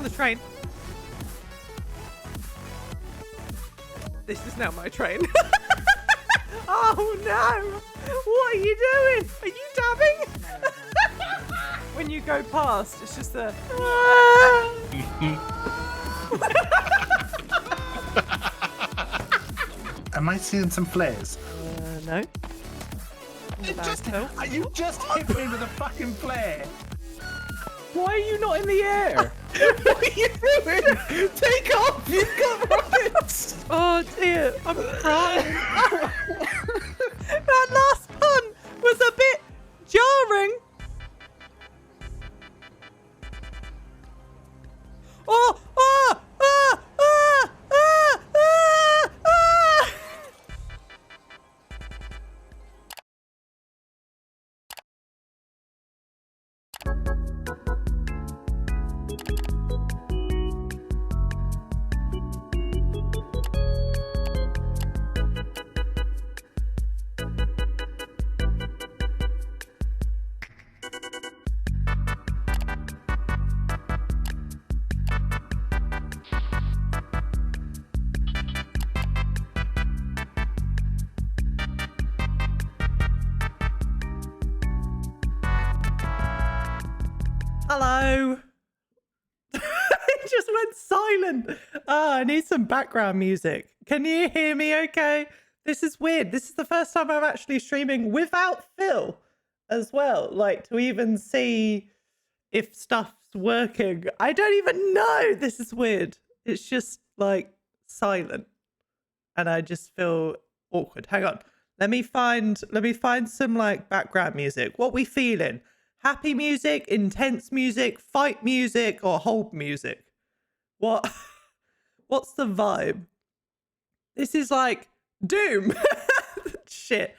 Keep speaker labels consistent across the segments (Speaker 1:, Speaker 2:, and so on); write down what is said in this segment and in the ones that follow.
Speaker 1: the train. This is now my train. Oh no! What are you doing? Are you dabbing? When you go past, it's just a...
Speaker 2: Am I seeing some flares?
Speaker 1: No.
Speaker 2: You just hit me with a fucking flare.
Speaker 1: Why are you not in the air? What are you doing? Take off! You've got rockets! Oh dear, I'm crying. That last pun was a bit jarring. Oh! Ah! Ah! Ah! Ah! Ah! Ah! Hello. It just went silent. I need some background music. Can you hear me okay? This is weird. This is the first time I'm actually streaming without Phil as well. Like, to even see if stuff's working. I don't even know. This is weird. It's just like silent. And I just feel awkward. Hang on. Let me find some like background music. What we feeling? Happy music, intense music, fight music, or hold music? What's the vibe? This is like Doom. Shit.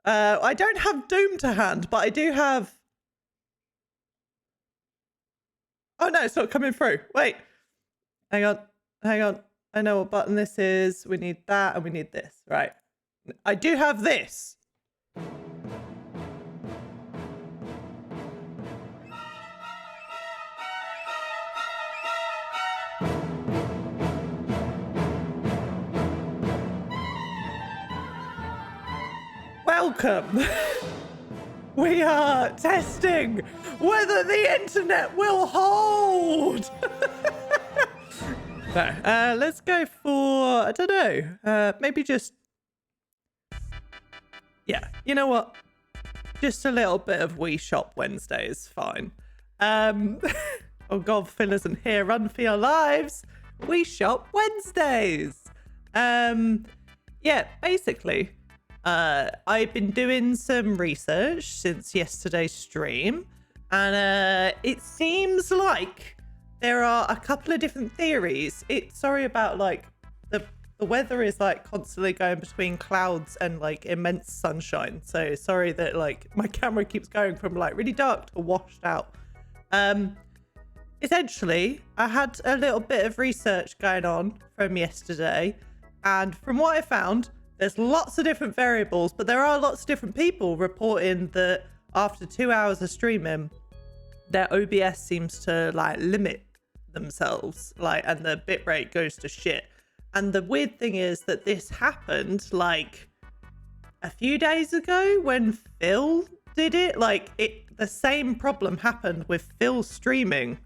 Speaker 1: I don't have Doom to hand, but I do have... Oh no, it's not coming through. Wait. Hang on. I know what button this is. We need that and we need this. Right. I do have this. Welcome. We are testing whether the internet will hold. No, let's go for, I don't know, maybe just, yeah, you know what? Just a little bit of We Shop Wednesday is fine. Oh God, Phil isn't here. Run for your lives. We Shop Wednesdays. Yeah, basically, I've been doing some research since yesterday's stream, and it seems like there are a couple of different theories. Sorry about like the weather is like constantly going between clouds and like immense sunshine. So sorry that like my camera keeps going from like really dark to washed out. Essentially, I had a little bit of research going on from yesterday, and from what I found, there's lots of different variables, but there are lots of different people reporting that after 2 hours of streaming, their OBS seems to like limit themselves, like, and the bitrate goes to shit. And the weird thing is that this happened like a few days ago when Phil did it. Like the same problem happened with Phil streaming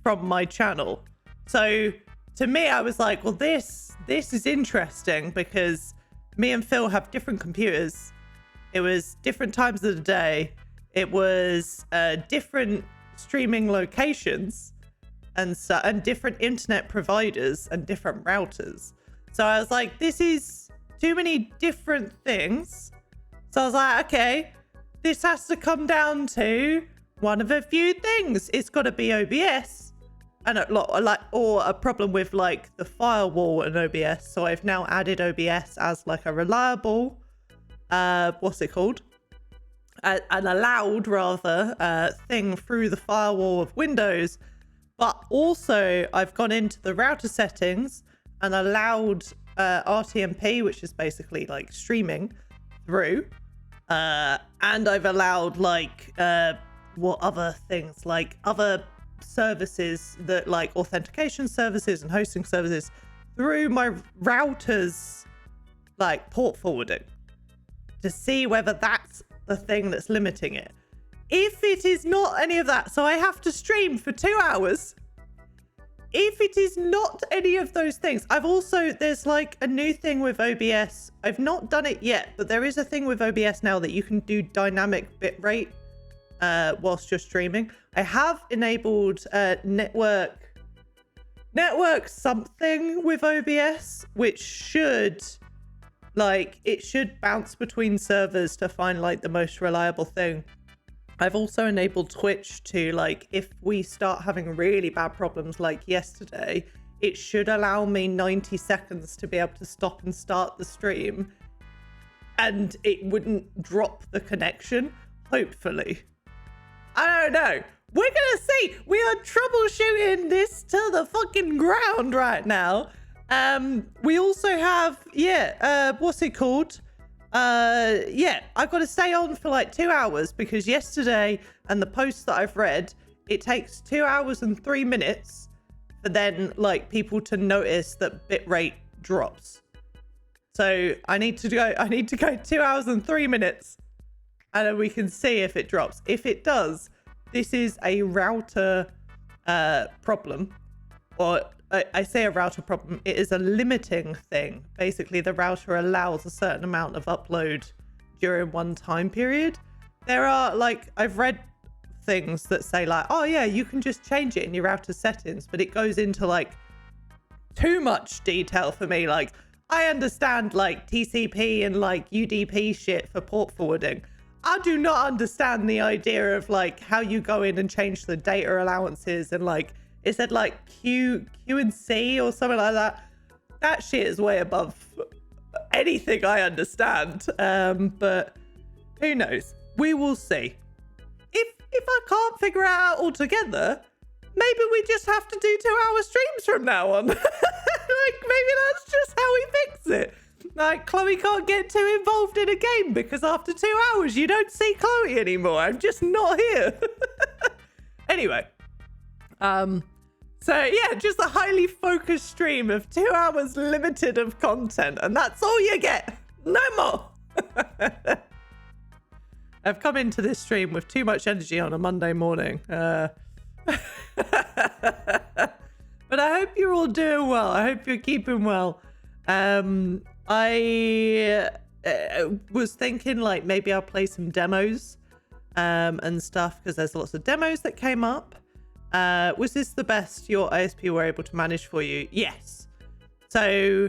Speaker 1: from my channel. So to me, I was like, well, this is interesting because me and Phil have different computers. It was different times of the day. It was different streaming locations and different internet providers and different routers. So I was like, this is too many different things. So I was like, okay, this has to come down to one of a few things. It's got to be OBS and a problem with like the firewall and OBS. So I've now added OBS as like a reliable, what's it called? An allowed rather thing through the firewall of Windows. But also I've gone into the router settings and allowed RTMP, which is basically like streaming through. And I've allowed like what other things, like other services that like authentication services and hosting services through my router's like port forwarding to see whether that's the thing that's limiting it. If it is not any of that, so I have to stream for 2 hours. If it is not any of those things, there's like a new thing with OBS. I've not done it yet, but there is a thing with OBS now that you can do dynamic bitrate whilst you're streaming. I have enabled network something with OBS, which should bounce between servers to find like the most reliable thing. I've also enabled Twitch to, like, if we start having really bad problems like yesterday, it should allow me 90 seconds to be able to stop and start the stream and it wouldn't drop the connection, hopefully. I don't know. We're gonna see. We are troubleshooting this to the fucking ground right now. We also have, what's it called? I've got to stay on for like 2 hours because yesterday and the posts that I've read, it takes 2 hours and 3 minutes for then like people to notice that bitrate drops. So I need to go 2 hours and 3 minutes and then we can see if it drops. If it does, this is a router problem, or I say a router problem, it is a limiting thing. Basically, the router allows a certain amount of upload during one time period. There are, like, I've read things that say, like, oh yeah, you can just change it in your router settings, but it goes into, like, too much detail for me. Like, I understand, like, TCP and, like, UDP shit for port forwarding. I do not understand the idea of, like, how you go in and change the data allowances and, like, it said like Q and C or something like that. That shit is way above anything I understand. But who knows? We will see. If I can't figure it out altogether, maybe we just have to do 2 hour streams from now on. Like maybe that's just how we fix it. Like Chloe can't get too involved in a game because after 2 hours you don't see Chloe anymore. I'm just not here. Anyway. So yeah, just a highly focused stream of 2 hours limited of content, and that's all you get. No more. I've come into this stream with too much energy on a Monday morning. But I hope you're all doing well. I hope you're keeping well. I was thinking like maybe I'll play some demos and stuff because there's lots of demos that came up. Was this the best your ISP were able to manage for you? Yes. So,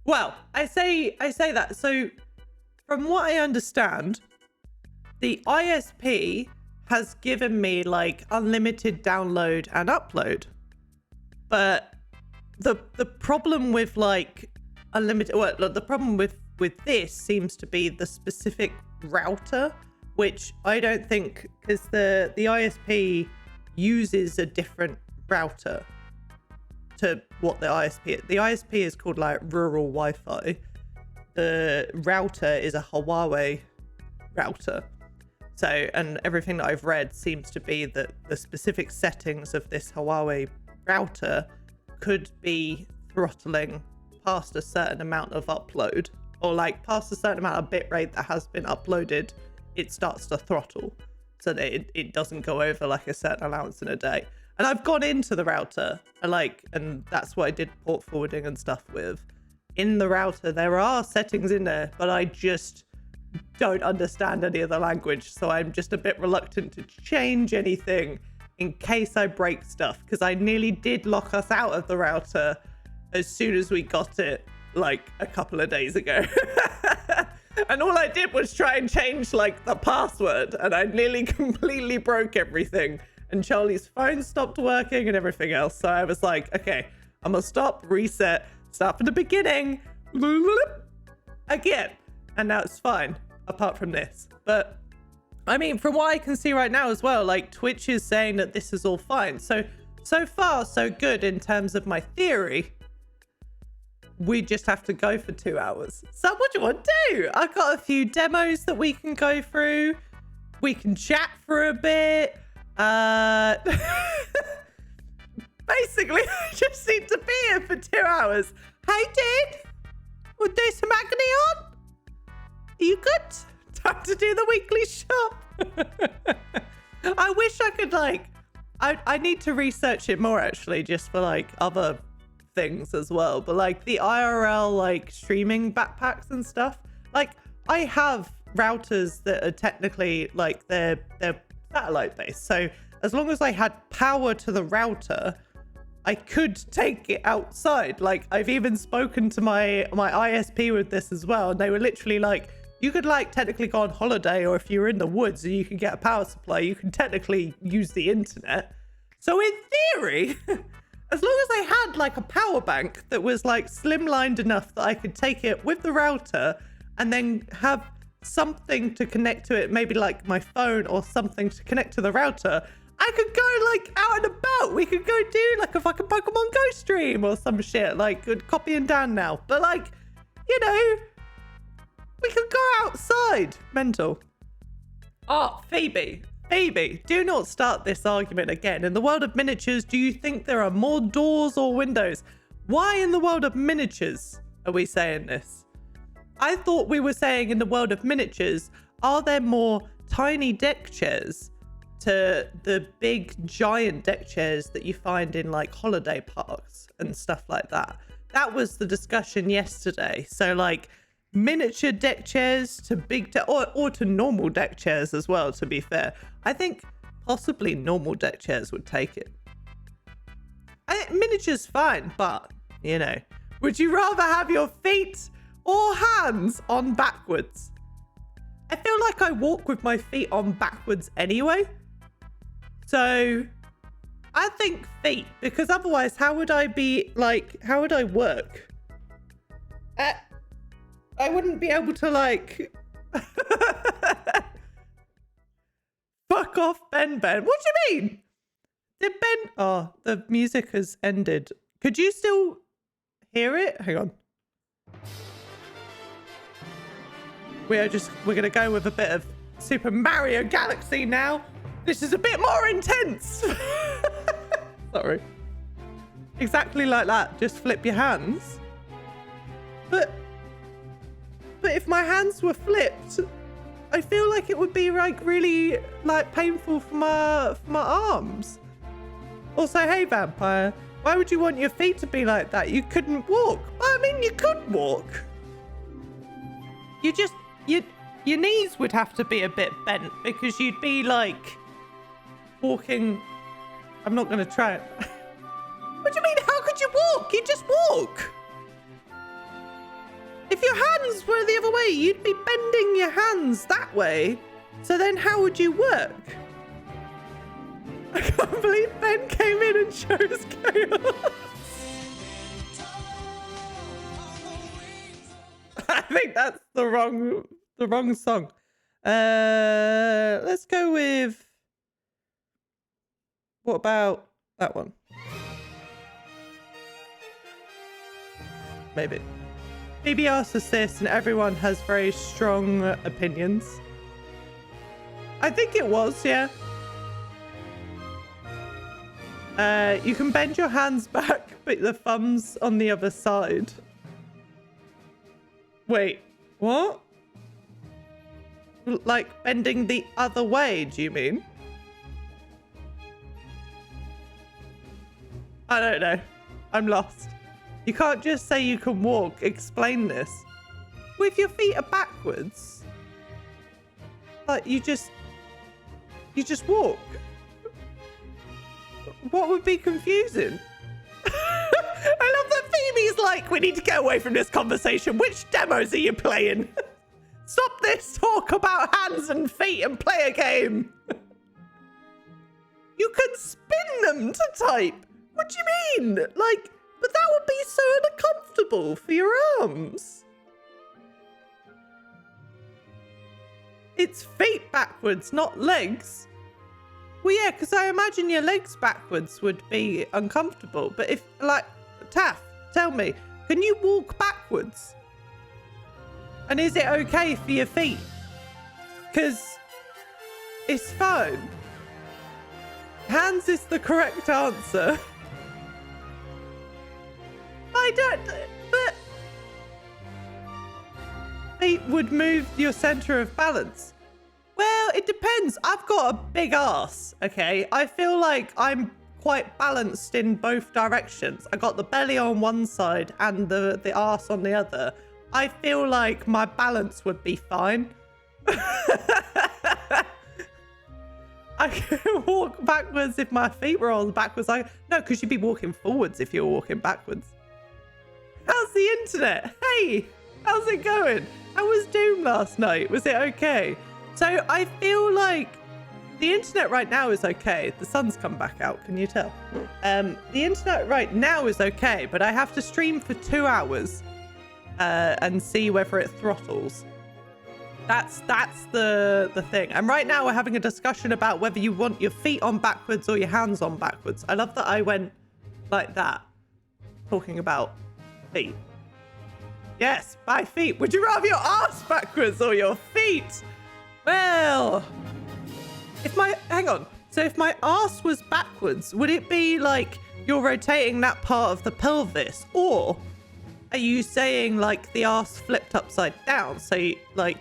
Speaker 1: well, I say that. So, from what I understand, the ISP has given me like unlimited download and upload. But the problem with like unlimited, well, the problem with this seems to be the specific router, which I don't think, because the ISP uses a different router to what the ISP is. The ISP is called like rural Wi-Fi. The router is a Huawei router. So, and everything that I've read seems to be that the specific settings of this Huawei router could be throttling past a certain amount of upload, or like past a certain amount of bitrate that has been uploaded, it starts to throttle. So that it doesn't go over like a certain allowance in a day. And I've gone into the router and that's what I did port forwarding and stuff with. In the router, there are settings in there, but I just don't understand any of the language. So I'm just a bit reluctant to change anything in case I break stuff, because I nearly did lock us out of the router as soon as we got it like a couple of days ago. And all I did was try and change like the password, and I nearly completely broke everything, and Charlie's phone stopped working and everything else. So I was like, okay, I'm gonna stop, reset, start from the beginning again, and now it's fine apart from this. But I mean, from what I can see right now as well, like Twitch is saying that this is all fine. So far so good in terms of my theory. We just have to go for 2 hours. So what do you want to do? I've got a few demos that we can go through. We can chat for a bit. basically, I just need to be here for 2 hours. Hey, dude. We'll do some agony on? Are you good? Time to do the weekly shop. I wish I could, like... I need to research it more, actually, just for, like, other things as well. But, like, the IRL, like, streaming backpacks and stuff. Like, I have routers that are technically, like, they're satellite based. So as long as I had power to the router, I could take it outside. Like, I've even spoken to my ISP with this as well. And they were literally like, you could, like, technically go on holiday, or if you're in the woods and you can get a power supply, you can technically use the internet. So in theory, as long as I had, like, a power bank that was, like, slimlined enough that I could take it with the router and then have something to connect to it, maybe like my phone or something to connect to the router, I could go, like, out and about. We could go do, like, a fucking Pokemon Go stream or some shit. Like, good copy and down now. But, like, you know, we could go outside. Mental. Oh, Phoebe, do not start this argument again. In the world of miniatures, do you think there are more doors or windows? Why in the world of miniatures are we saying this? I thought we were saying in the world of miniatures, are there more tiny deck chairs to the big giant deck chairs that you find in, like, holiday parks and stuff like that? That was the discussion yesterday. So, like, miniature deck chairs to big or to normal deck chairs as well, to be fair. I think possibly normal deck chairs would take it. I think miniature's fine, but, you know, would you rather have your feet or hands on backwards? I feel like I walk with my feet on backwards anyway. So I think feet, because otherwise how would I be, like, how would I work? I wouldn't be able to, like... Fuck off, Ben. What do you mean? Did Ben... Oh, the music has ended. Could you still hear it? Hang on. We're going to go with a bit of Super Mario Galaxy now. This is a bit more intense. Sorry. Exactly like that. Just flip your hands. But if my hands were flipped, I feel like it would be, like, really, like, painful for my arms. Also, hey, Vampire, why would you want your feet to be like that? You couldn't walk. I mean, you could walk. Your knees would have to be a bit bent because you'd be, like, walking. I'm not going to try it. What do you mean? How could you walk? You just walk. If your hands were the other way, you'd be bending your hands that way. So then how would you work? I can't believe Ben came in and chose chaos. I think that's the wrong song. Let's go with... What about that one? Maybe. Phoebe asked us this, and everyone has very strong opinions. I think it was, yeah. You can bend your hands back, but the thumb's on the other side. Wait, what? Like bending the other way, do you mean? I don't know. I'm lost. You can't just say you can walk. Explain this. Well, if your feet are backwards, like you just walk. What would be confusing? I love that Phoebe's like, we need to get away from this conversation. Which demos are you playing? Stop this talk about hands and feet and play a game. You could spin them to type. What do you mean? Like, but that would be so uncomfortable for your arms. It's feet backwards, not legs. Well, yeah, because I imagine your legs backwards would be uncomfortable. But if, like, Taff, tell me, can you walk backwards? And is it okay for your feet? Because it's fine. Hands is the correct answer. don't. But feet would move your center of balance. Well, it depends. I've got a big ass. Okay, I feel like I'm quite balanced in both directions. I got the belly on one side and the ass on the other. I feel like my balance would be fine. I can walk backwards if my feet were on backwards. No, because you'd be walking forwards if you were walking backwards. How's the internet? Hey, how's it going? How was Doom last night? Was it okay? So I feel like the internet right now is okay. The sun's come back out, can you tell? The internet right now is okay, but I have to stream for 2 hours and see whether it throttles. That's the thing. And right now we're having a discussion about whether you want your feet on backwards or your hands on backwards. I love that I went like that, talking about feet. Yes, by feet. Would you rather your ass backwards or your feet? Well, hang on. So if my ass was backwards, would it be like you're rotating that part of the pelvis? Or are you saying like the ass flipped upside down? So like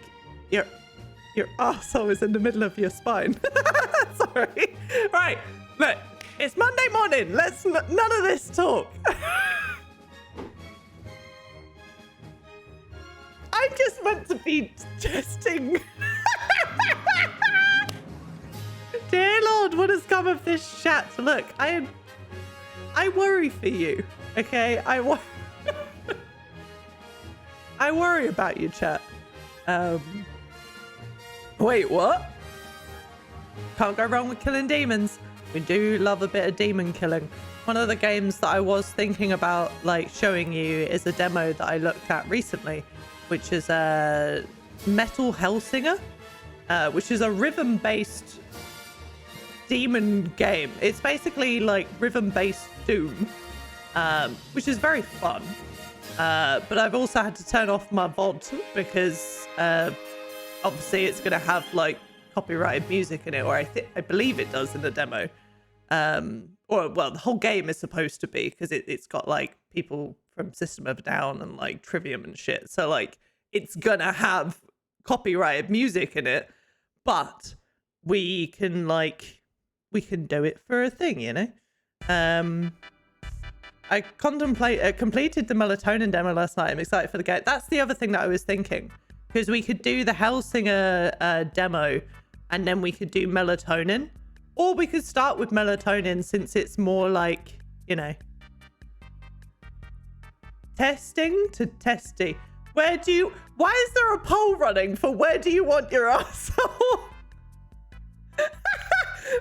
Speaker 1: your arsehole is in the middle of your spine. Sorry. Right. Look, it's Monday morning. Let's none of this talk. I'm just meant to be testing. Dear Lord, what has come of this chat? Look, I worry for you. Okay, I worry about you, chat. Wait, what? Can't go wrong with killing demons. We do love a bit of demon killing. One of the games that I was thinking about like showing you is a demo that I looked at recently, which is a Metal Hellsinger, which is a rhythm-based demon game. It's basically like rhythm-based Doom, which is very fun. But I've also had to turn off my VOD because obviously it's going to have like copyrighted music in it, or I believe it does in the demo. Or well, the whole game is supposed to be, because it's got like people from System of a Down and like Trivium and shit. So like it's gonna have copyrighted music in it, but we can do it for a thing, you know? I completed the Melatonin demo last night. I'm excited for the game. That's the other thing that I was thinking, because we could do the Hellsinger demo and then we could do Melatonin, or we could start with Melatonin since it's more like, you know, testing to testy. Why is there a poll running for where do you want your asshole?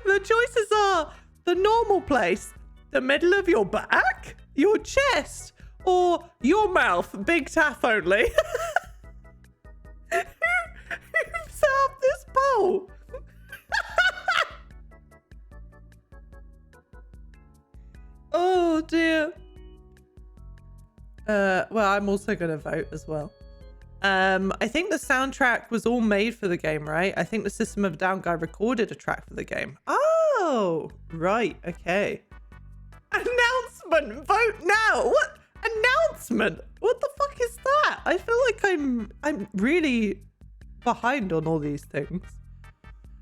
Speaker 1: The choices are the normal place, the middle of your back, your chest, or your mouth, big taff only. Who set up this poll? Oh dear. Well, I'm also going to vote as well. I think the soundtrack was all made for the game, right? I think the System of a Down guy recorded a track for the game. Oh, right. Okay. Announcement. Vote now. What? Announcement? What the fuck is that? I feel like I'm really behind on all these things.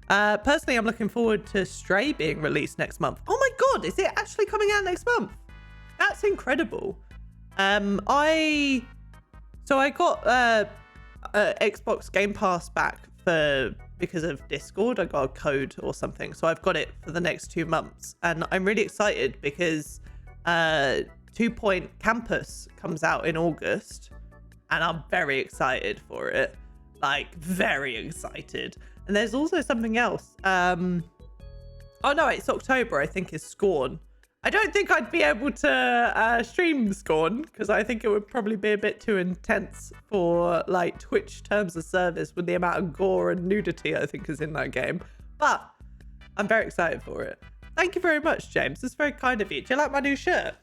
Speaker 1: Personally, I'm looking forward to Stray being released next month. Oh my god, is it actually coming out next month? That's incredible. I got Xbox Game Pass back because of Discord. I got a code or something, so I've got it for the next 2 months, and I'm really excited because 2 Point Campus comes out in August, and I'm very excited for it. Like, very excited. And there's also something else. Oh no, it's October, I think, is Scorn. I don't think I'd be able to stream Scorn, because I think it would probably be a bit too intense for like Twitch terms of service with the amount of gore and nudity I think is in that game. But I'm very excited for it. Thank you very much, James. It's very kind of you. Do you like my new shirt?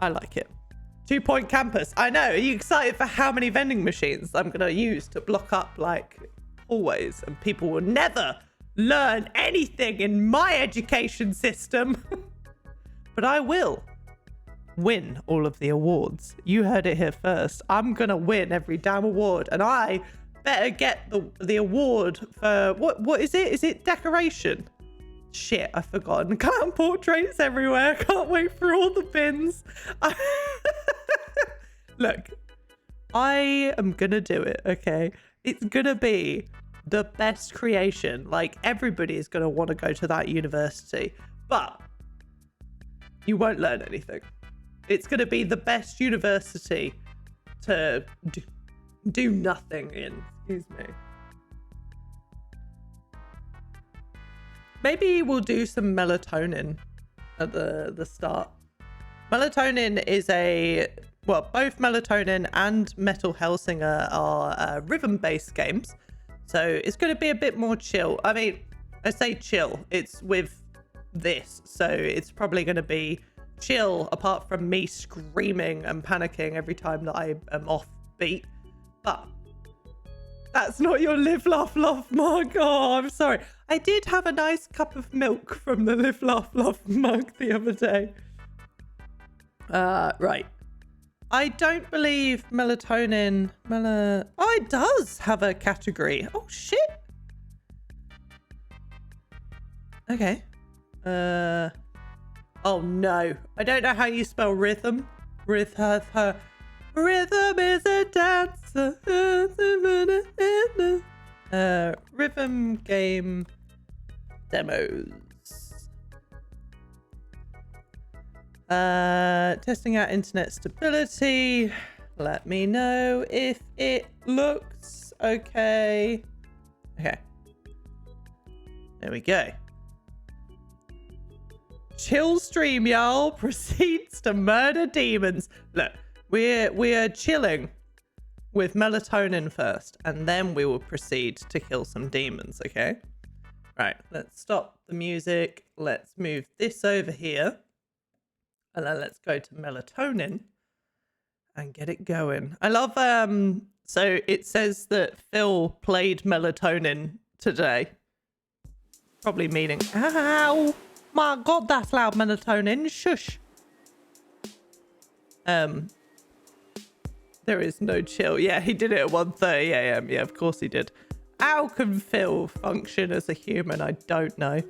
Speaker 1: I like it. 2 Point Campus. I know. Are you excited for how many vending machines I'm going to use to block up like hallways, and people will never learn anything in my education system? but I will win all of the awards. You heard it here first. I'm gonna win every damn award, and I better get the award for what is it? Is it decoration? Shit, I've forgotten. Clown portraits everywhere. Can't wait for all the bins. Look, I am gonna do it, okay? It's gonna be the best creation. Like, everybody is gonna want to go to that university, but you won't learn anything. It's gonna be the best university to do nothing in. Excuse me. Maybe we'll do some melatonin at the start. Melatonin is both melatonin and Metal Hellsinger are rhythm-based games. So it's going to be a bit more chill. I mean, I say chill, it's with this. So it's probably going to be chill apart from me screaming and panicking every time that I am off beat. But that's not your live, laugh, love mug. Oh, I'm sorry. I did have a nice cup of milk from the live, laugh, love mug the other day. Right. I don't believe melatonin... Oh, it does have a category. Oh, shit. Okay. Oh, no. I don't know how you spell rhythm. Rhythm is a dancer. Rhythm game demos. Testing out internet stability. Let me know if it looks okay. Okay. There we go. Chill stream, y'all. Proceeds to murder demons. Look, we're chilling with melatonin first, and then we will proceed to kill some demons, okay? Right, let's stop the music. Let's move this over here. And then let's go to melatonin and get it going. I love, so it says that Phil played melatonin today. Probably meaning, ow, my God, that's loud, melatonin, shush. There is no chill. Yeah, he did it at 1:30 a.m. Yeah, of course he did. How can Phil function as a human? I don't know.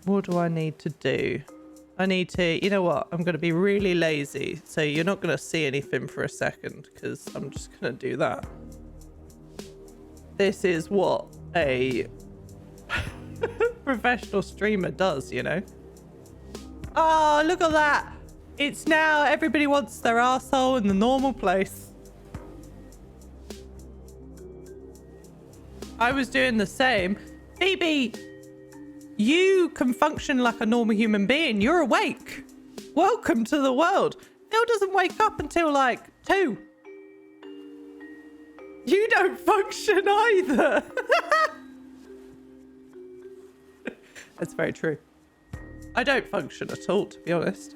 Speaker 1: What do I need to do? I need to, you know what? I'm going to be really lazy. So you're not going to see anything for a second because I'm just going to do that. This is what a professional streamer does, you know? Oh, look at that. It's now everybody wants their arsehole in the normal place. I was doing the same. Phoebe, you can function like a normal human being. You're awake. Welcome to the world. Phil doesn't wake up until like 2. You don't function either. That's very true. I don't function at all, to be honest.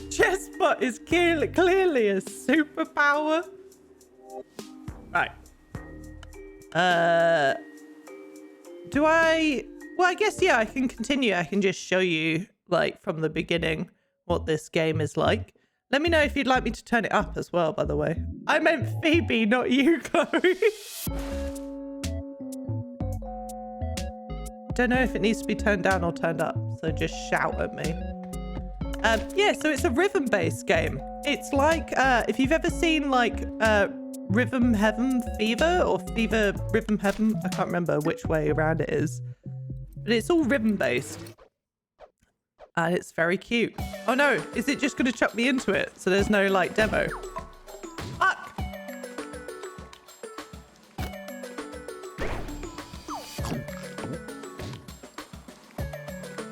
Speaker 1: Chessbot is clearly a superpower. Right. Do I... Well, I guess, yeah, I can continue. I can just show you, like, from the beginning what this game is like. Let me know if you'd like me to turn it up as well, by the way. I meant Phoebe, not you, Chloe. Don't know if it needs to be turned down or turned up, so just shout at me. Yeah, so it's a rhythm-based game. It's like, if you've ever seen, like, Rhythm Heaven Fever or Fever Rhythm Heaven, I can't remember which way around it is. But it's all rhythm-based. And it's very cute. Oh no, is it just going to chuck me into it? So there's no, like, demo? Fuck!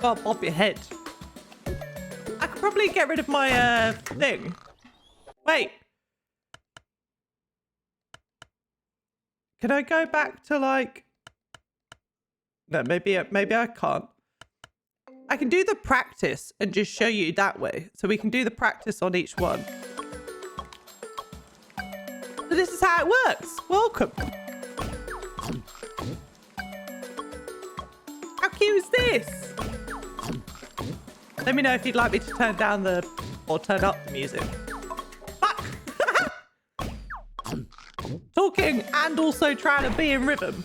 Speaker 1: God, bob your head. I could probably get rid of my, thing. Wait. Can I go back to, like... No, maybe I can't. I can do the practice and just show you that way. So we can do the practice on each one. So this is how it works. Welcome. How cute is this? Let me know if you'd like me to turn down or turn up the music. Fuck! Talking and also trying to be in rhythm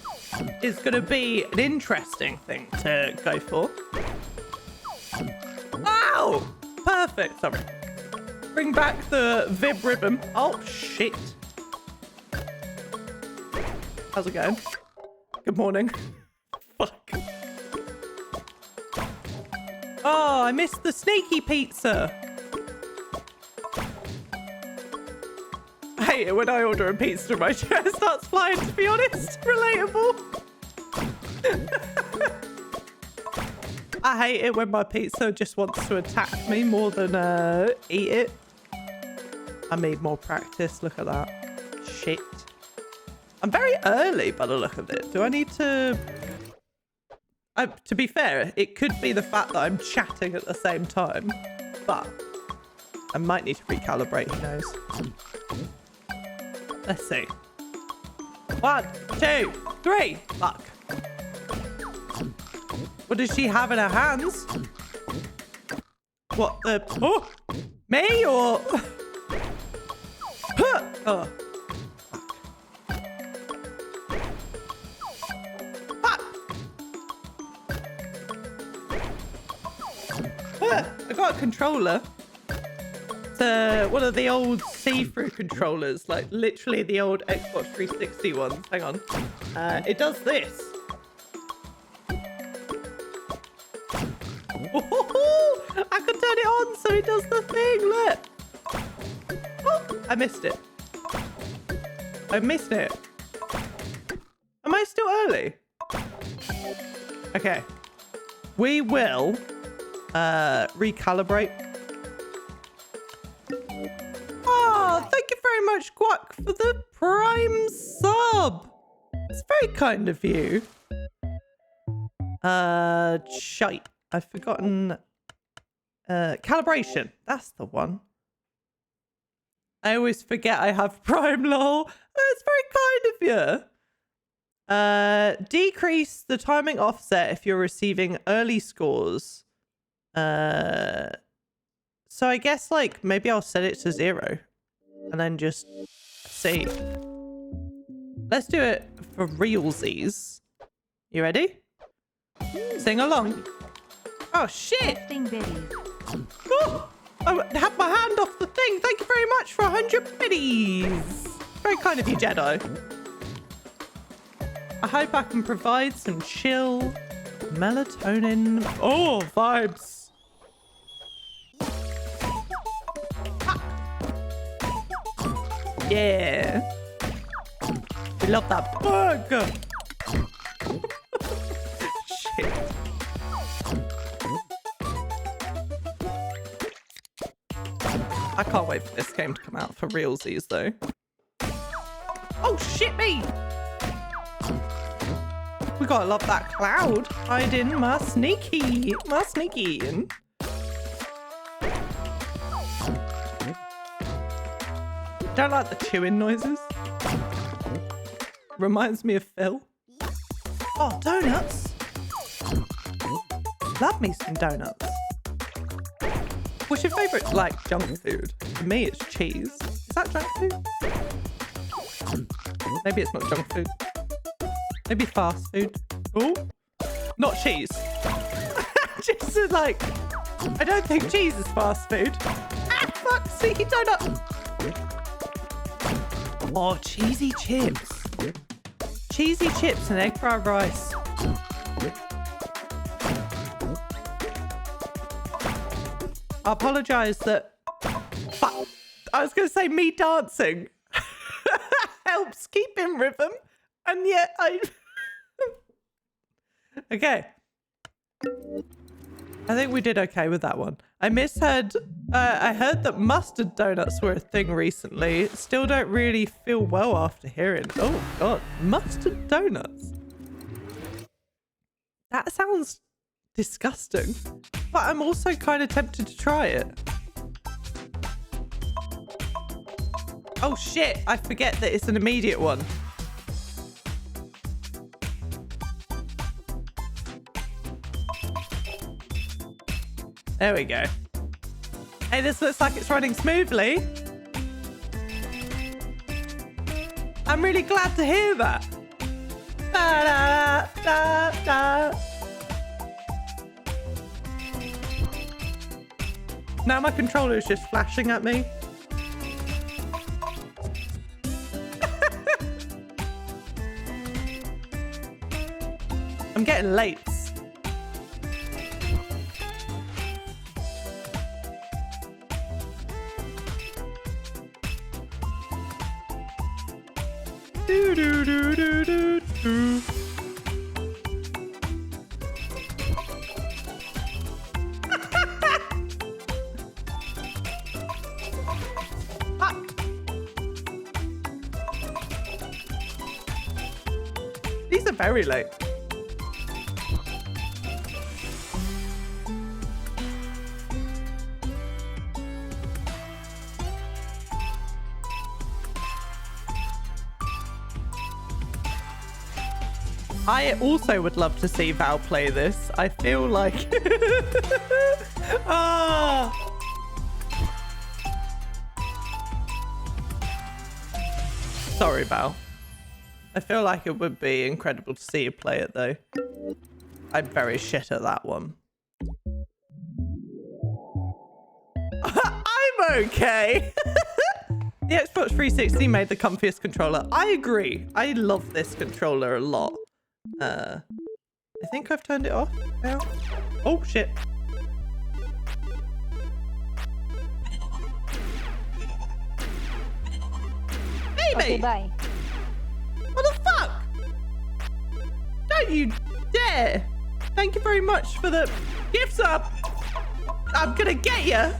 Speaker 1: is going to be an interesting thing to go for. Ow! Perfect. Sorry. Bring back the vib rhythm. Oh, shit. How's it going? Good morning. Fuck. Oh, I missed the sneaky pizza. I hate it when I order a pizza and my chair starts flying, to be honest. Relatable. I hate it when my pizza just wants to attack me more than eat it. I need more practice. Look at that. Shit. I'm very early by the look of it. Do I need to... to be fair, it could be the fact that I'm chatting at the same time, but I might need to recalibrate, who knows. Let's see. 1, 2, 3. Fuck. What does she have in her hands? What the... Oh! Me or... Huh. Oh. Fuck. I got a controller. It's one of the old see-through controllers, like literally the old Xbox 360 ones. Hang on. It does this. Oh, I can turn it on so it does the thing. Look. Oh, I missed it. I missed it. Am I still early? Okay. We will recalibrate. Oh, thank you very much, Guac, for the Prime sub. It's very kind of you. Shite. I've forgotten. Calibration. That's the one. I always forget I have Prime, lol. That's very kind of you. Decrease the timing offset if you're receiving early scores. So I guess, like, maybe I'll set it to 0 and then just see. Let's do it for realsies. You ready? Sing along. Oh, shit. Oh, I had my hand off the thing. Thank you very much for 100 biddies. Very kind of you, Jedi. I hope I can provide some chill melatonin. Oh, vibes. Yeah. We love that burger. Shit. I can't wait for this game to come out for realsies, though. Oh, shit me! We gotta love that cloud hiding my sneaky. Don't like the chewing noises. Reminds me of Phil. Oh, donuts. Love me some donuts. What's your favourite, like, junk food? For me, it's cheese. Is that junk food? Maybe it's not junk food. Maybe fast food. Oh, not cheese. Just like, I don't think cheese is fast food. Ah, fuck, sneaky donut. Oh, cheesy chips. Cheesy chips and egg fried rice. I apologise that... Fuck. I was going to say me dancing helps keep in rhythm, and yet I... Okay. I think we did okay with that one. I misheard... I heard that mustard donuts were a thing recently. Still don't really feel well after hearing... Oh, God. Mustard donuts. That sounds disgusting. But I'm also kind of tempted to try it. Oh, shit. I forget that it's an immediate one. There we go. Hey, this looks like it's running smoothly. I'm really glad to hear that. Da, da, da, da. Now my controller is just flashing at me. I'm getting late. Do, do, do, do, do, do. These are very late. I also would love to see Val play this. I feel like... ah. Sorry, Val. I feel like it would be incredible to see you play it, though. I'm very shit at that one. I'm okay. The Xbox 360 made the comfiest controller. I agree. I love this controller a lot. I think I've turned it off now. Oh, shit. Baby!
Speaker 3: Okay, bye.
Speaker 1: What the fuck? Don't you dare! Thank you very much for the gift sub. I'm gonna get you.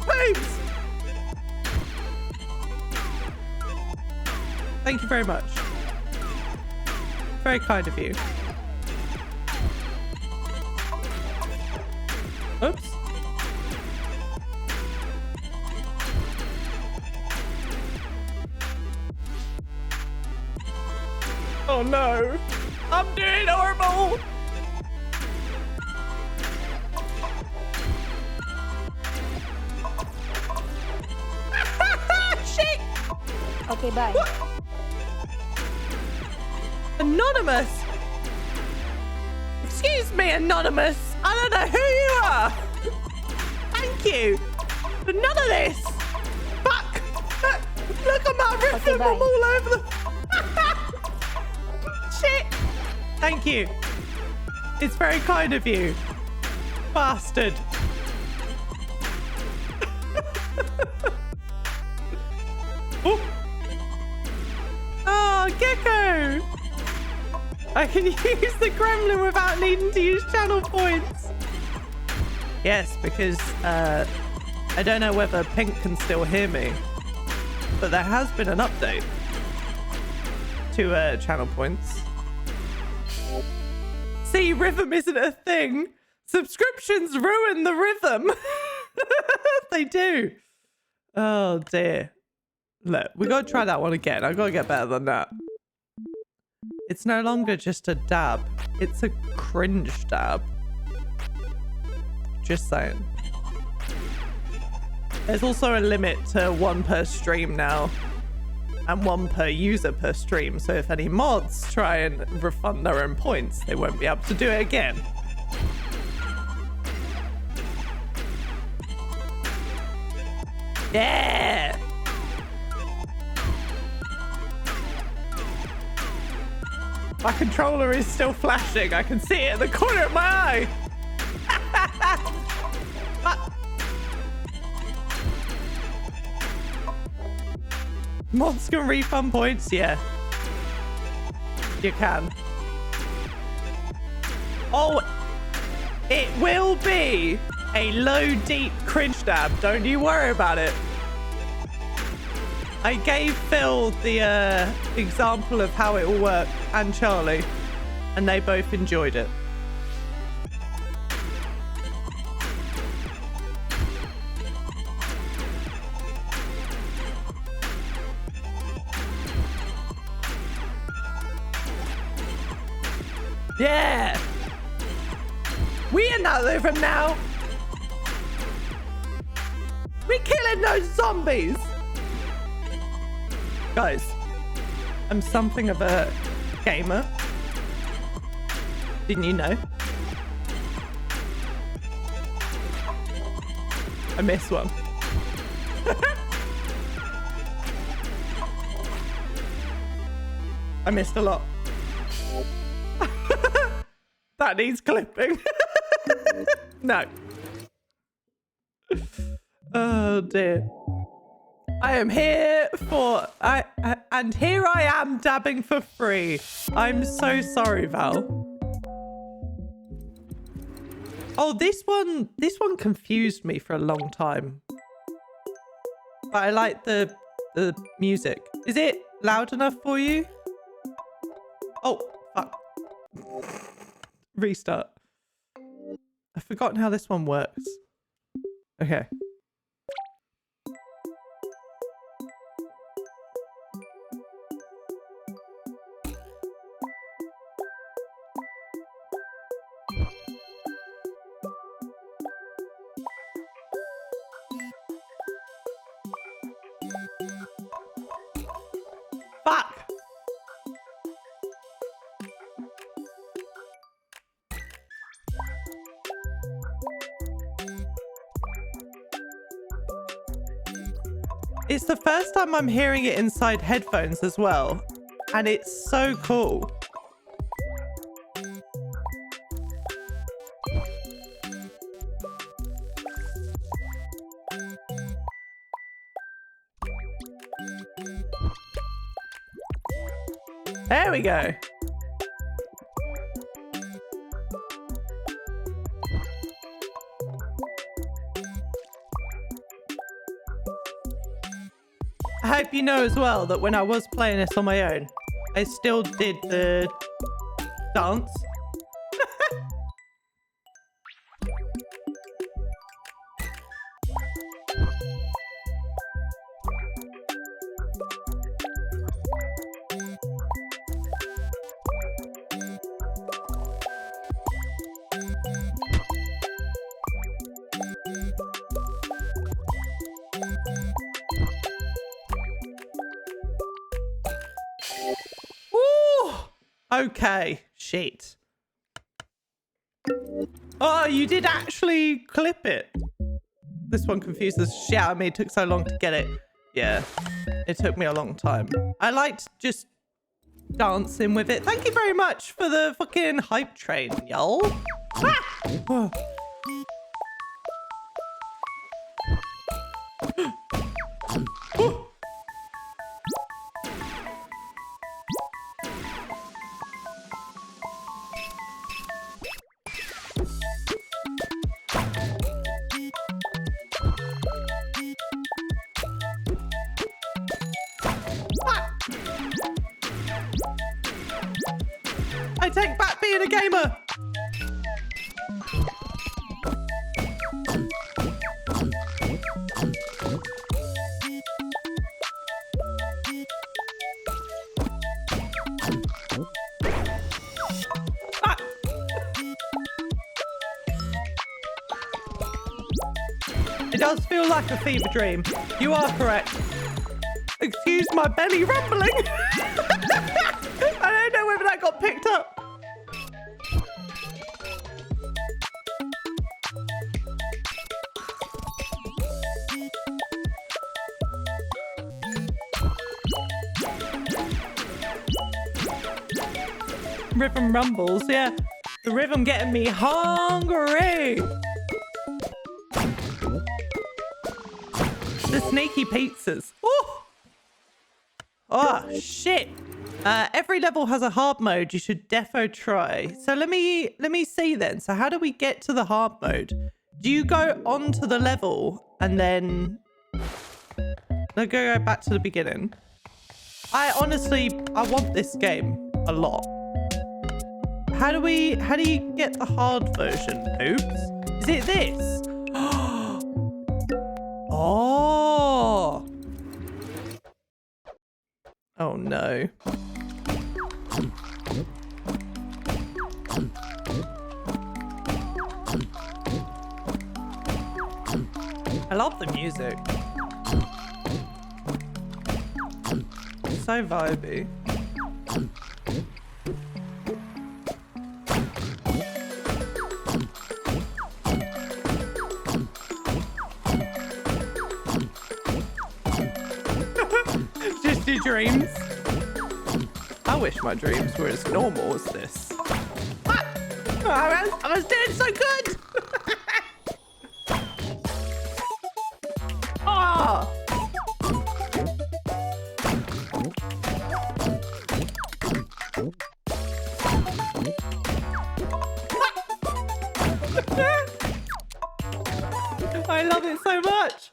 Speaker 1: Boobs! Thank you very much. Very kind of you. Oops. Oh no. I'm doing horrible. Shit.
Speaker 3: Okay, bye.
Speaker 1: What? Anonymous. Excuse me, Anonymous. I don't know who you are. Thank you. But none of this. Fuck. Look at my rhythm.
Speaker 3: Okay,
Speaker 1: I'm all over the... Shit. Thank you. It's very kind of you. Bastard. Oh. Oh, Gecko. I can use the gremlin without needing to use channel points. Yes, because I don't know whether Pink can still hear me, but there has been an update to channel points. See, rhythm isn't a thing. Subscriptions ruin the rhythm. They do. Oh dear. Look, we gotta try that one again. I gotta get better than that. It's no longer just a dab. It's a cringe dab. Just saying. There's also a limit to 1 per stream now. And 1 per user per stream. So if any mods try and refund their own points, they won't be able to do it again. Yeah! My controller is still flashing. I can see it in the corner of my eye. Mods can refund points? Yeah. You can. Oh, it will be a low, deep cringe dab. Don't you worry about it. I gave Phil the example of how it will work, and Charlie, and they both enjoyed it. Yeah! We are not living now. We're killing those zombies. Guys, I'm something of a gamer. Didn't you know? I missed one. I missed a lot. That needs clipping. No. Oh dear. I am here for and here I am dabbing for free. I'm so sorry, Val. Oh, this one confused me for a long time. But I like the music. Is it loud enough for you? Oh, fuck. Restart. I've forgotten how this one works. Okay. Fuck! It's the first time I'm hearing it inside headphones as well, and it's so cool. There we go. I hope you know as well that when I was playing this on my own, I still did the dance. Okay, shit. Oh, you did actually clip it. This one confused the shit out of me. It took so long to get it. Yeah, it took me a long time. I liked just dancing with it. Thank you very much for the fucking hype train, y'all. Ah! I take back being a gamer. Ah. It does feel like a fever dream. You are correct. Excuse my belly rumbling. I don't know whether that got picked up. Rhythm rumbles, yeah. The rhythm getting me hungry. The sneaky pizzas. Oh, oh shit. Every level has a hard mode you should defo try. So let me see then. So how do we get to the hard mode? Do you go onto the level and then let's go back to the beginning? I want this game a lot. How do you get the hard version? Oops. Is it this? Oh. Oh no. love the music. So vibey. Just your dreams. I wish my dreams were as normal as this. I was doing so good. Oh. I love it so much.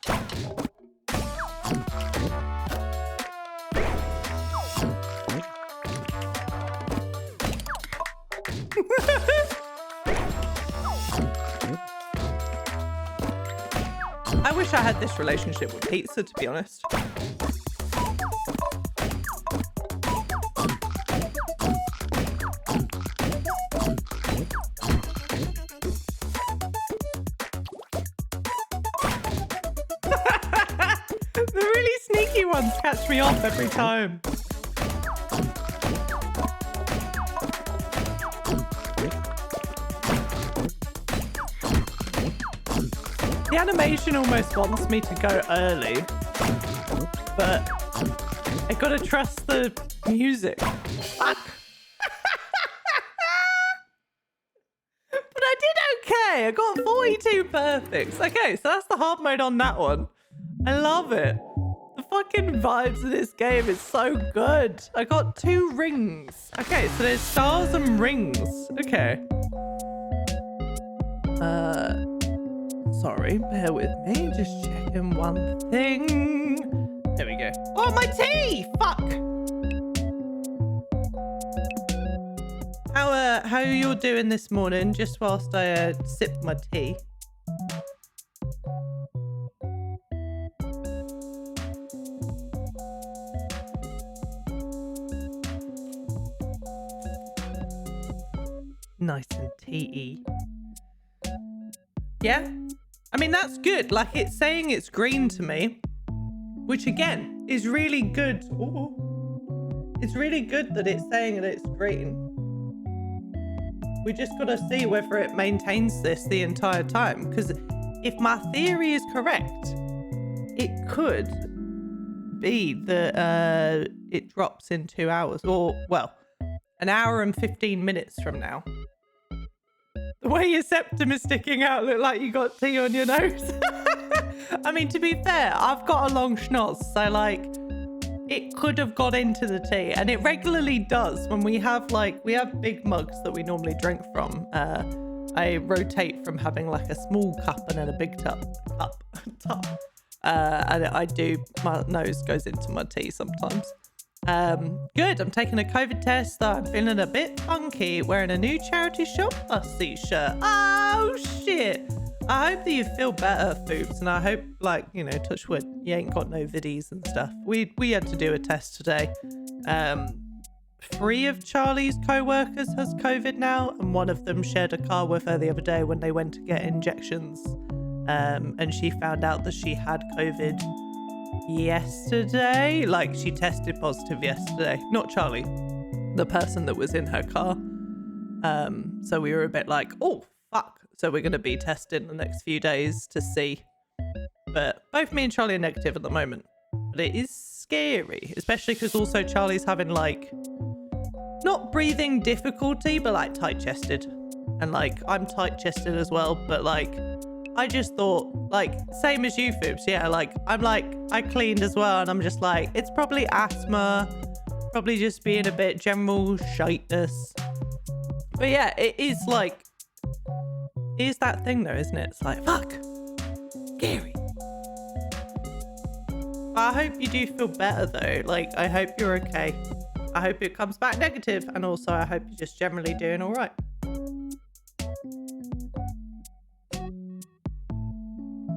Speaker 1: I wish I had this relationship with pizza, to be honest. The really sneaky ones catch me off every time. The animation almost wants me to go early, but I gotta trust the music. Fuck. But I did okay. I got 42 perfects. Okay, so that's the hard mode on that one. I love it. The fucking vibes of this game is so good. I got 2 rings. Okay, so there's stars and rings. Okay. Sorry, bear with me. Just checking one thing. There we go. Oh, my tea! Fuck! How you doing this morning? Just whilst I sip my tea. Nice and tea-y. Yeah? I mean, that's good. Like, it's saying it's green to me, which again is really good. Ooh. It's really good that it's saying that it's green. We just got to see whether it maintains this the entire time, because if my theory is correct, it could be that it drops in 2 hours, or, well, an hour and 15 minutes from now. The way your septum is sticking out look like you got tea on your nose. I mean, to be fair, I've got a long schnoz, so like, it could have got into the tea, and it regularly does when we have big mugs that we normally drink from. I rotate from having like a small cup and then a big cup. And my nose goes into my tea sometimes. Good. I'm taking a COVID test. I'm feeling a bit funky. Wearing a new charity shop Fussy shirt. Oh shit. I hope that you feel better, Foops, and I hope, like, you know, touch wood, you ain't got no viddies and stuff. We had to do a test today. 3 of Charlie's co-workers has COVID now, and one of them shared a car with her the other day when they went to get injections. And she found out that she had COVID yesterday. Like, she tested positive yesterday. Not Charlie, the person that was in her car. So we were a bit like, oh, fuck. So we're going to be testing the next few days to see. But both me and Charlie are negative at the moment. But it is scary, especially because also Charlie's having, like, not breathing difficulty, but like tight-chested. And like, I'm tight-chested as well, but like, I just thought, like, same as you, Fibs. Yeah, like, I cleaned as well, and I'm just like, it's probably asthma, probably just being a bit general shiteness. But yeah, it is like, it is that thing though, isn't it? It's like, fuck, scary. I hope you do feel better though. Like, I hope you're okay. I hope it comes back negative, and also I hope you're just generally doing all right.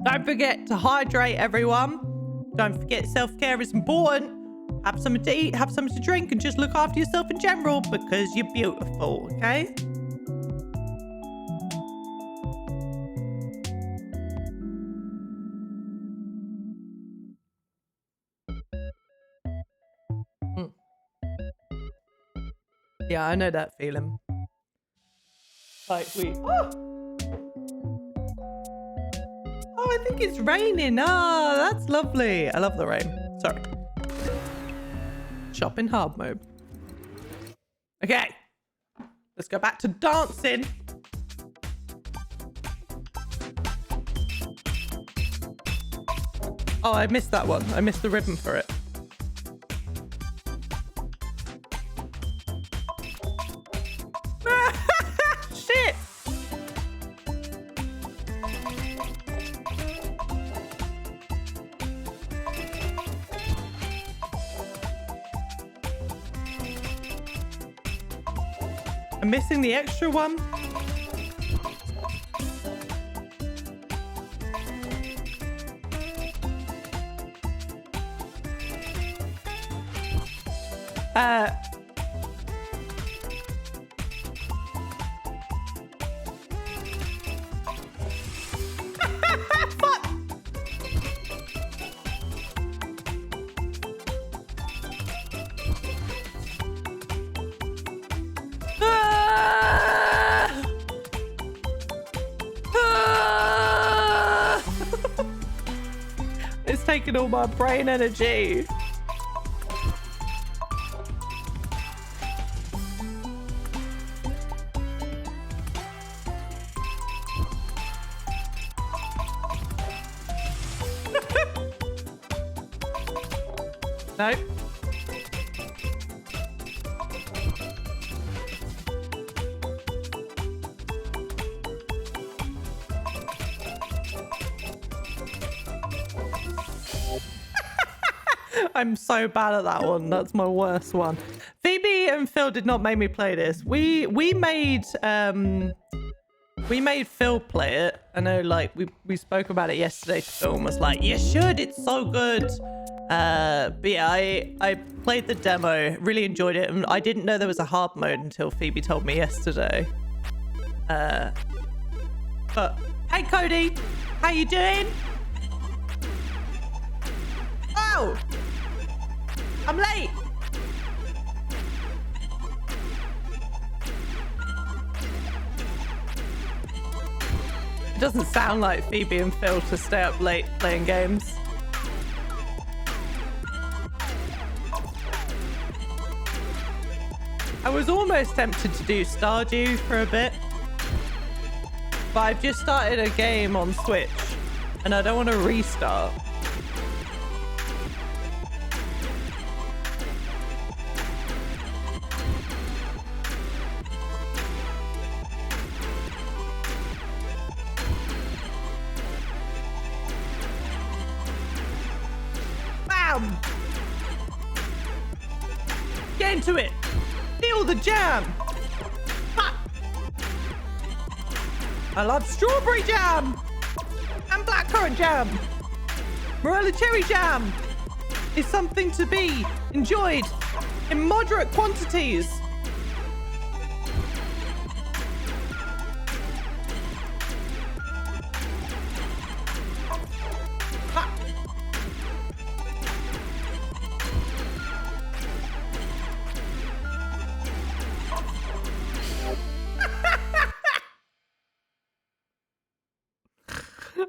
Speaker 1: Don't forget to hydrate, everyone. Don't forget self-care is important. Have something to eat, have something to drink, and just look after yourself in general, because you're beautiful, okay? Yeah, I know that feeling. Like Oh, I think it's raining. Oh, that's lovely. I love the rain. Sorry. Shop in hard mode. Okay. Let's go back to dancing. Oh, I missed that one. I missed the ribbon for it. Shit. I'm missing the extra one. Fuck. It's taking all my brain energy. Nope. I'm so bad at that one. That's my worst one. Phoebe and Phil did not make me play this. We made Phil play it. I know, like we spoke about it yesterday. Phil was like, "You should. It's so good." But yeah, I played the demo, really enjoyed it, and I didn't know there was a hard mode until Phoebe told me yesterday. But hey, Cody, how you doing? Oh, I'm late. It doesn't sound like Phoebe and Phil to stay up late playing games. I was almost tempted to do Stardew for a bit, but I've just started a game on Switch and I don't want to restart. Bam! Get into it! Feel the jam! Ha! I love strawberry jam! And blackcurrant jam! Morella cherry jam is something to be enjoyed in moderate quantities. Ha!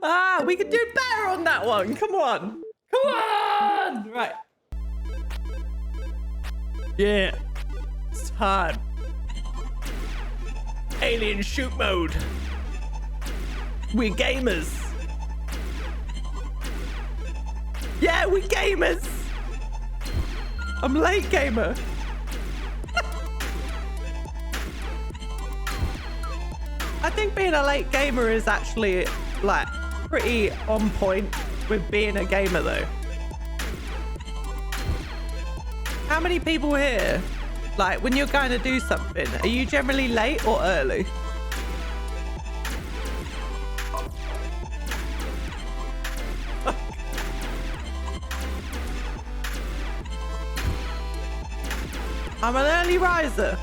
Speaker 1: Ah, we can do better on that one. Come on. Come on. Right. Yeah. It's time. Alien shoot mode. We're gamers. Yeah, we're gamers. I'm late gamer. I think being a late gamer is actually like pretty on point with being a gamer though. How many people here, like when you're going to do something, are you generally late or early? I'm an early riser.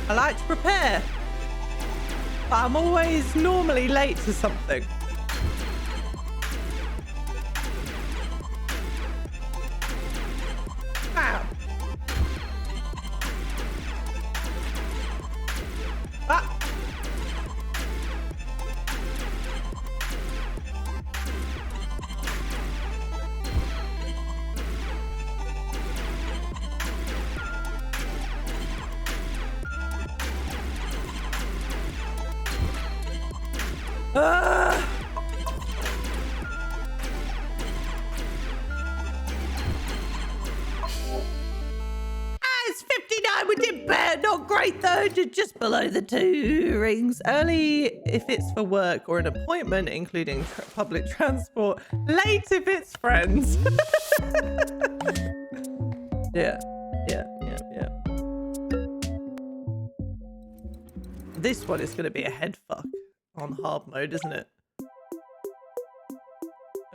Speaker 1: I like to prepare, but I'm always normally late to something. Wow. Ah! It's 59. We did better. Not great though. Just below the 2 rings. Early if it's for work or an appointment, including public transport. Late if it's friends. Yeah. This one is going to be a head fuck on hard mode, isn't it?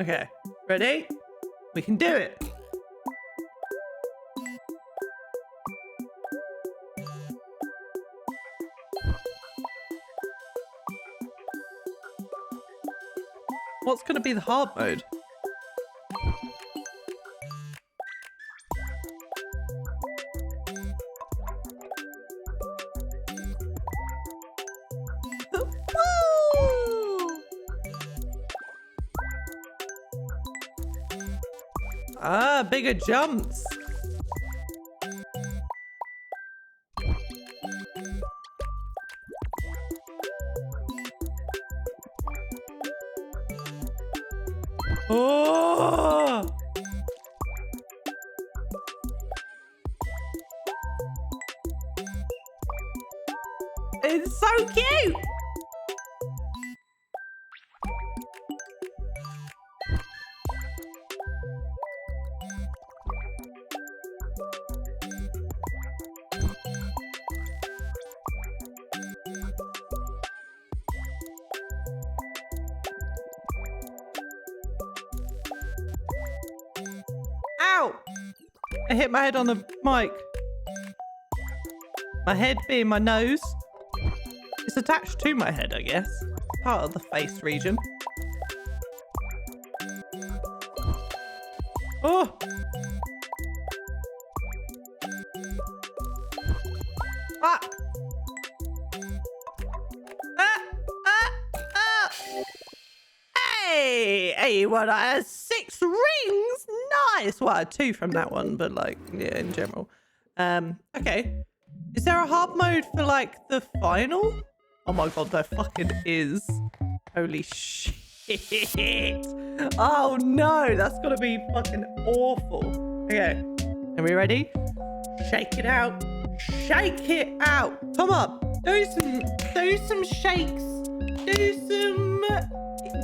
Speaker 1: Okay. Ready? We can do it. What's going to be the hard mode? Ah, bigger jumps. Oh! It's so cute. Ow! I hit my head on the mic. My head being my nose. It's attached to my head, I guess. Part of the face region. Oh! Ah! Hey, well, I had 6 rings. Nice. Well, I had 2 from that one, but like, yeah, in general. Okay. Is there a hard mode for like the final? Oh my god, there fucking is. Holy shit. Oh no, that's gonna be fucking awful. Okay. Are we ready? Shake it out. Shake it out. Come on. Do some shakes. Do some...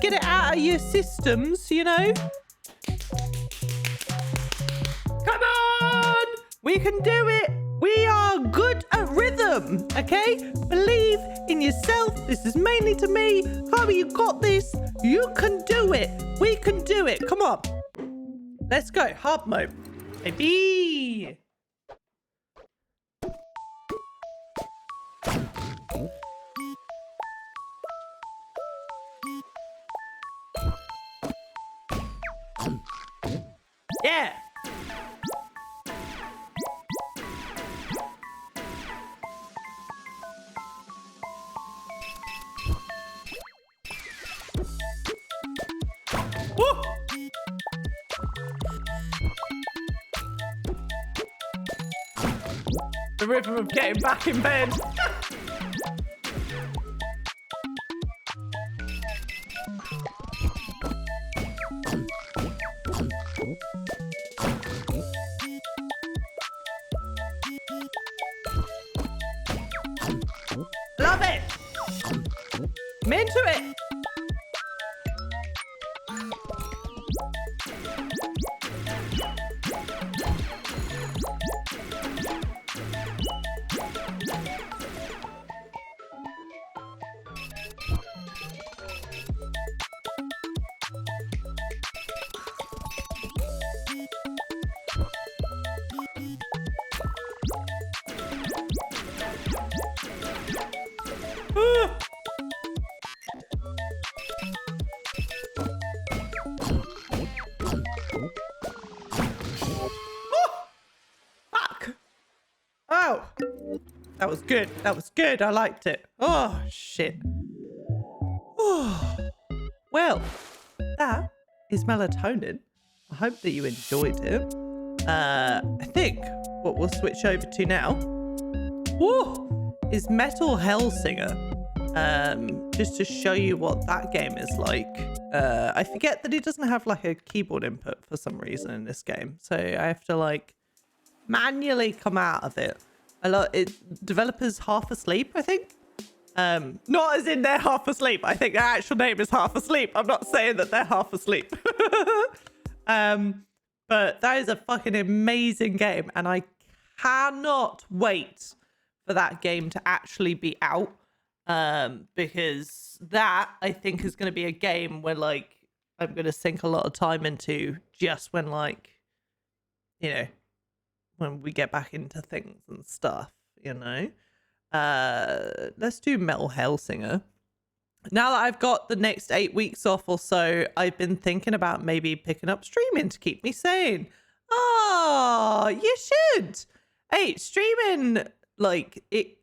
Speaker 1: Get it out of your systems, you know? Come on! We can do it! We are good at rhythm, okay? Believe in yourself. This is mainly to me. Chloe, you got this. You can do it. We can do it. Come on. Let's go. Hard mode. Baby. Yeah. Woo! The rhythm of getting back in bed. Love it. I'm into it. Fuck! Oh! That was good. That was good. I liked it. Oh, shit. Oh. Well, that is melatonin. I hope that you enjoyed it. I think what we'll switch over to now is Metal Hellsinger. just to show you what that game is like. I forget that it doesn't have like a keyboard input for some reason in this game, so I have to like manually come out of it. Developers half asleep, I think. Not as in they're half asleep. I think their actual name is half asleep. I'm not saying that they're half asleep. But that is a fucking amazing game, and I cannot wait for that game to actually be out. Because that I think is going to be a game where like I'm going to sink a lot of time into just when like, you know, when we get back into things and stuff, you know. Let's do Metal Hellsinger. Now that I've got the next 8 weeks off or so, I've been thinking about maybe picking up streaming to keep me sane. Oh, you should. Hey, streaming, like, it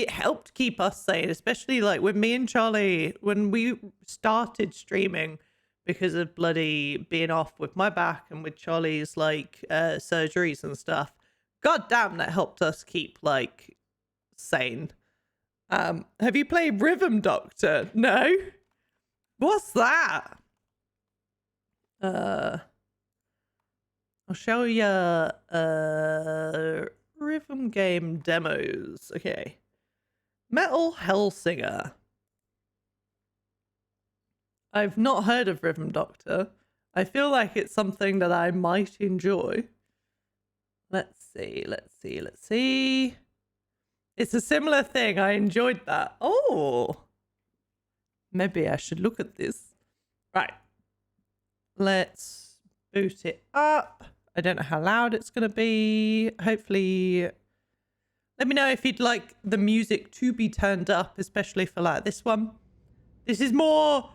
Speaker 1: helped keep us sane, especially like with me and Charlie, when we started streaming because of bloody being off with my back and with Charlie's like surgeries and stuff. God damn, that helped us keep like sane. Have you played Rhythm Doctor? No? What's that? I'll show you rhythm game demos. Okay. Metal Hellsinger. I've not heard of Rhythm Doctor. I feel like it's something that I might enjoy. Let's see. It's a similar thing. I enjoyed that. Oh. Maybe I should look at this. Right. Let's boot it up. I don't know how loud it's going to be. Hopefully, let me know if you'd like the music to be turned up, especially for like this one. This is more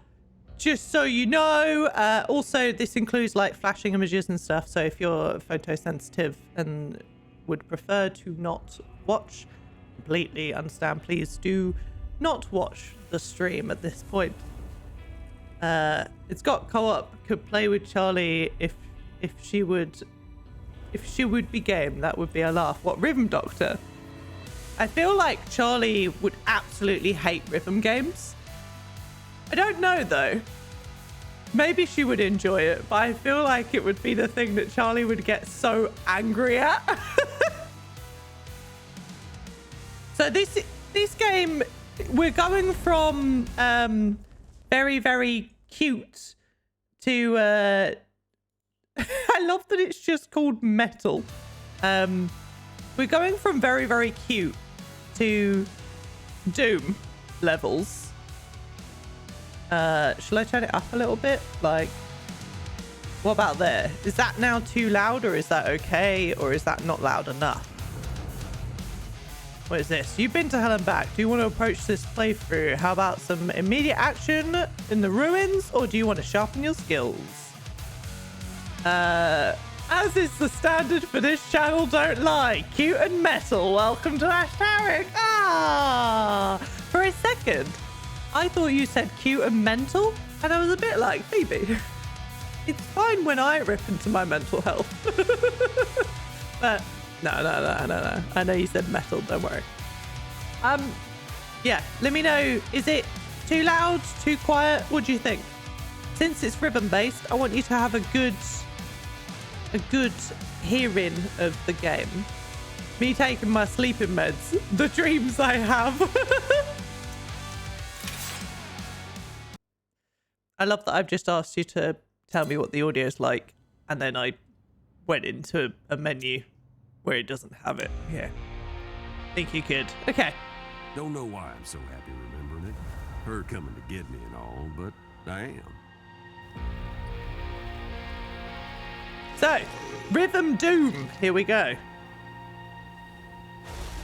Speaker 1: just so you know. Also, this includes like flashing images and stuff. So if you're photosensitive and would prefer to not watch, completely understand. Please do not watch the stream at this point. It's got co-op. Could play with Charlie if she would be game. That would be a laugh. What, Rhythm Doctor? I feel like Charlie would absolutely hate rhythm games. I don't know though. Maybe she would enjoy it, but I feel like it would be the thing that Charlie would get so angry at. So this game, we're going from very, very cute to I love that it's just called metal. We're going from very, very cute to Doom levels. Shall I turn it up a little bit? Like, what about there? Is that now too loud, or is that okay, or is that not loud enough? What is this? You've been to hell and back. Do you want to approach this playthrough? How about some immediate action in the ruins, or do you want to sharpen your skills? As is the standard for this channel, don't lie. Cute and metal. Welcome to Ashtaric. Ah! For a second, I thought you said cute and mental, and I was a bit like, Phoebe, it's fine when I rip into my mental health. But no. I know you said metal, don't worry. Yeah, let me know, is it too loud, too quiet? What do you think? Since it's ribbon based, I want you to have a good hearing of the game. Me taking my sleeping meds, the dreams I have. I love that I've just asked you to tell me what the audio is like, and then I went into a menu where it doesn't have it. Yeah. Think you could. Okay.
Speaker 3: Don't know why I'm so happy remembering it. Her coming to get me and all, but I am.
Speaker 1: So, Rhythm Doom. Here we go.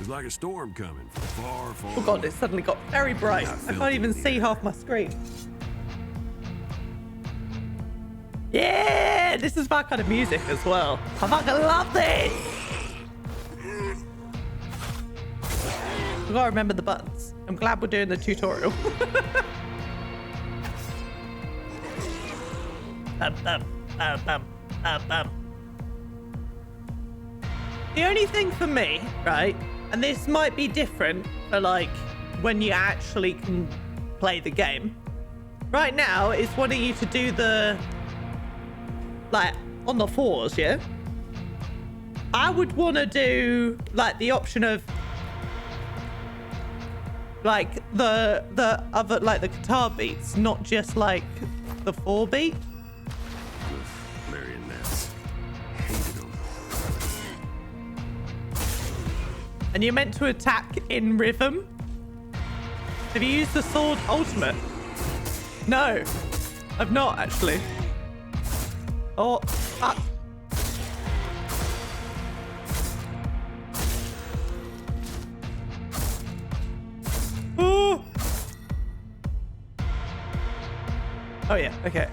Speaker 3: It's like a storm coming from far, far
Speaker 1: Oh god,
Speaker 3: away.
Speaker 1: it suddenly got very bright. I can't even see half my screen. Yeah, this is my kind of music as well. I fucking love this. I've got to remember the buttons. I'm glad we're doing the tutorial. The only thing for me, right, and this might be different for like when you actually can play the game. Right now, it's wanting you to do the, like, on the fours, yeah? I would want to do, like, the option of, like, the other, like, the guitar beats, not just, like, the 4 beat.
Speaker 3: Marionettes. Hated them.
Speaker 1: And you're meant to attack in rhythm. Have you used the sword ultimate? No, I've not actually. Oh, fuck. Oh. Oh yeah, okay.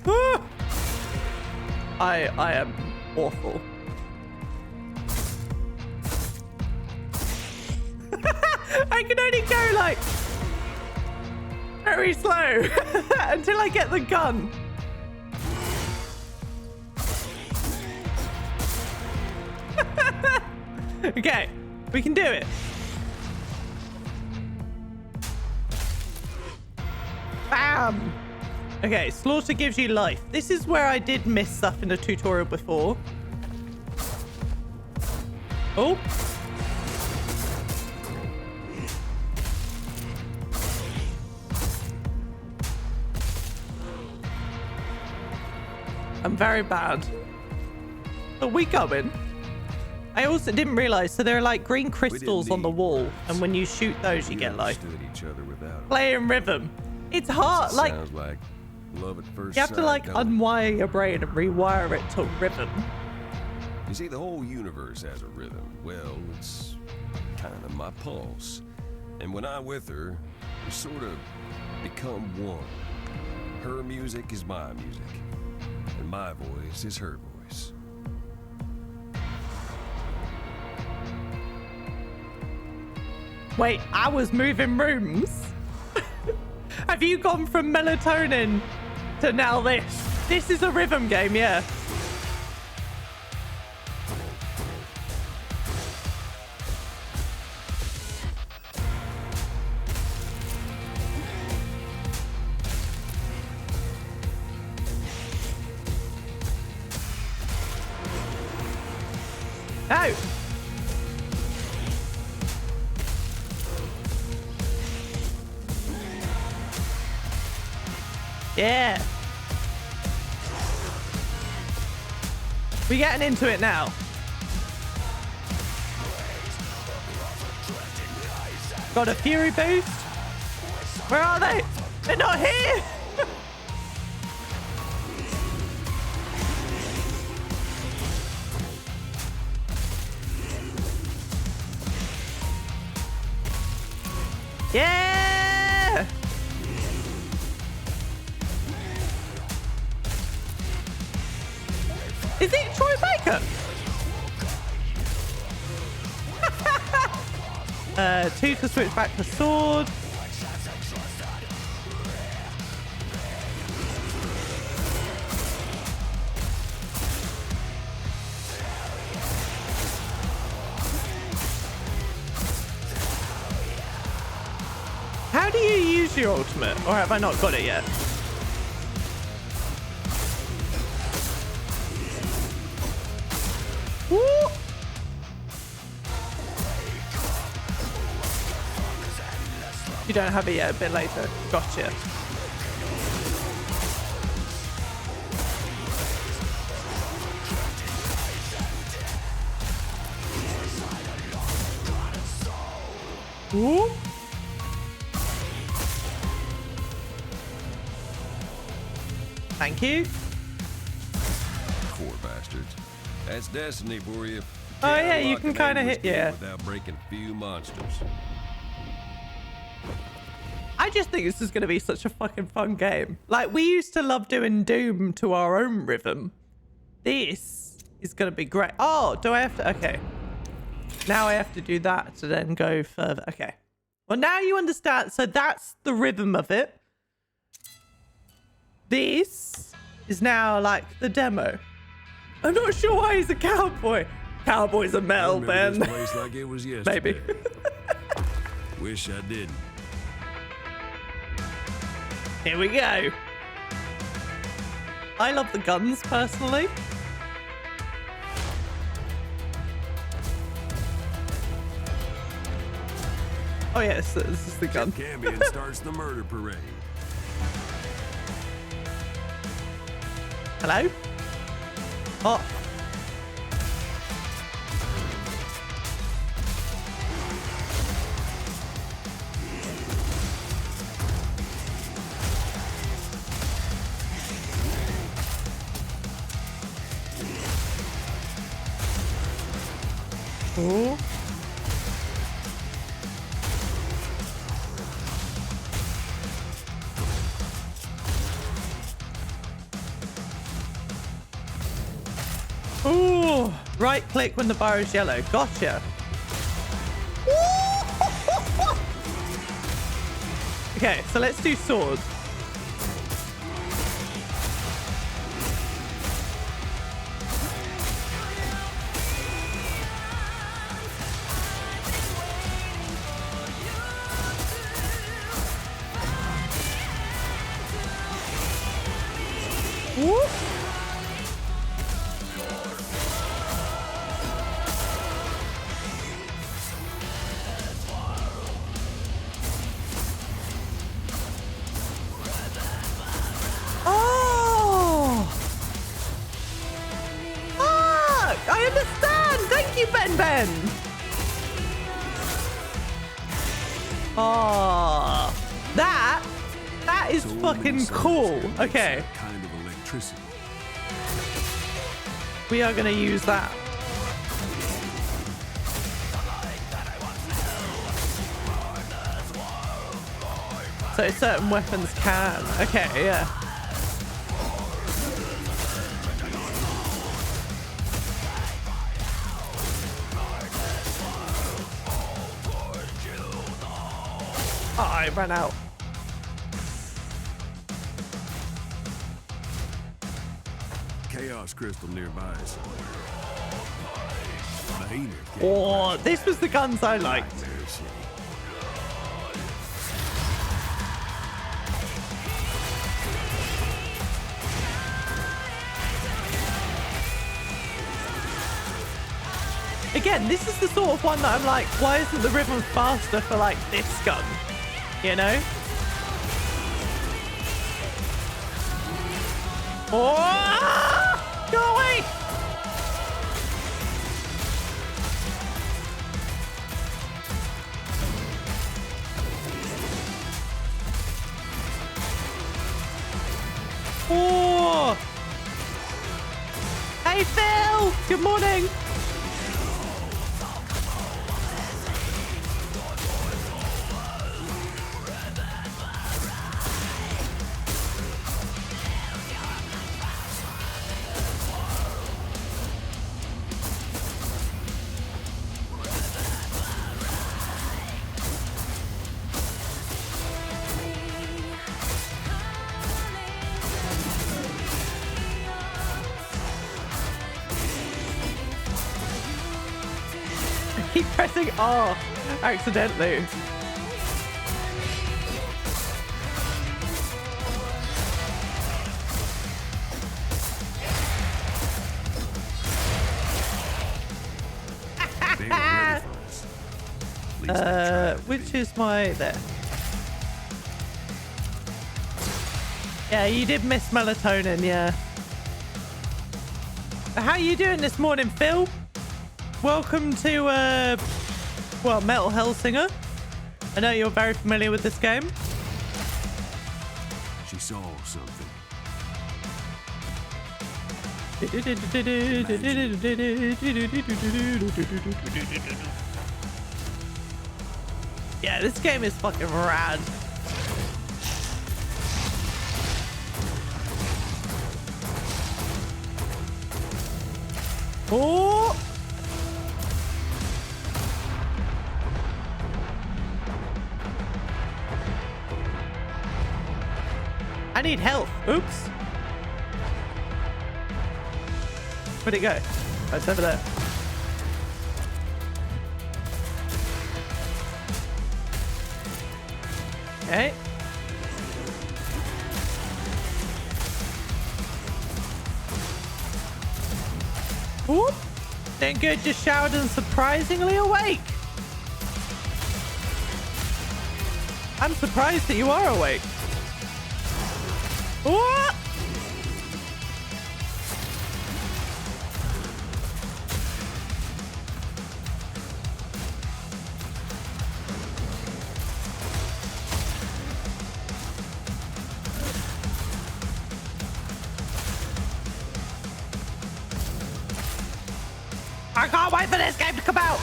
Speaker 1: Ah. I am awful. I can only go like very slow until I get the gun. Okay, we can do it. Bam! Okay, slaughter gives you life. This is where I did miss stuff in the tutorial before. Oh. I'm very bad. Are we going? I also didn't realize, so there are like green crystals on the wall, and when you shoot those, you get life.
Speaker 3: Each other without
Speaker 1: Play in rhythm. It's hard. Like,
Speaker 3: sounds like love at first
Speaker 1: you have to
Speaker 3: sight,
Speaker 1: like
Speaker 3: don't it?
Speaker 1: unwire your brain and rewire it to rhythm.
Speaker 3: You see, the whole universe has a rhythm. Well, it's kind of my pulse. And when I'm with her, we sort of become one. Her music is my music. And my voice is her voice.
Speaker 1: Wait, I was moving rooms. Have you gone from melatonin to now this? This is a rhythm game, yeah. No. Yeah. We're getting into it now. Got a fury boost. Where are they? They're not here. Yeah. Is it Troy Baker? 2 to switch back to sword. How do you use your ultimate? Or have I not got it yet? Woo! You don't have it yet, a bit later. Gotcha. Woo! Thank you.
Speaker 3: Poor bastards. That's destiny for you.
Speaker 1: Oh,
Speaker 3: Can't
Speaker 1: yeah, you
Speaker 3: unlock
Speaker 1: can
Speaker 3: an
Speaker 1: kinda
Speaker 3: endless
Speaker 1: hit-
Speaker 3: game
Speaker 1: yeah.
Speaker 3: Without breaking a few monsters.
Speaker 1: I just think this is going to be such a fucking fun game. Like, we used to love doing Doom to our own rhythm. This is going to be great. Oh, do I have to? Okay. Now I have to do that to then go further. Okay. Well, now you understand. So that's the rhythm of it. This is now like the demo. I'm not sure why he's a cowboy. Cowboys and
Speaker 4: I
Speaker 1: metal,
Speaker 4: remember
Speaker 1: Ben.
Speaker 4: this place like it was yesterday.
Speaker 1: Maybe.
Speaker 4: Wish I didn't.
Speaker 1: Here we go. I love the guns personally. Oh yes, this is the gun.
Speaker 4: Cambion starts the murder parade.
Speaker 1: Hello? Oh. Oh. Ooh, right click when the bar is yellow. Gotcha. Okay, so let's do sword. Whoop. I understand. Thank you, Ben. Oh, that is
Speaker 4: So
Speaker 1: fucking
Speaker 4: many
Speaker 1: cool.
Speaker 4: sounds
Speaker 1: Okay,
Speaker 4: that kind of electricity.
Speaker 1: we are gonna use that. So certain weapons can. Okay, yeah. Oh, I ran out.
Speaker 4: Chaos crystal nearby somewhere. Behemoth.
Speaker 1: Oh, this was the guns I liked.
Speaker 4: Nightmare City.
Speaker 1: Again, this is the sort of one that I'm like, why isn't the rhythm faster for like this gun? You know? Oh! Go away! Oh! Hey Phil! Good morning! Keep pressing R accidentally.
Speaker 4: They were ready for us. At least they tried to
Speaker 1: Which
Speaker 4: be.
Speaker 1: is my there? Yeah, you did miss melatonin, yeah. How you doing this morning, Phil? Welcome to well, Metal Hellsinger. I know you're very familiar with this game.
Speaker 4: She saw something.
Speaker 1: Yeah, this game is fucking rad. Oh! I need health. Oops. Where'd it go? Oh, it's over there. Okay. Whoop. Doing good, just showered and surprisingly awake. I'm surprised that you are awake. What? I can't wait for this game to come out.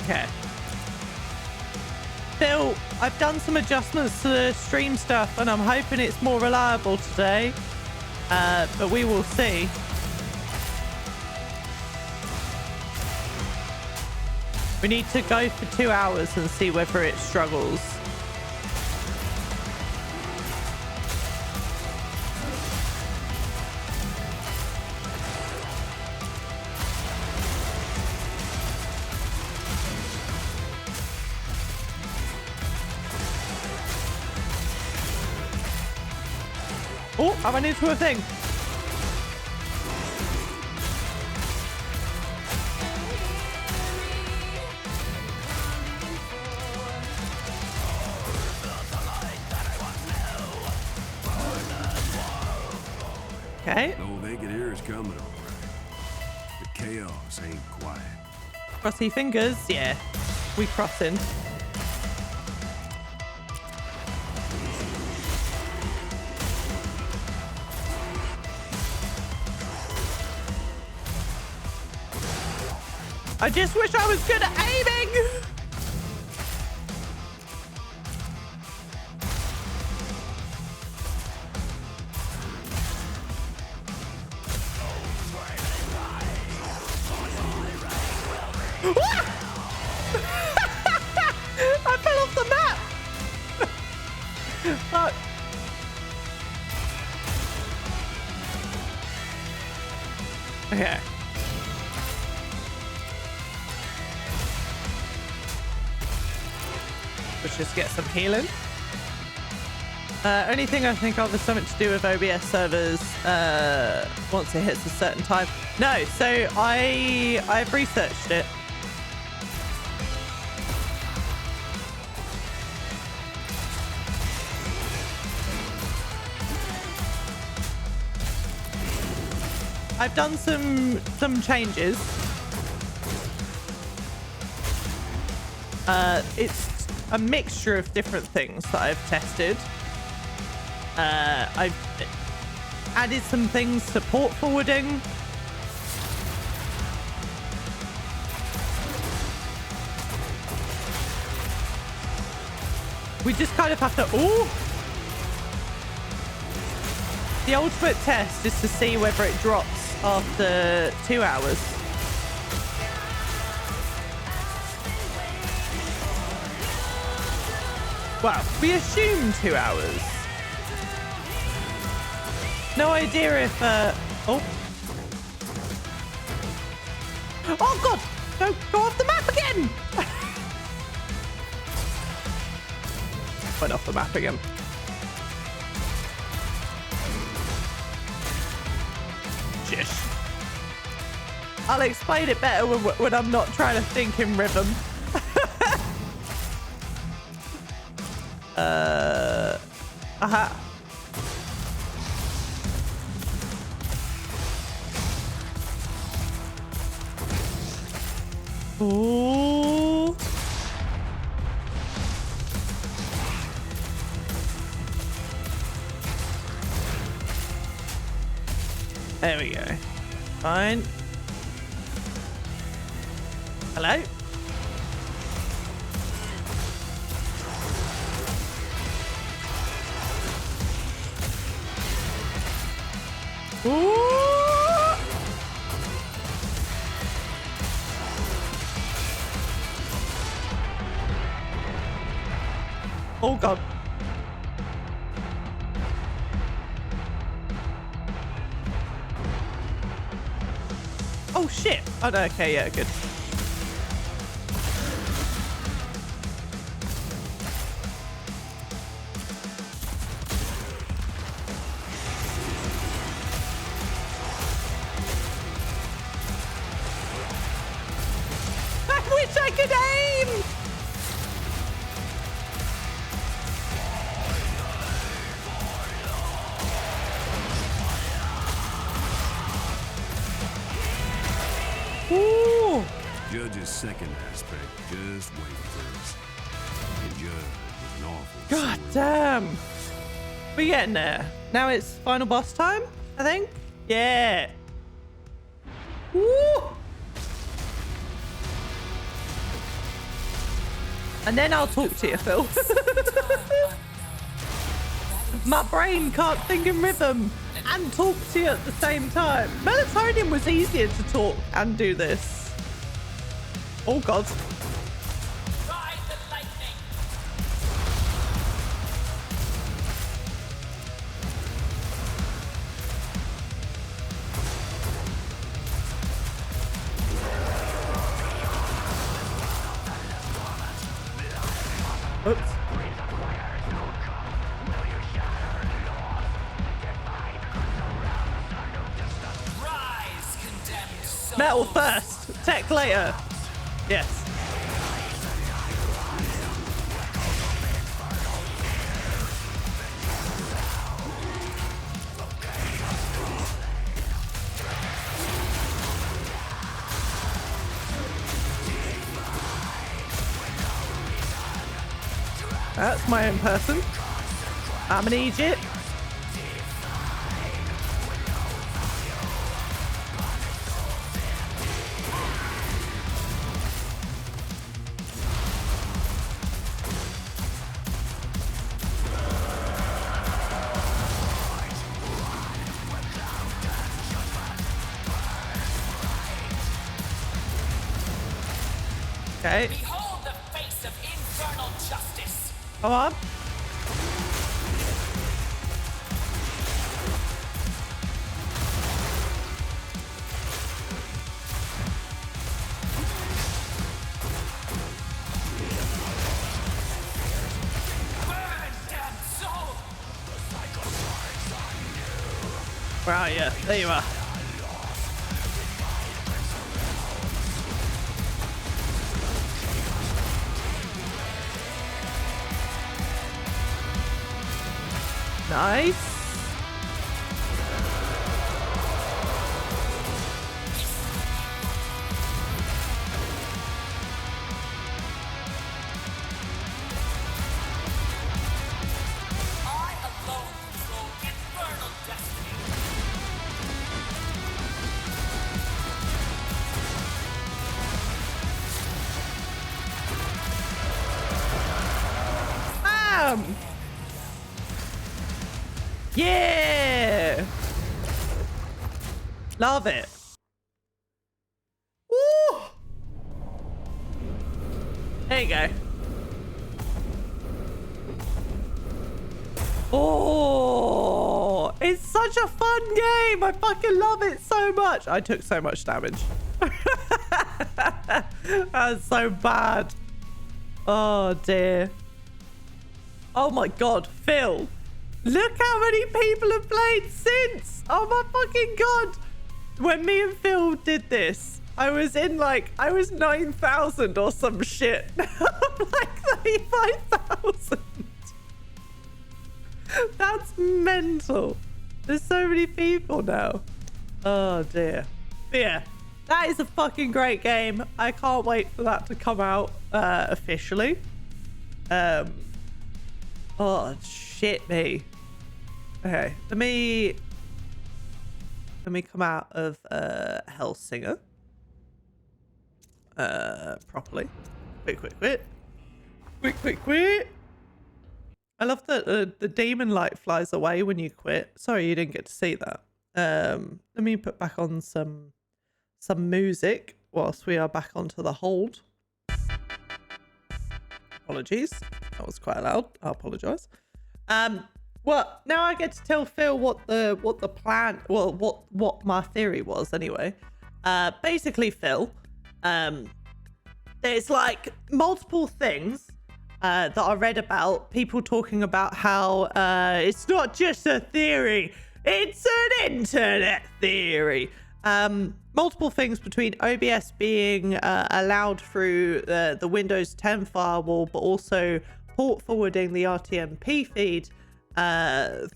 Speaker 1: Okay. Bill, I've done some adjustments to the stream stuff and I'm hoping it's more reliable today. But we will see. We need to go for 2 hours and see whether it struggles. Oh, I went into a thing. Okay.
Speaker 4: No, they could hear us coming, all right. The chaos ain't quiet.
Speaker 1: Crossy fingers. Yeah, we crossing. I just wish I was good at aiming. I fell off the map. Fuck. Okay. Let's just get some healing. Only thing I think of is something to do with OBS servers once it hits a certain time. No, so I've researched it. I've done some changes. It's a mixture of different things that I've tested. I've added some things to port forwarding. We just kind of have to... Ooh! The ultimate test is to see whether it drops after 2 hours. Well, we assume 2 hours. No idea if, oh. Oh, God! Don't go off the map again! Went off the map again. Jish. I'll explain it better when I'm not trying to think in rhythm. Aha. Ooh. There we go. Fine. Hello? Ooh. Oh, God. Oh shit. Oh no, okay, yeah, good. I wish I could aim! Ooh!
Speaker 4: Judge's second aspect just wait first. And Judge was an awful
Speaker 1: God
Speaker 4: sword.
Speaker 1: damn. We're getting there. Now it's final boss time, I think. Yeah. Woo! And then I'll talk to you, Phil. My brain can't think in rhythm and talk to you at the same time. Melatonin was easier to talk and do this. Oh, God.
Speaker 5: Ride the lightning.
Speaker 1: Oops.
Speaker 5: Rise, condemned soul.
Speaker 1: Metal first, tech later. Yes. That's my own person. I'm an Egypt. Okay,
Speaker 5: Behold the face of infernal justice.
Speaker 1: come on.
Speaker 5: Burn, damned soul.
Speaker 1: Where are you? There you are. Nice.
Speaker 5: I alone control infernal destiny.
Speaker 1: Bam! Yeah! Love it. Woo! There you go. Oh, it's such a fun game. I fucking love it so much. I took so much damage. That's so bad. Oh dear. Oh my God, Phil. Look how many people have played since. Oh my fucking God. When me and Phil did this, I was 9,000 or some shit. I'm like 35,000. That's mental. There's so many people now. Oh dear. But yeah, that is a fucking great game. I can't wait for that to come out officially. Oh shit me. Okay, let me come out of Hellsinger properly. Quick. I love that the demon light flies away when you quit. Sorry you didn't get to see that. Let me put back on some music whilst we are back onto the hold. Apologies, that was quite loud. I apologize. Well, now I get to tell Phil what the plan, well, what my theory was anyway. Basically, Phil, there's like multiple things that I read about, people talking about how it's not just a theory, it's an internet theory. Multiple things between OBS being allowed through the Windows 10 firewall, but also port forwarding the RTMP feed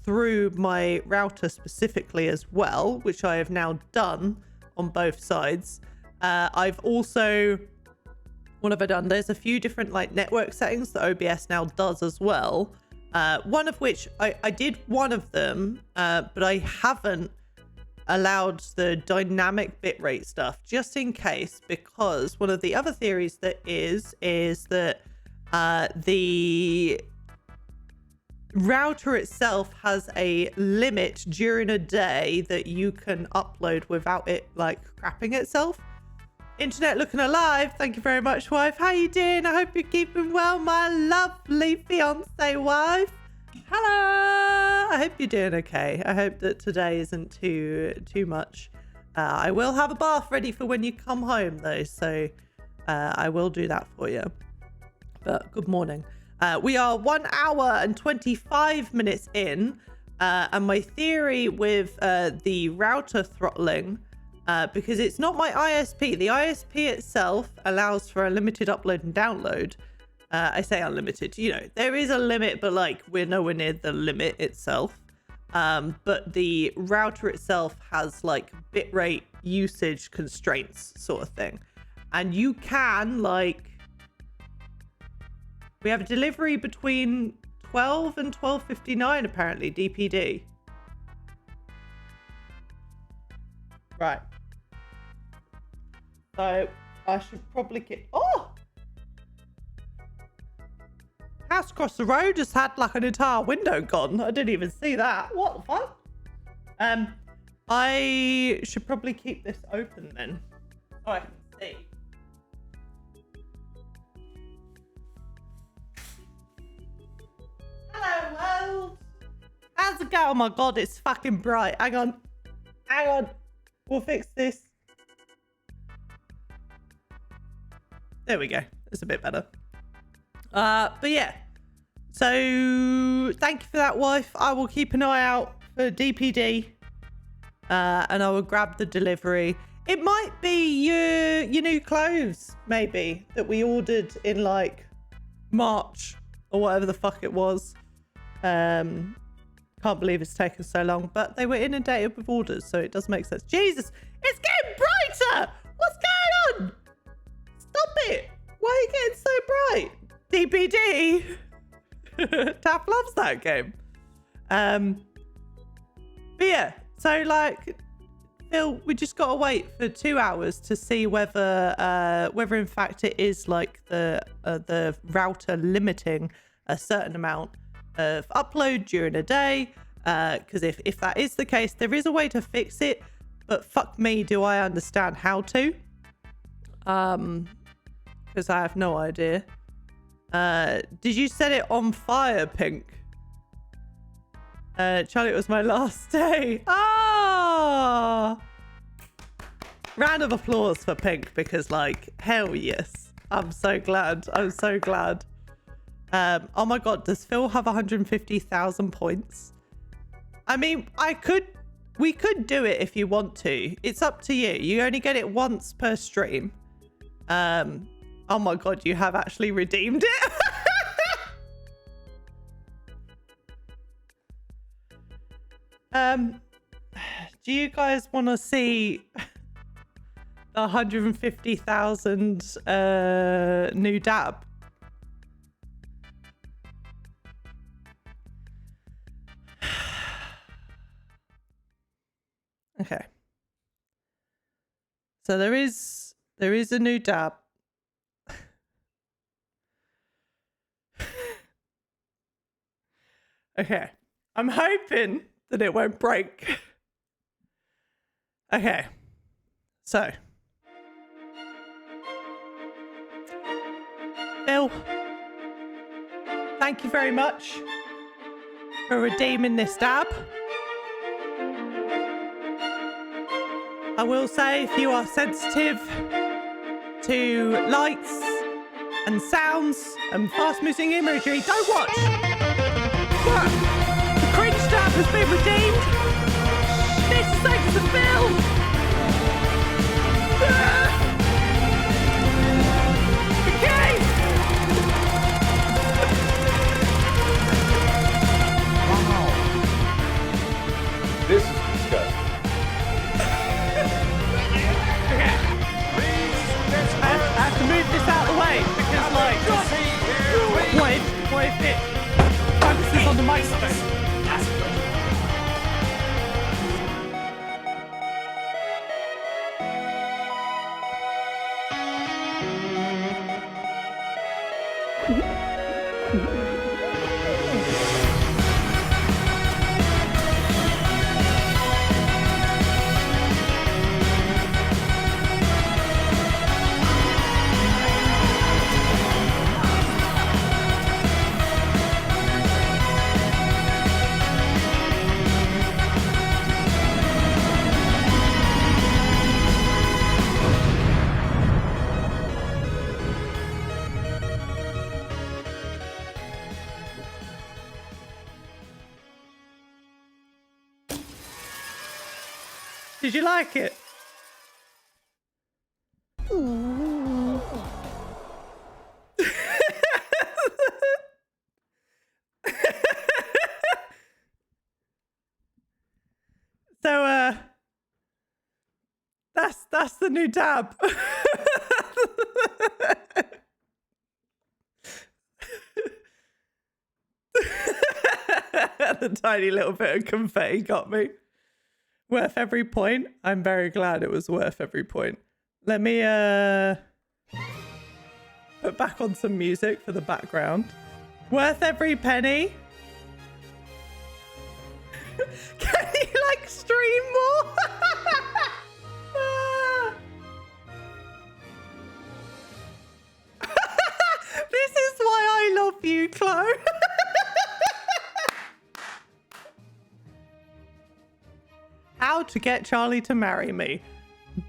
Speaker 1: through my router specifically as well, which I have now done on both sides. I've also, what have I done? There's a few different like network settings that OBS now does as well. One of which I did one of them, but I haven't allowed the dynamic bitrate stuff just in case, because one of the other theories that is that the router itself has a limit during a day that you can upload without it like crapping itself. Internet looking alive. Thank you very much, wife. How you doing? I hope you're keeping well, my lovely fiance wife. Hello. I hope you're doing okay. I hope that today isn't too much. I will have a bath ready for when you come home though, so I will do that for you. But good morning. We are 1 hour and 25 minutes in, and my theory with the router throttling, because it's not my ISP. The ISP itself allows for a limited upload and download. I say unlimited, you know, there is a limit, but like we're nowhere near the limit itself. But the router itself has like bitrate usage constraints sort of thing. And you can like, we have a delivery between 12 and 12:59 apparently, DPD. Right. So I should probably get, oh! House across the road just had like an entire window gone. I didn't even see that. What the fuck? I should probably keep this open then, so I can see. Hello world. How's it going? Oh my god, it's fucking bright. Hang on. Hang on. We'll fix this. There we go. It's a bit better. But yeah. So thank you for that, wife. I will keep an eye out for DPD. And I will grab the delivery. It might be your new clothes, maybe, that we ordered in like March or whatever the fuck it was. Can't believe it's taken so long, but they were inundated with orders, so it does make sense. Jesus, it's getting brighter. What's going on? Stop it. Why are you getting so bright? DPD. Taff loves that game. But yeah, so like, Phil, we just gotta wait for 2 hours to see whether in fact it is like the router limiting a certain amount of upload during a day. Because if that is the case, there is a way to fix it, but fuck me, do I understand how to? Because I have no idea. Did you set it on fire, Pink? Charlie, it was my last day. Ah! Round of applause for Pink, because like, hell yes. I'm so glad. I'm so glad. Oh my god, does Phil have 150,000 points? I mean, we could do it if you want to. It's up to you. You only get it once per stream. Oh my god, you have actually redeemed it. Do you guys want to see the 150,000 new dab? Okay. So there is a new dab. Okay. I'm hoping that it won't break. Okay. So. Phil, thank you very much for redeeming this dab. I will say, if you are sensitive to lights and sounds and fast-moving imagery, don't watch. But the cringe stab has been redeemed. This is thanks to Phil. Okay.
Speaker 6: This is disgusting.
Speaker 1: I have to move this out of the way because, like, what if it focuses on the microphone? Did you like it? So, that's the new tab. The tiny little bit of confetti got me. Worth every point. I'm very glad it was worth every point. Let me put back on some music for the background. Worth every penny. Can you like stream more? This is why I love you, Cloe. How to get Charlie to marry me.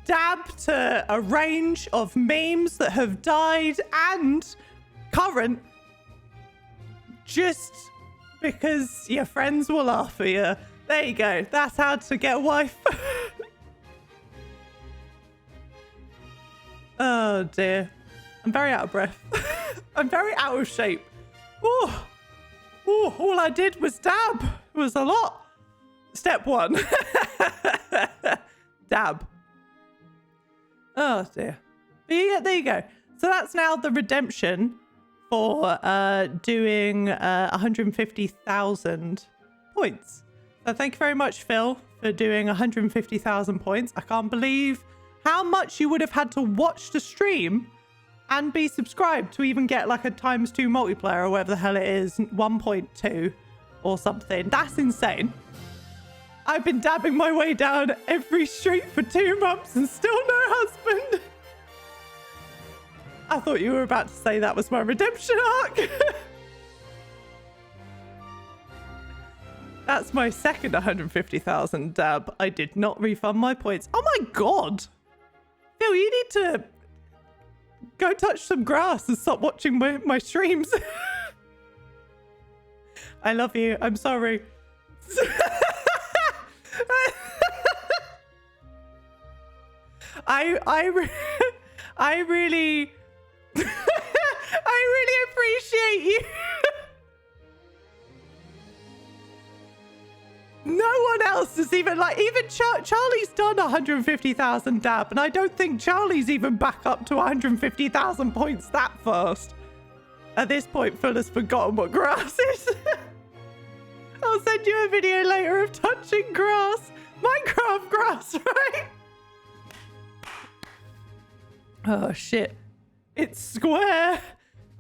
Speaker 1: Dab to a range of memes that have died and current just because your friends will laugh at you. There you go. That's how to get a wife. Oh dear. I'm very out of breath. I'm very out of shape. Oh, all I did was dab. It was a lot. Step 1. Dab. Oh dear. But yeah, there you go. So that's now the redemption for doing 150,000 points. So thank you very much, Phil, for doing 150,000 points. I can't believe how much you would have had to watch the stream and be subscribed to even get like a ×2 multiplayer or whatever the hell it is, 1.2 or something. That's insane. I've been dabbing my way down every street for 2 months and still no husband. I thought you were about to say that was my redemption arc. That's my second 150,000 dab. I did not refund my points. Oh my God. Phil, you need to go touch some grass and stop watching my streams. I love you. I'm sorry. I really appreciate you. No one else is even like, even Charlie's done 150,000 dab, and I don't think Charlie's even back up to 150,000 points that fast. At this point, Phil has forgotten what grass is. I'll send you a video later of touching grass. Minecraft grass, right? Oh, shit. It's square.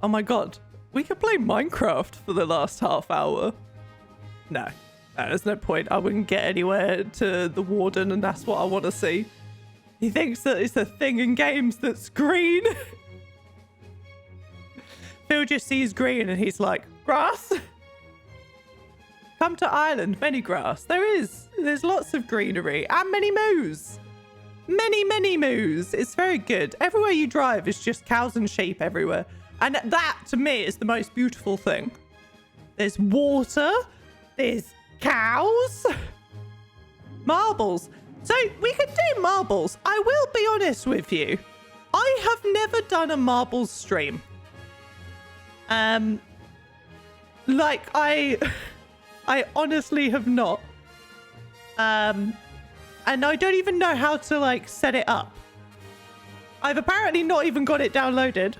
Speaker 1: Oh, my God. We could play Minecraft for the last half hour. No, there's no point. I wouldn't get anywhere to the warden, and that's what I want to see. He thinks that it's a thing in games that's green. Phil just sees green, and he's like, grass? Come to Ireland, many grass. There's lots of greenery and many moos. many moos. It's very good. Everywhere you drive is just cows and sheep everywhere. And that, to me, is the most beautiful thing. There's water. There's cows. Marbles. So we could do marbles. I will be honest with you. I have never done a marbles stream. Like I honestly have not. And I don't even know how to like set it up. I've apparently not even got it downloaded.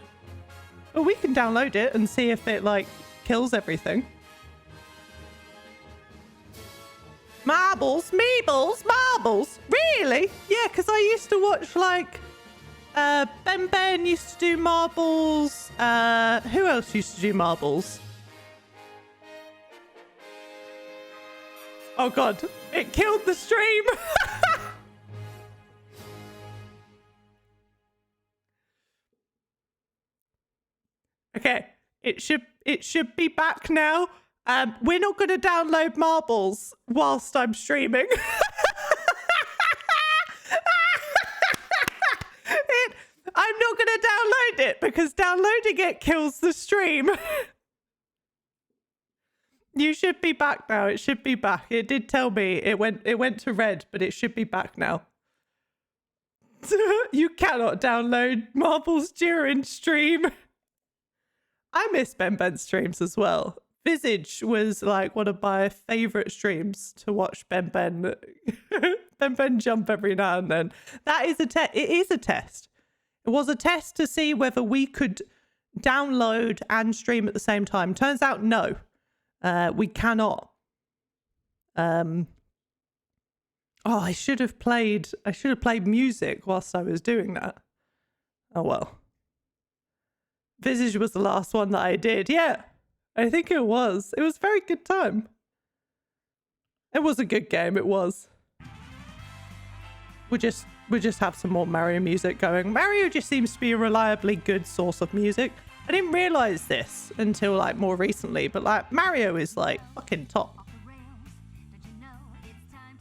Speaker 1: But we can download it and see if it like kills everything. Marbles, meebles, marbles. Really? Yeah, because I used to watch like Ben used to do marbles. Who else used to do marbles? Oh god, it killed the stream. Okay, it should be back now. We're not going to download marbles whilst I'm streaming. I'm not going to download it because downloading it kills the stream. You should be back now. It should be back. It did tell me it went to red, but it should be back now. You cannot download marbles during stream. I miss Ben streams as well. Visage was like one of my favorite streams to watch Ben jump every now and then. That is a test. It is a test. It was a test to see whether we could download and stream at the same time. Turns out no. We cannot. Oh, I should have played music whilst I was doing that. Oh well. Visage was the last one that I did. Yeah, I think it was. It was a very good time. It was a good game. It was. We just have some more Mario music going. Mario just seems to be a reliably good source of music. I didn't realize this until like more recently, but like Mario is like fucking top.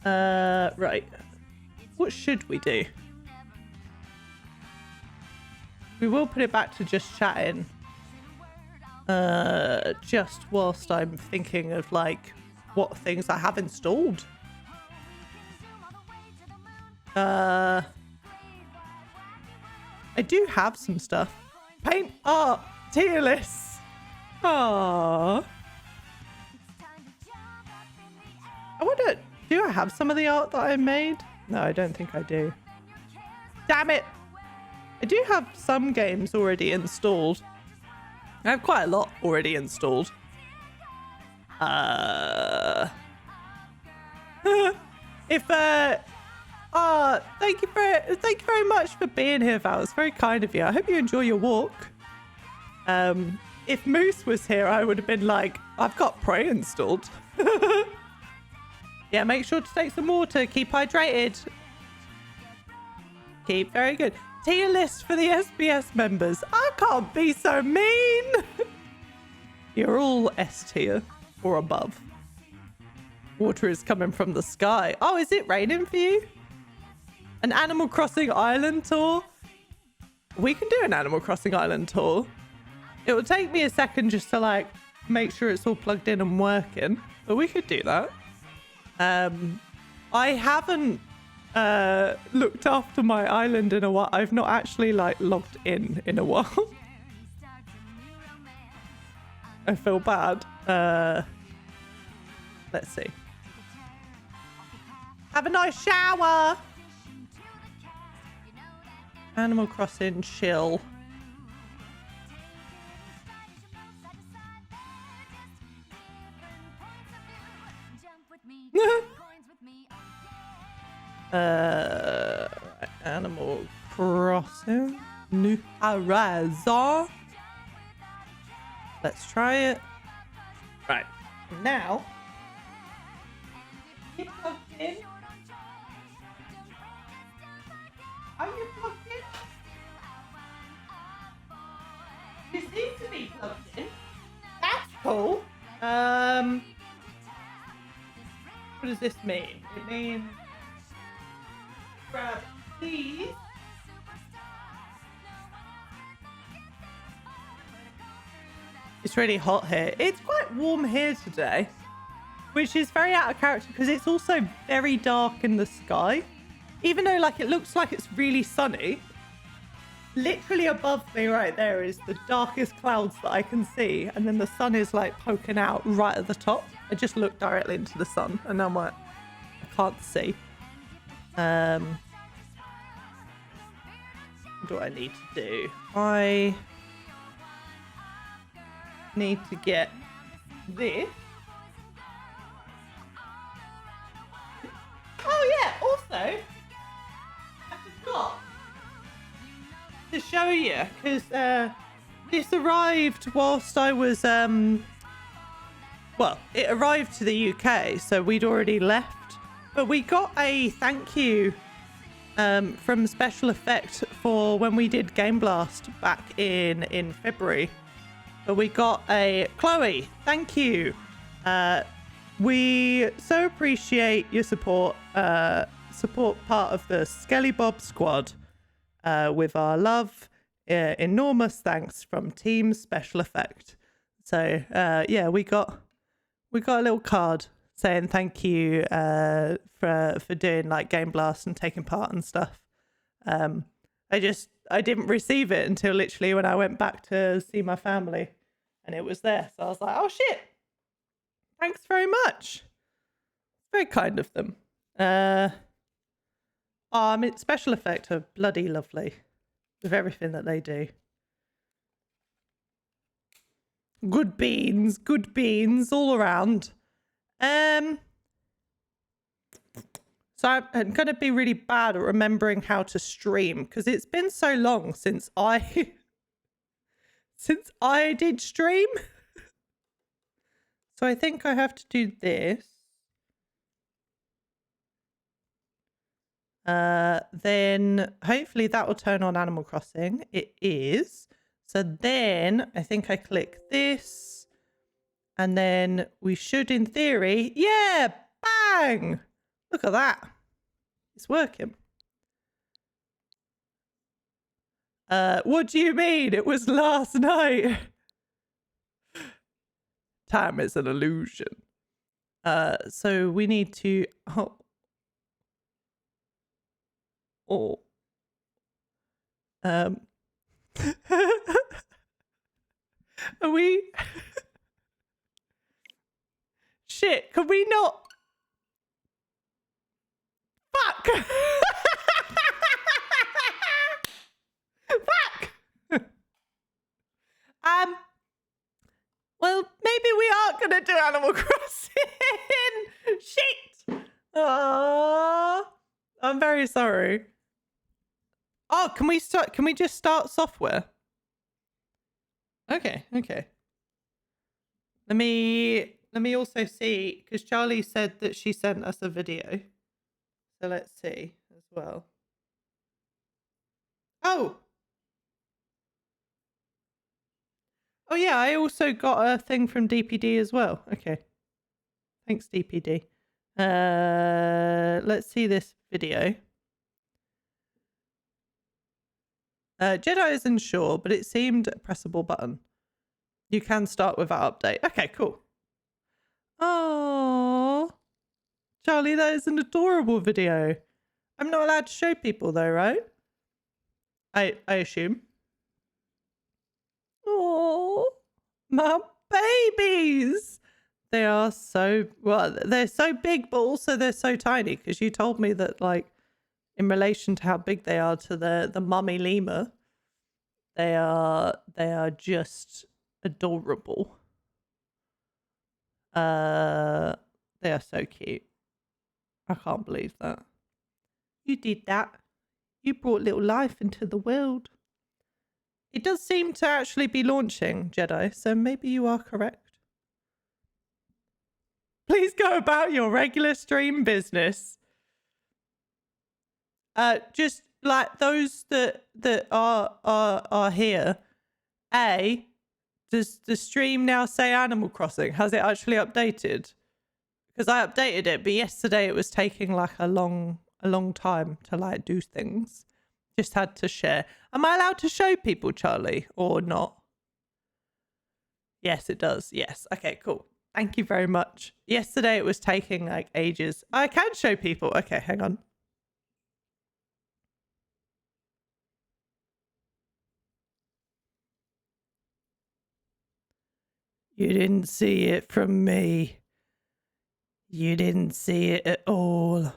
Speaker 1: Right. What should we do? We will put it back to just chatting. Just whilst I'm thinking of like what things I have installed. I do have some stuff. Paint art tier lists. Aww. I wonder, do I have some of the art that I made? No, I don't think I do. Damn it. I do have some games already installed. I have quite a lot already installed. Thank you very much for being here, Val. It's very kind of you. I hope you enjoy your walk. If Moose was here, I would have been like, I've got Prey installed. Yeah, make sure to take some water. Keep hydrated. Keep very good. Tier list for the SBS members. I can't be so mean. You're all S tier or above. Water is coming from the sky. Oh, is it raining for you? An Animal Crossing Island tour? We can do an Animal Crossing Island tour. It will take me a second just to like make sure it's all plugged in and working, but we could do that. I haven't looked after my island in a while. I've not actually like logged in a while. I feel bad. Let's see. Have a nice shower. Animal Crossing chill. Animal Crossing New Horizon. Let's try it. Right now, you plugged in. Are you plugged in? You seem to be plugged in. That's cool. What does this mean? It means grab please. It's really hot here. It's quite warm here today, which is very out of character because it's also very dark in the sky. Even though like it looks like it's really sunny, literally above me right there is the darkest clouds that I can see, and then the sun is like poking out right at the top. I just looked directly into the sun and I'm like, I can't see. What do I need to do? I need to get this. Oh yeah, also I forgot to show you because this arrived whilst I was well, it arrived to the UK, so we'd already left, but we got a thank you from Special Effect for when we did Game Blast back in February. But we got a Chloe, thank you. We so appreciate your support. Support part of the Skelly Bob squad. With our love, enormous thanks from Team Special Effect. So yeah, we got a little card saying thank you for doing like Game Blast and taking part and stuff. I didn't receive it until literally when I went back to see my family, and it was there. So I was like, oh shit, thanks very much. Very kind of them. I mean, Special Effect are bloody lovely with everything that they do. Good beans all around. So I'm going to be really bad at remembering how to stream because it's been so long since I did stream. So I think I have to do this. Then hopefully that will turn on Animal Crossing. It is. So then I think I click this and then we should, in theory, yeah, bang! Look at that. It's working. What do you mean? It was last night. Time is an illusion. So we need to... Are we... Shit, can we not... Fuck! Fuck! Well, maybe we aren't gonna do Animal Crossing. Shit! Oh, I'm very sorry. Oh, can we start? Can we just start software? Okay. Let me also see, because Charlie said that she sent us a video. So let's see as well. Oh yeah, I also got a thing from DPD as well. Okay. Thanks, DPD. Let's see this video. Jedi isn't sure, but it seemed a pressable button. You can start without update. Okay, cool. Oh, Charlie, that is an adorable video. I'm not allowed to show people though, right? I assume. Oh, my babies. They are so, well, they're so big, but also they're so tiny, because you told me that, like, in relation to how big they are to the mummy lemur, they are just adorable. They are so cute. I can't believe that. You did that. You brought little life into the world. It does seem to actually be launching, Jedi, so maybe you are correct. Please go about your regular stream business. Just like those that are here. Does the stream now say Animal Crossing? Has it actually updated? Because I updated it, but yesterday it was taking like a long a long time to like do things. Just had to share. Am I allowed to show people, Charlie, or not? Yes, it does. Yes. Okay, cool. Thank you very much. Yesterday it was taking like ages. I can show people. Okay, hang on. You didn't see it from me. You didn't see it at all.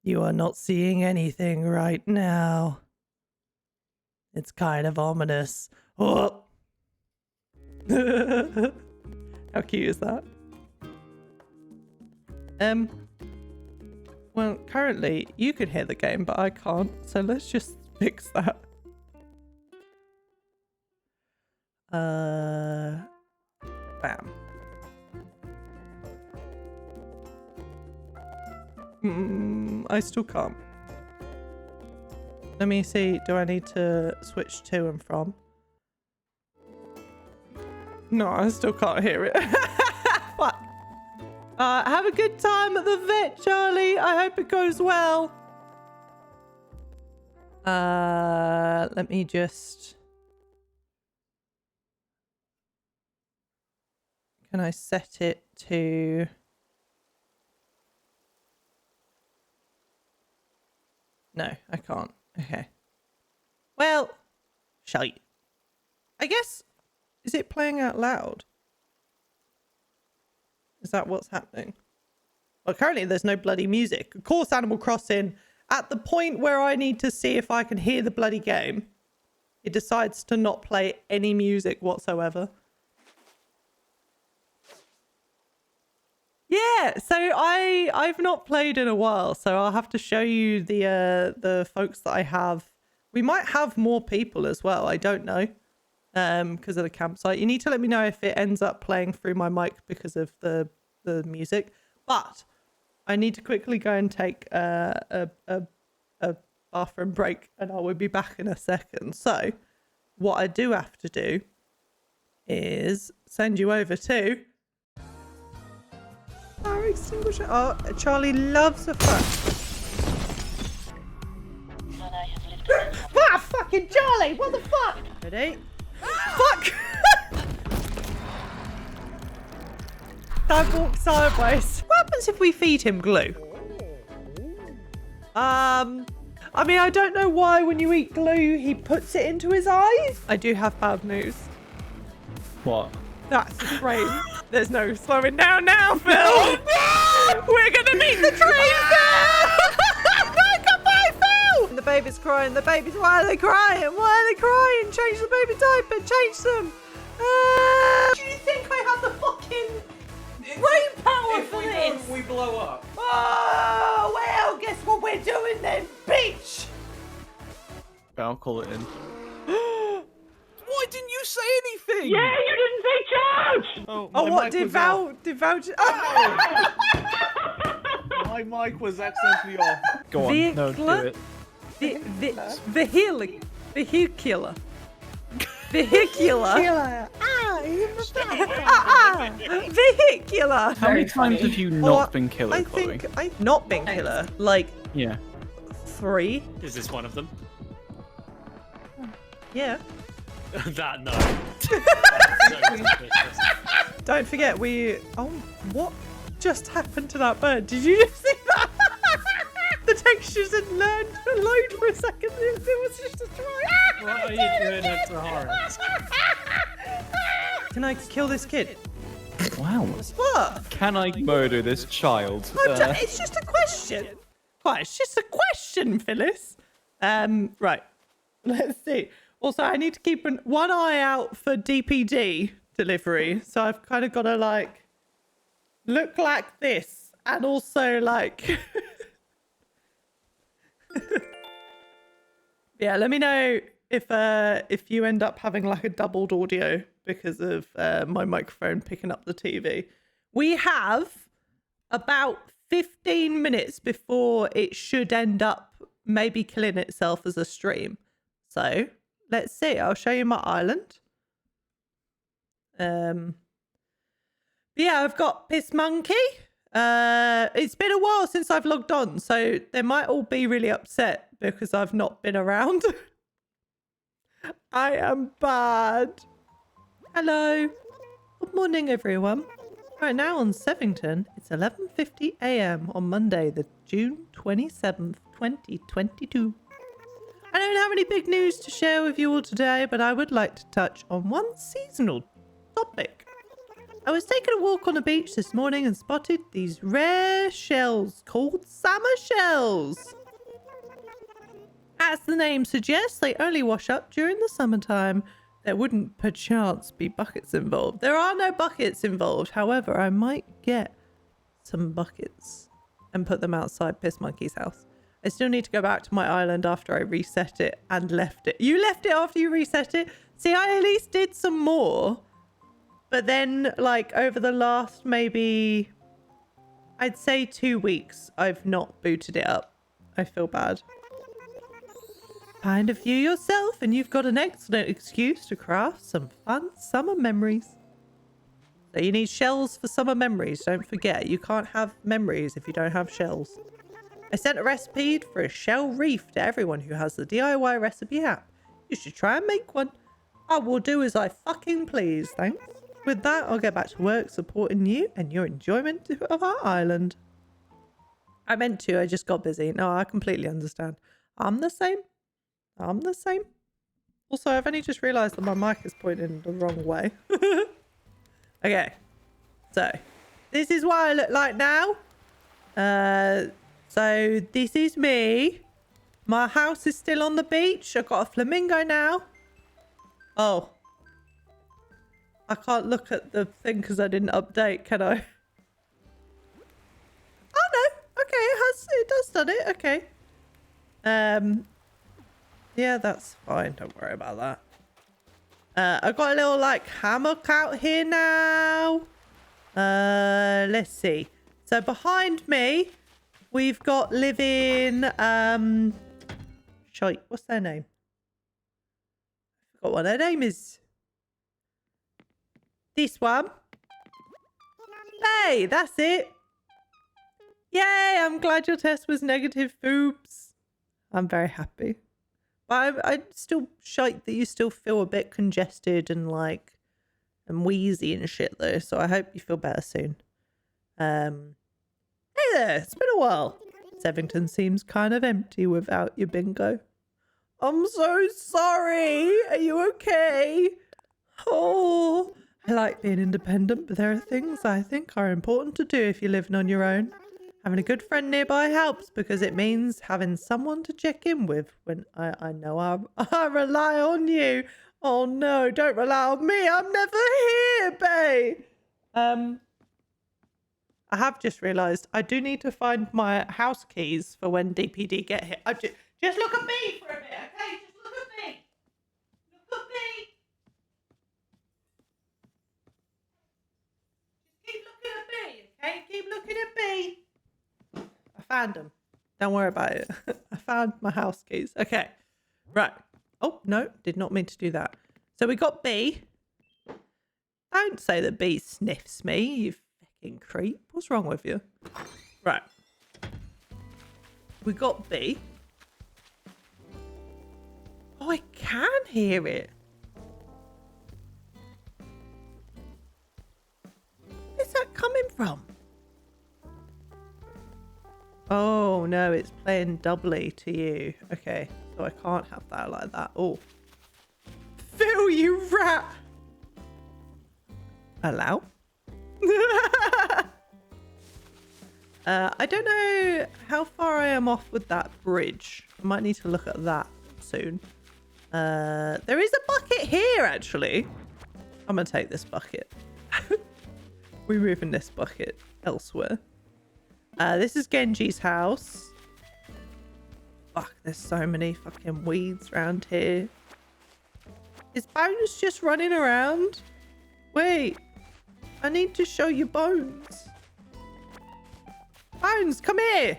Speaker 1: You are not seeing anything right now. It's kind of ominous. Oh. How cute is that? Well, currently you can hear the game, but I can't. So let's just fix that. Bam. I still can't. Let me see. Do I need to switch to and from? No, I still can't hear it. Fuck. Have a good time at the vet, Charlie. I hope it goes well. Let me just... Can I set it to... No, I can't. Okay. Well, shite. I guess... Is it playing out loud? Is that what's happening? Well, currently there's no bloody music. Of course, Animal Crossing, at the point where I need to see if I can hear the bloody game, it decides to not play any music whatsoever. Yeah, so I've not played in a while, so I'll have to show you the folks that I have. We might have more people as well. I don't know, because of the campsite. You need to let me know if it ends up playing through my mic because of the music. But I need to quickly go and take a bathroom break, and I will be back in a second. So what I do have to do is send you over to fire extinguisher. Oh, Charlie loves a fire. Ah, fucking Charlie! What the fuck? Ready? Fuck! Don't walk sideways. What happens if we feed him glue? I mean, I don't know why when you eat glue, he puts it into his eyes. I do have bad news.
Speaker 7: What?
Speaker 1: That's the frame. There's no slowing down now, Phil. Oh, no! We're gonna meet the train, Phil! Goodbye, Phil! The baby's crying. The baby's... Why are they crying? Why are they crying? Change the baby diaper. Change them. Do you think I have the fucking brain power for this?
Speaker 7: We blow up.
Speaker 1: Oh, well, guess what we're doing then, bitch?
Speaker 7: I'll call it in. Why didn't you say anything?
Speaker 8: Yeah, you didn't say charge!
Speaker 1: Oh, what? Did Val... Oh.
Speaker 7: My mic was accidentally off. Go on, no, do it.
Speaker 1: Vehicular. Vehicular. Vehicular.
Speaker 7: How many times have you not been killer,
Speaker 1: I
Speaker 7: Chloe?
Speaker 1: think I've not been killer. Like,
Speaker 7: Yeah.
Speaker 8: 3. Is this one of them?
Speaker 1: Yeah.
Speaker 8: That, no.
Speaker 1: Don't forget, oh, what just happened to that bird? Did you just see that? The textures had learned to load for a second. It was just a try.
Speaker 8: What are you doing extra horror?
Speaker 1: Can I kill this kid?
Speaker 7: Wow.
Speaker 1: What?
Speaker 7: Can I murder this child?
Speaker 1: It's just a question. Right, it's just a question, Phyllis. Right. Let's see. Also, I need to keep one eye out for DPD delivery. So I've kind of got to like look like this and also like... Yeah, let me know if you end up having like a doubled audio because of my microphone picking up the TV. We have about 15 minutes before it should end up maybe killing itself as a stream. So let's see. I'll show you my island. But yeah, I've got Piss Monkey, It's been a while since I've logged on, so they might all be really upset because I've not been around. I am bad. Hello. Good morning, everyone. Right now on Sevington, it's 11:50 a.m. on Monday, the June 27th, 2022. I don't have any big news to share with you all today, but I would like to touch on one seasonal topic. I was taking a walk on the beach this morning and spotted these rare shells called summer shells. As the name suggests, they only wash up during the summertime. There wouldn't perchance be buckets involved. There are no buckets involved. However, I might get some buckets and put them outside Piss Monkey's house. I still need to go back to my island after I reset it and left it. You left it after you reset it? See, I at least did some more. But then, like, over the last maybe, I'd say 2 weeks, I've not booted it up. I feel bad. Find a few yourself and you've got an excellent excuse to craft some fun summer memories. So you need shells for summer memories. Don't forget, you can't have memories if you don't have shells. I sent a recipe for a shell reef to everyone who has the DIY recipe app. You should try and make one. I will do as I fucking please, thanks. With that, I'll get back to work supporting you and your enjoyment of our island. I meant to, I just got busy. No, I completely understand. I'm the same. I'm the same. Also, I've only just realised that my mic is pointing the wrong way. Okay. So, this is what I look like now. So this is me. My house is still on the beach. I've got a flamingo now. Oh. I can't look at the thing because I didn't update, can I? Oh no. Okay, it does done it. Okay. Yeah, that's fine. Don't worry about that. I've got a little like hammock out here now. Let's see. So behind me, we've got living shite. What's their name? I forgot what their name is. This one. Hey, that's it. Yay, I'm glad your test was negative, Foobs. I'm very happy. But I'm still shite that you still feel a bit congested and like and wheezy and shit though. So I hope you feel better soon. Hey there, it's been a while. Sevington seems kind of empty without your bingo. I'm so sorry. Are you okay? Oh, I like being independent, but there are things I think are important to do if you're living on your own. Having a good friend nearby helps because it means having someone to check in with when I know I rely on you. Oh no, don't rely on me. I'm never here, babe. I have just realised I do need to find my house keys for when DPD get here. Just look at me for a bit, okay? Just look at me. Look at me. Just keep looking at me, okay? Keep looking at me. I found them. Don't worry about it. I found my house keys. Okay. Right. Oh, no. Did not mean to do that. So we got B. Don't say that B sniffs me, you fucking creep. What's wrong with you? Right. We got B. Oh, I can hear it. Where's that coming from? Oh, no, it's playing doubly to you. Okay, so I can't have that like that. Oh. Phil, you rat! Allow? I don't know how far I am off with that bridge. I might need to look at that soon. There is a bucket here, actually. I'm going to take this bucket. We're moving this bucket elsewhere. This is Genji's house. Fuck, there's so many fucking weeds around here. Is Bones just running around? Wait, I need to show you Bones. Bones, come here.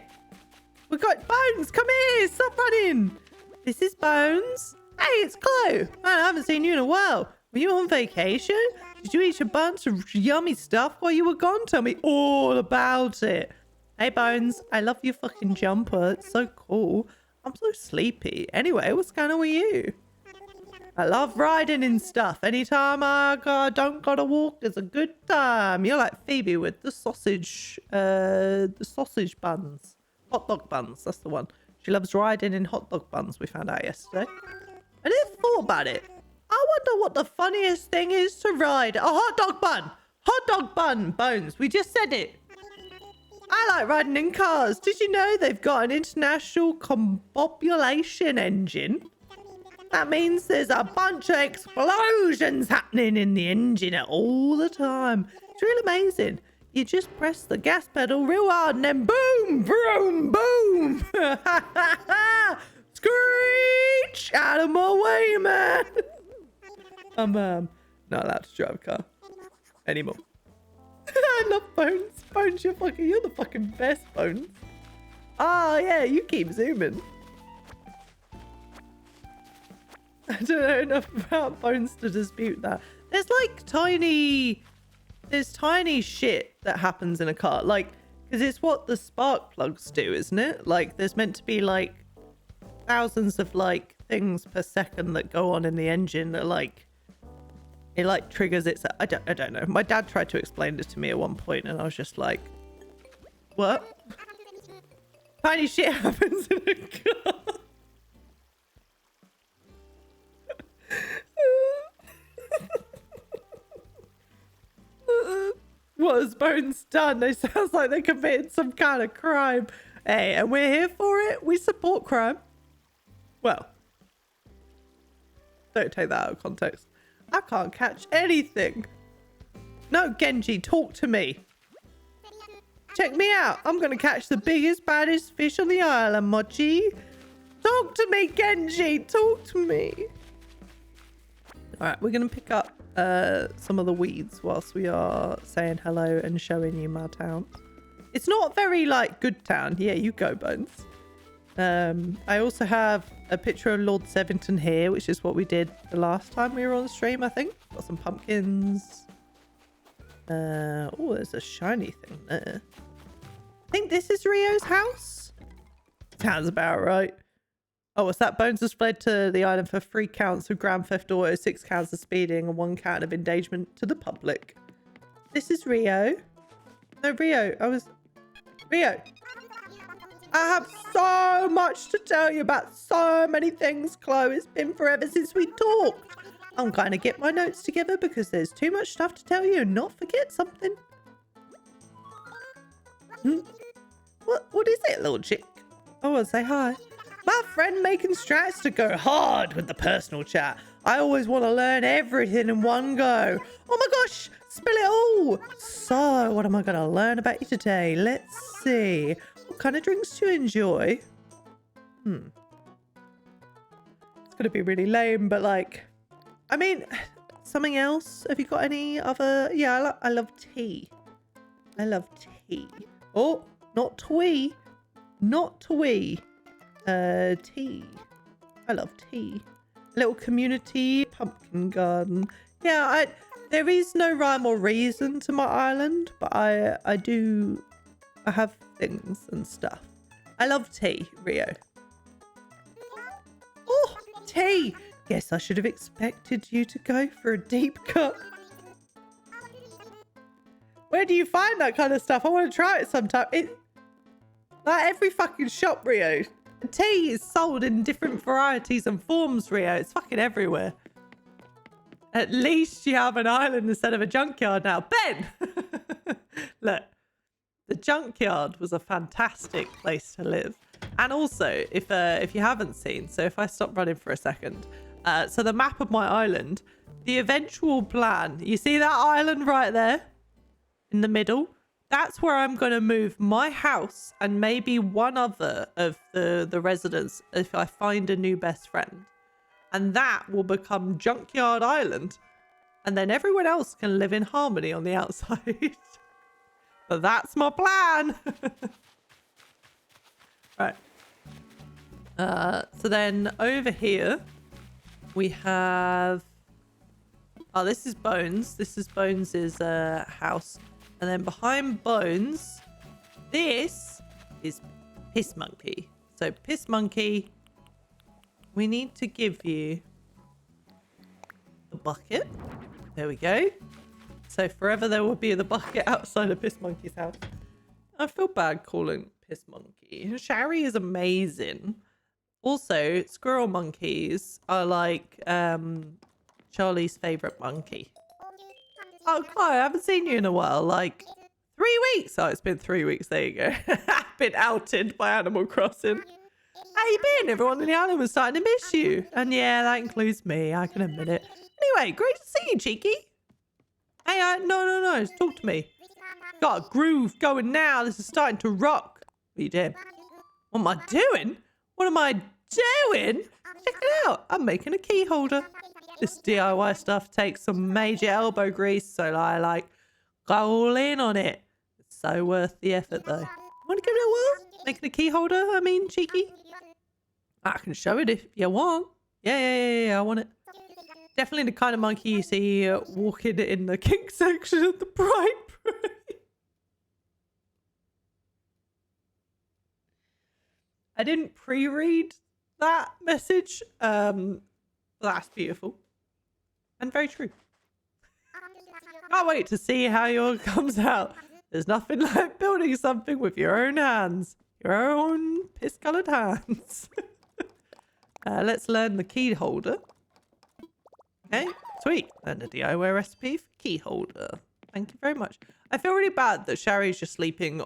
Speaker 1: We got Bones, come here. Stop running. This is Bones. Hey, it's Cloe. Man, I haven't seen you in a while. Were you on vacation? Did you eat a bunch of yummy stuff while you were gone? Tell me all about it. Hey, Bones. I love your fucking jumper. It's so cool. I'm so sleepy. Anyway, what's going on with you? I love riding and stuff. Anytime I don't gotta walk, it's a good time. You're like Phoebe with the sausage buns. Hot dog buns, that's the one. She loves riding in hot dog buns, we found out yesterday. I never thought about it. I wonder what the funniest thing is to ride. A hot dog bun! Hot dog bun, Bones. We just said it. I like riding in cars. Did you know they've got an international combobulation engine? That means there's a bunch of explosions happening in the engine at all the time. It's really amazing. You just press the gas pedal real hard and then boom, boom, boom. Screech! Out of my way, man. I'm not allowed to drive a car anymore. I love Bones. Bones, you're the fucking best, Bones. Oh, yeah, you keep zooming. I don't know enough about Bones to dispute that. There's tiny shit that happens in a car. Like, because it's what the spark plugs do, isn't it? Like, there's meant to be thousands of things per second that go on in the engine that it triggers it. I don't know. My dad tried to explain it to me at one point and I was just like, what? Tiny shit happens in a car. What has Bones done? It sounds like they committed some kind of crime. Hey, and we're here for it. We support crime. Well, don't take that out of context. I can't catch anything. No, Genji, talk to me. Check me out. I'm going to catch the biggest, baddest fish on the island, Mochi. Talk to me, Genji. Talk to me. All right, we're going to pick up some of the weeds whilst we are saying hello and showing you my town. It's not very good town. Yeah, you go, Bones. I also have a picture of Lord Sevington here, which is what we did the last time we were on stream, I think. Got some pumpkins. Oh, there's a shiny thing there. I think this is Rio's house. Sounds about right. Oh, what's that? Bones has fled to the island for 3 counts of grand theft auto, 6 counts of speeding, and 1 count of endangerment to the public. This is Rio. No, Rio. Rio. I have so much to tell you about so many things, Cloe. It's been forever since we talked. I'm going to get my notes together because there's too much stuff to tell you and not forget something. What is it, little chick? I want to say hi. My friend making strats to go hard with the personal chat. I always want to learn everything in one go. Oh my gosh, spill it all. So, what am I going to learn about you today? Let's see. What kind of drinks do you enjoy? It's going to be really lame, but I mean, something else? Have you got any other? Yeah, I love tea. I love tea. Oh, not twee. Not twee. Tea. I love tea. Little community pumpkin garden. Yeah, there is no rhyme or reason to my island, but I have things and stuff. I love tea, Rio. Oh, tea. Guess I should have expected you to go for a deep cut. Where do you find that kind of stuff? I want to try it sometime. Every fucking shop, Rio. Tea is sold in different varieties and forms, Rio. It's fucking everywhere. At least you have an island instead of a junkyard now. Ben! Look, the junkyard was a fantastic place to live. And also, if you haven't seen, so if I stop running for a second. So the map of my island, the eventual plan, you see that island right there in the middle? That's where I'm going to move my house and maybe one other of the residents if I find a new best friend. And that will become Junkyard Island. And then everyone else can live in harmony on the outside. But that's my plan. Right. So then over here, we have... Oh, this is Bones. This is Bones' house. And then behind Bones, this is Piss Monkey. So Piss Monkey, we need to give you the bucket. There we go. So forever there will be the bucket outside of Piss Monkey's house. I feel bad calling Piss Monkey. Shari is amazing. Also, squirrel monkeys are like Charlie's favorite monkey. Oh, Cloe, I haven't seen you in a while. Like 3 weeks. Oh, it's been 3 weeks. There you go. Been outed by Animal Crossing. How you been? Everyone in the island was starting to miss you. And yeah, that includes me. I can admit it. Anyway, great to see you, cheeky. Hey, no. Talk to me. Got a groove going now. This is starting to rock. What are you doing? What am I doing? What am I doing? Check it out. I'm making a key holder. This DIY stuff takes some major elbow grease, so I like go all in on it. It's so worth the effort, though. Want to give it a whirl? Making a key holder? I mean, cheeky. I can show it if you want. Yeah, I want it. Definitely the kind of monkey you see walking in the kink section of the Pride Parade. I didn't pre-read that message. That's beautiful. And very true. Can't wait to see how yours comes out. There's nothing like building something with your own hands. Your own piss-coloured hands. Let's learn the key holder. Okay, sweet. And a DIY recipe for key holder. Thank you very much. I feel really bad that Shari's just sleeping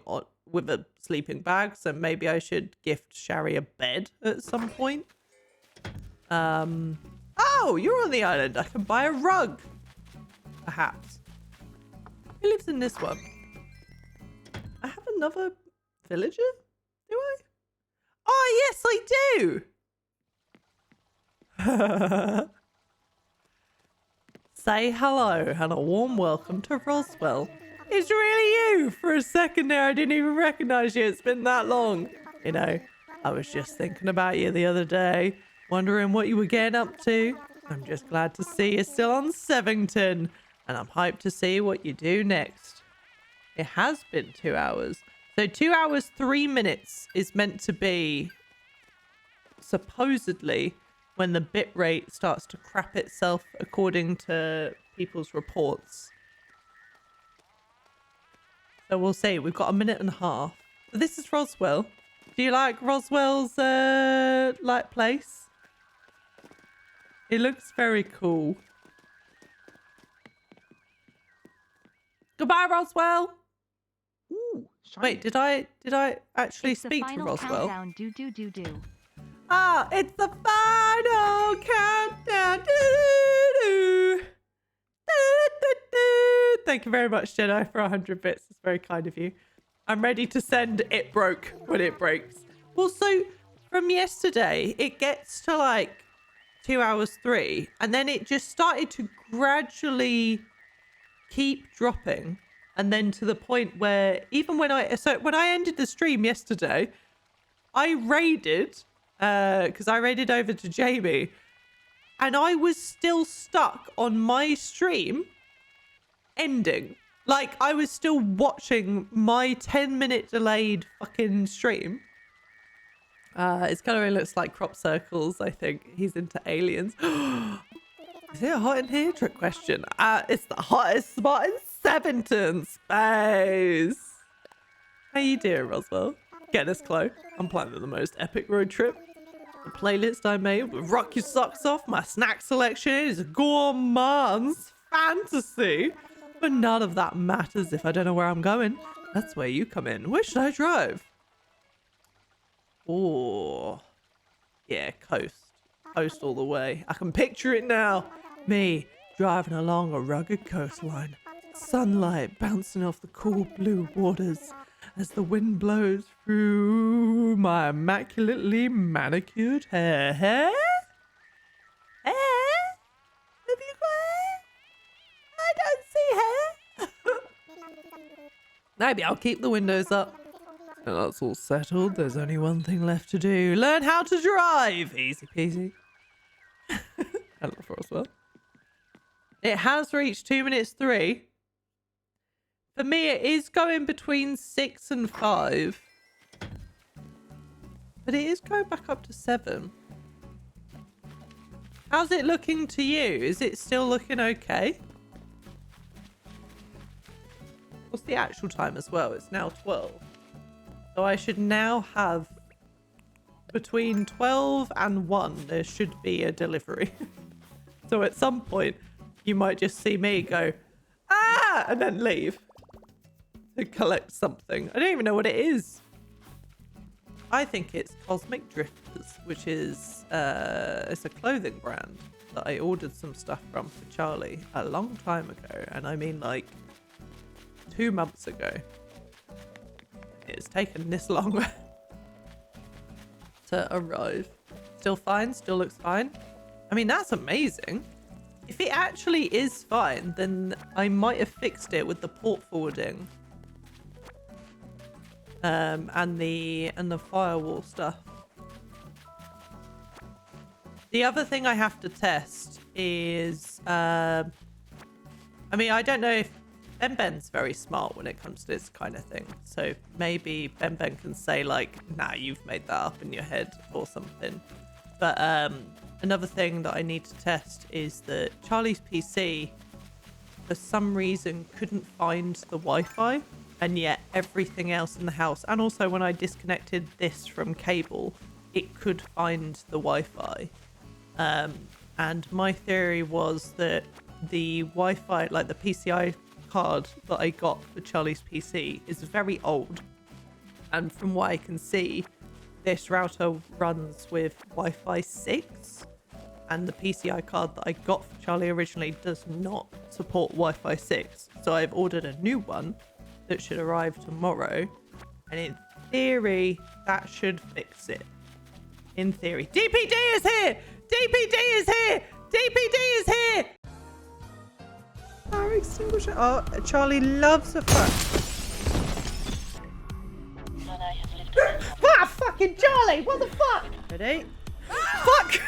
Speaker 1: with a sleeping bag, so maybe I should gift Shari a bed at some point. Oh, you're on the island. I can buy a rug. Perhaps. Who lives in this one? I have another villager? Do I? Oh, yes, I do. Say hello and a warm welcome to Roswell. It's really you. For a second there, I didn't even recognize you. It's been that long. You know, I was just thinking about you the other day, wondering what you were getting up to. I'm just glad to see you're still on Sevington, and I'm hyped to see what you do next. It has been 2 hours. So 2 hours, 3 minutes is meant to be, supposedly, when the bitrate starts to crap itself according to people's reports. So we'll see. We've got a minute and a half. But this is Roswell. Do you like Roswell's like place? It looks very cool. Goodbye, Roswell.
Speaker 9: Ooh,
Speaker 1: wait, did I actually speak to Roswell?
Speaker 9: Countdown. Do.
Speaker 1: Ah, it's the final countdown. Do-do-do. Do-do-do. Thank you very much, Jedi, for 100 bits. It's very kind of you. I'm ready to send It Broke when it breaks. Also, from yesterday, it gets to like 2 hours 3, and then it just started to gradually keep dropping, and then to the point where even when I ended the stream yesterday, I raided because I raided over to Jamie, and I was still stuck on my stream ending. Like, I was still watching my 10-minute delayed fucking stream. His coloring looks like crop circles. I think he's into aliens. Is it hot in here? Trick question. It's the hottest spot in Sevington space. How you doing, Roswell? Get this, Cloe. I'm planning the most epic road trip. The playlist I made with Rock Your Socks Off, my snack selection is gourmand's fantasy. But none of that matters if I don't know where I'm going. That's where you come in. Where should I drive? Oh, yeah, coast. Coast all the way. I can picture it now. Me driving along a rugged coastline. Sunlight bouncing off the cool blue waters as the wind blows through my immaculately manicured hair. Hair? Hair? Have you got hair? I don't see hair. Maybe I'll keep the windows up. Now that's all settled. There's only one thing left to do. Learn how to drive. Easy peasy. Hello, Roswell. It has reached 2 minutes 3. For me, it is going between 6 and 5. But it is going back up to 7. How's it looking to you? Is it still looking okay? What's the actual time as well? It's now 12. So I should now have between 12 and 1, there should be a delivery. So at some point, you might just see me go, ah, and then leave to collect something. I don't even know what it is. I think it's Cosmic Drifters, which is it's a clothing brand that I ordered some stuff from for Charlie a long time ago. And I mean like 2 months ago. It's taken this long to arrive. Still fine, still looks fine. I mean, that's amazing. If it actually is fine, then I might have fixed it with the port forwarding. And the firewall stuff. The other thing I have to test is, I mean, I don't know if Ben's very smart when it comes to this kind of thing. So maybe Ben can say like, nah, you've made that up in your head or something. But another thing that I need to test is that Charlie's PC, for some reason, couldn't find the Wi-Fi. And yet everything else in the house, and also when I disconnected this from cable, it could find the Wi-Fi. And my theory was that the Wi-Fi, like the PCI card that I got for Charlie's PC, is very old. And from what I can see, this router runs with Wi-Fi 6. And the PCI card that I got for Charlie originally does not support Wi-Fi 6. So I've ordered a new one that should arrive tomorrow, and in theory that should fix it. In theory. DPD is here! DPD is here! DPD is here! Fire extinguisher. Oh, Charlie loves a fire. Ah, fucking Charlie! What the fuck? Ready? Fuck!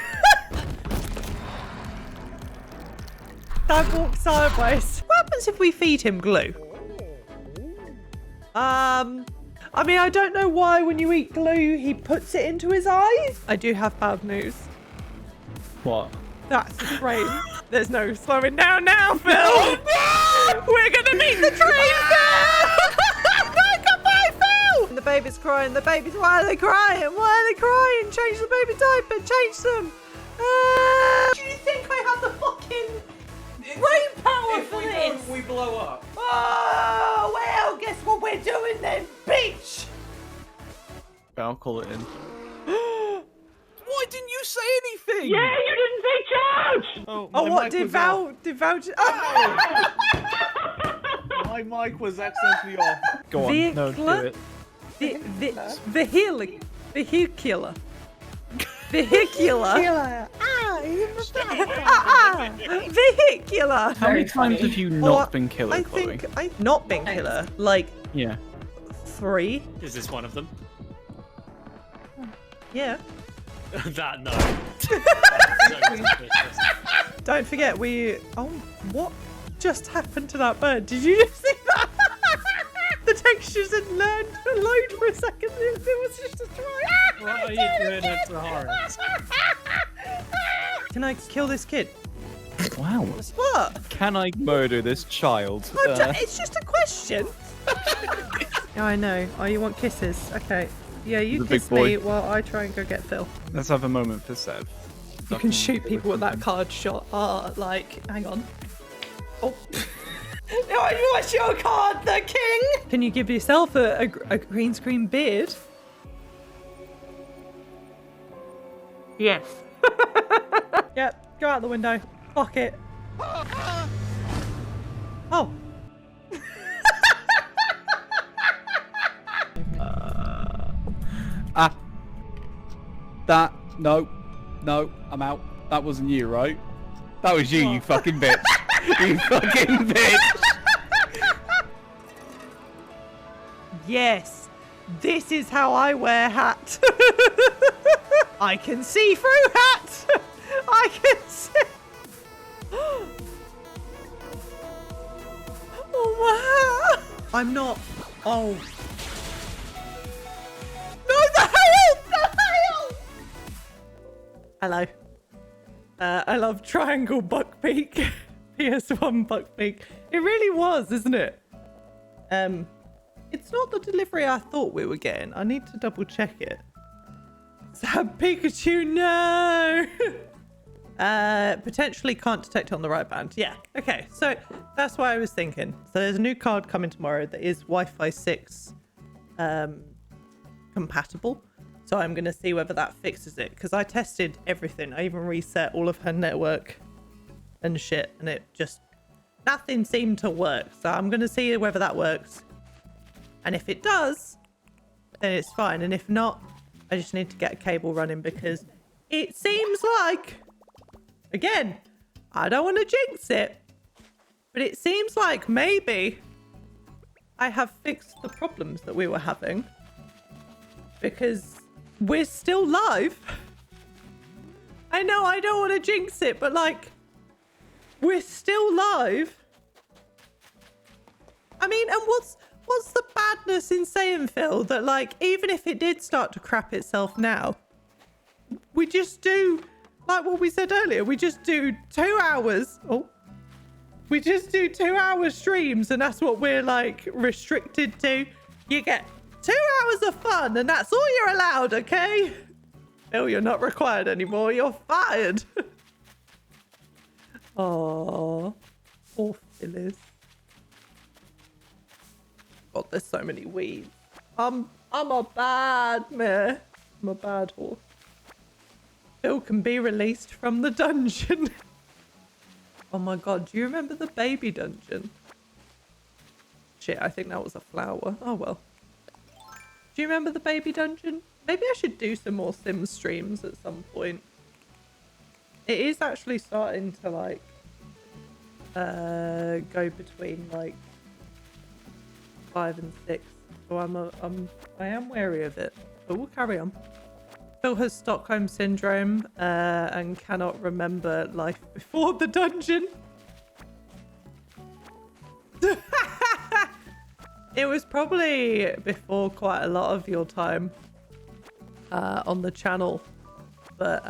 Speaker 1: Dad walks sideways. What happens if we feed him glue? I mean, I don't know why when you eat glue, he puts it into his eyes. I do have bad news.
Speaker 7: What?
Speaker 1: That's the frame. There's no slowing down now, Phil. We're gonna meet the train, Phil. Goodbye, Phil. And the baby's crying. The baby's, why are they crying? Why are they crying? Change the baby diaper. Change them. Do you think I have the fucking brain power for this?
Speaker 7: We blow up.
Speaker 1: Oh, well, guess what we're doing then, bitch?
Speaker 7: I'll call it in. Why didn't you say anything?
Speaker 8: Yeah, you didn't say charge!
Speaker 7: Oh,
Speaker 1: Oh,
Speaker 7: my
Speaker 1: what?
Speaker 7: mic
Speaker 1: Did
Speaker 7: was
Speaker 1: Val...
Speaker 7: off.
Speaker 1: Did Val... Oh.
Speaker 7: My mic was accidentally off. Go on, no, do it.
Speaker 1: Vehicular. Vehicular. Vehicular.
Speaker 7: How many times have you not been killer,
Speaker 1: I
Speaker 7: Chloe?
Speaker 1: think I've not been killer. Like
Speaker 7: Yeah.
Speaker 1: 3.
Speaker 8: Is this one of them?
Speaker 1: Yeah.
Speaker 8: That no. So suspicious.
Speaker 1: Don't forget we. Oh, what just happened to that bird? Did you just see that? The textures had learned to load for a second. It was just a try.
Speaker 8: What are you doing at the Horace?
Speaker 1: Can I kill this kid?
Speaker 7: Wow.
Speaker 1: What?
Speaker 7: Can I murder this child?
Speaker 1: It's just a question. Oh, I know. Oh, you want kisses? Okay. Yeah, you
Speaker 7: The big
Speaker 1: kiss
Speaker 7: boy.
Speaker 1: me while I try and go get Phil.
Speaker 7: Let's have a moment for Sev.
Speaker 1: You can shoot people with that card shot. Like, hang on. Oh. No, what's your card, the king? Can you give yourself a green screen beard? Yes. Yep, go out the window. Fuck it. Oh.
Speaker 7: No, I'm out. That wasn't you, right? That was you, you fucking bitch. You fucking bitch.
Speaker 1: Yes, this is how I wear hat. I can see through hat. I can see. Oh, wow. I'm not. Oh. No, the hell! The hell! Hello. I love triangle Buckbeak. PS1 Buckbeak. It really was, isn't it? It's not the delivery I thought we were getting. I need to double check it. Zab Pikachu, no! Potentially can't detect on the right band. Yeah, okay. So that's what I was thinking. So there's a new card coming tomorrow that is Wi-Fi 6 compatible. So I'm going to see whether that fixes it. Because I tested everything. I even reset all of her network and shit. And it just... nothing seemed to work. So I'm going to see whether that works. And if it does, then it's fine. And if not, I just need to get a cable running. Because it seems like... again, I don't want to jinx it. But it seems like maybe I have fixed the problems that we were having. Because... we're still live. I know I don't want to jinx it, but like, we're still live. I mean, and what's the badness in saying, Phil, that like, even if it did start to crap itself now, we just do, like what we said earlier, we just do 2 hours. Oh, we just do 2 hour streams, and that's what we're like restricted to. You get 2 hours of fun, and that's all you're allowed, okay? Phil, you're not required anymore. You're fired. Oh, poor Phyllis. God, there's so many weeds. I'm a bad mare. I'm a bad horse. Phil can be released from the dungeon. Oh my God, do you remember the baby dungeon? Shit, I think that was a flower. Oh well. Do you remember the baby dungeon? Maybe I should do some more Sims streams at some point. It is actually starting to like go between like 5 and 6. So I am wary of it. But we'll carry on. Phil has Stockholm syndrome and cannot remember life before the dungeon. It was probably before quite a lot of your time on the channel, but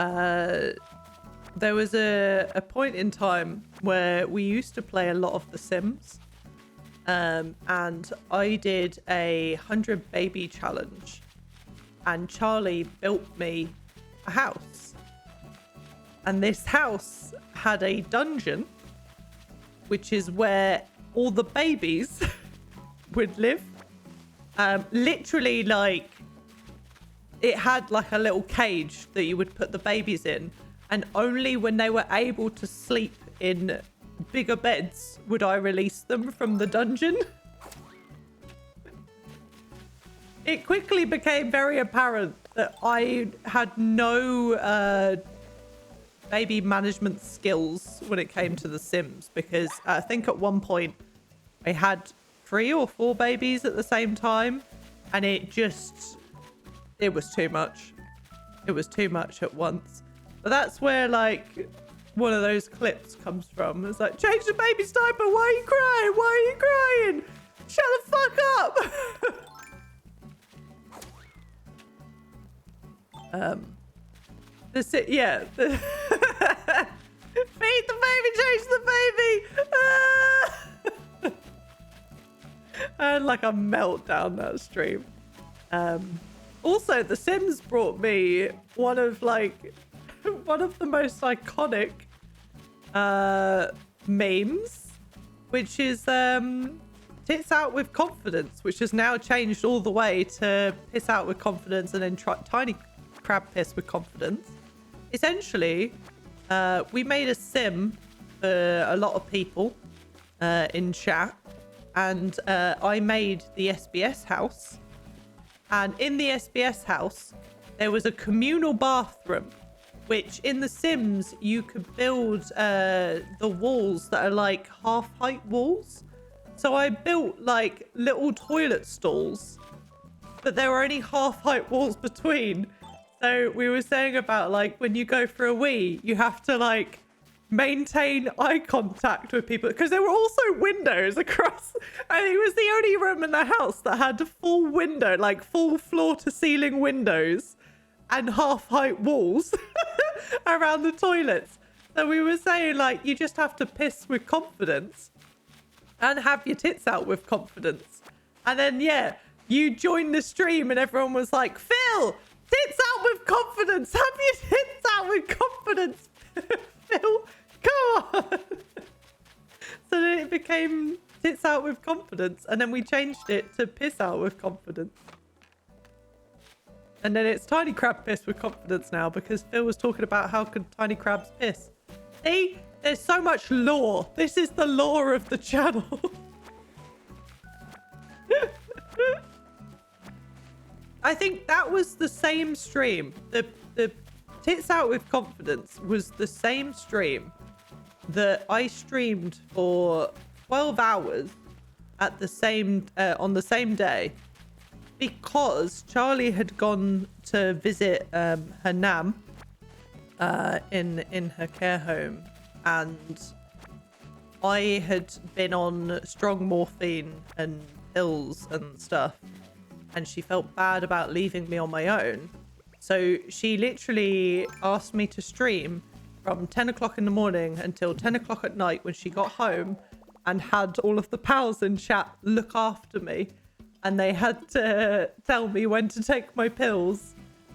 Speaker 1: there was a point in time where we used to play a lot of The Sims, and I did a 100 baby challenge, and Charlie built me a house, and this house had a dungeon, which is where all the babies would live. Literally, like, it had like a little cage that you would put the babies in, and only when they were able to sleep in bigger beds would I release them from the dungeon. It quickly became very apparent that I had no baby management skills when it came to The Sims, because I think at one point I had 3 or 4 babies at the same time, and it was too much. It was too much at once. But that's where like one of those clips comes from. It's like, change the baby's diaper. Why are you crying? Why are you crying? Shut the fuck up. Yeah. Feed the baby, change the baby. I had like a meltdown that stream. Also, The Sims brought me one of the most iconic memes, which is tits out with confidence, which has now changed all the way to piss out with confidence and then tiny crab piss with confidence. Essentially, we made a sim for a lot of people in chat, and I made the SBS house, and in the SBS house there was a communal bathroom, which in The Sims you could build the walls that are like half height walls. So I built like little toilet stalls, but there were only half height walls between. So we were saying about like when you go for a wee, you have to like maintain eye contact with people, because there were also windows across, and it was the only room in the house that had a full window, like full floor to ceiling windows and half height walls. around the toilets. So we were saying, like, you just have to piss with confidence and have your tits out with confidence. And then, yeah, you joined the stream and everyone was like, Phil, tits out with confidence. Have your tits out with confidence. Phil, come on. So then it became tits out with confidence. And then we changed it to piss out with confidence. And then it's tiny crab piss with confidence now because Phil was talking about how could tiny crabs piss. See? There's so much lore. This is the lore of the channel. I think that was the same stream. The tits out with confidence was the same stream that I streamed for 12 hours at the same on the same day because Charlie had gone to visit her nan in her care home, and I had been on strong morphine and pills and stuff, and she felt bad about leaving me on my own. So she literally asked me to stream from 10 o'clock in the morning until 10 o'clock at night when she got home, and had all of the pals in chat look after me, and they had to tell me when to take my pills.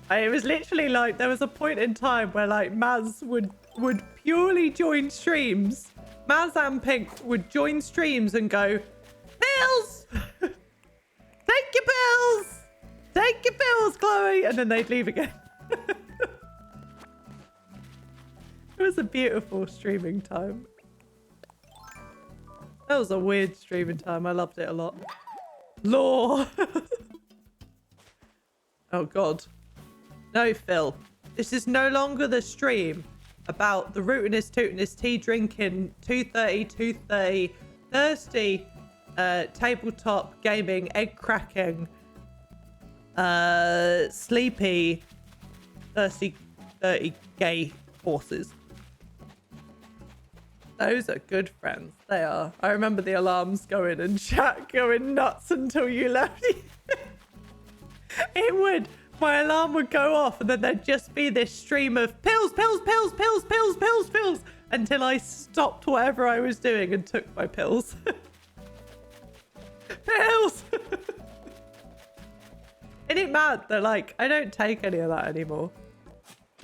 Speaker 1: And it was literally like, there was a point in time where like Maz would purely join streams. Maz and Pink would join streams and go, pills! Take your pills! Take your pills, Chloe! And then they'd leave again. It was a beautiful streaming time. That was a weird streaming time. I loved it a lot. Lore! Oh, God. No, Phil. This is no longer the stream about the rootinest, tootinest, tea drinking, 230, thirsty, tabletop gaming, egg cracking, sleepy, thirsty, dirty, gay horses. Those are good friends. They are. I remember the alarms going and chat going nuts until you left. It would. My alarm would go off and then there'd just be this stream of pills, pills, pills, pills, pills, pills, pills, until I stopped whatever I was doing and took my pills. Pills! Isn't it mad that, like, I don't take any of that anymore?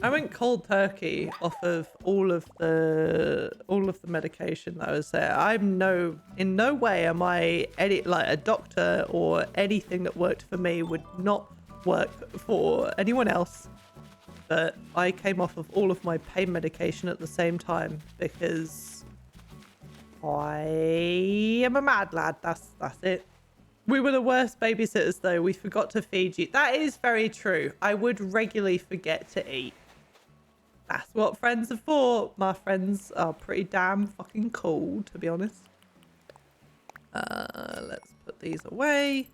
Speaker 1: I went cold turkey off of all of the medication that was there. In no way am I like a doctor, or anything that worked for me would not work for anyone else. But I came off of all of my pain medication at the same time because I am a mad lad. That's it. We were the worst babysitters though. We forgot to feed you. That is very true. I would regularly forget to eat. That's what friends are for. My friends are pretty damn fucking cool, to be honest. Let's put these away.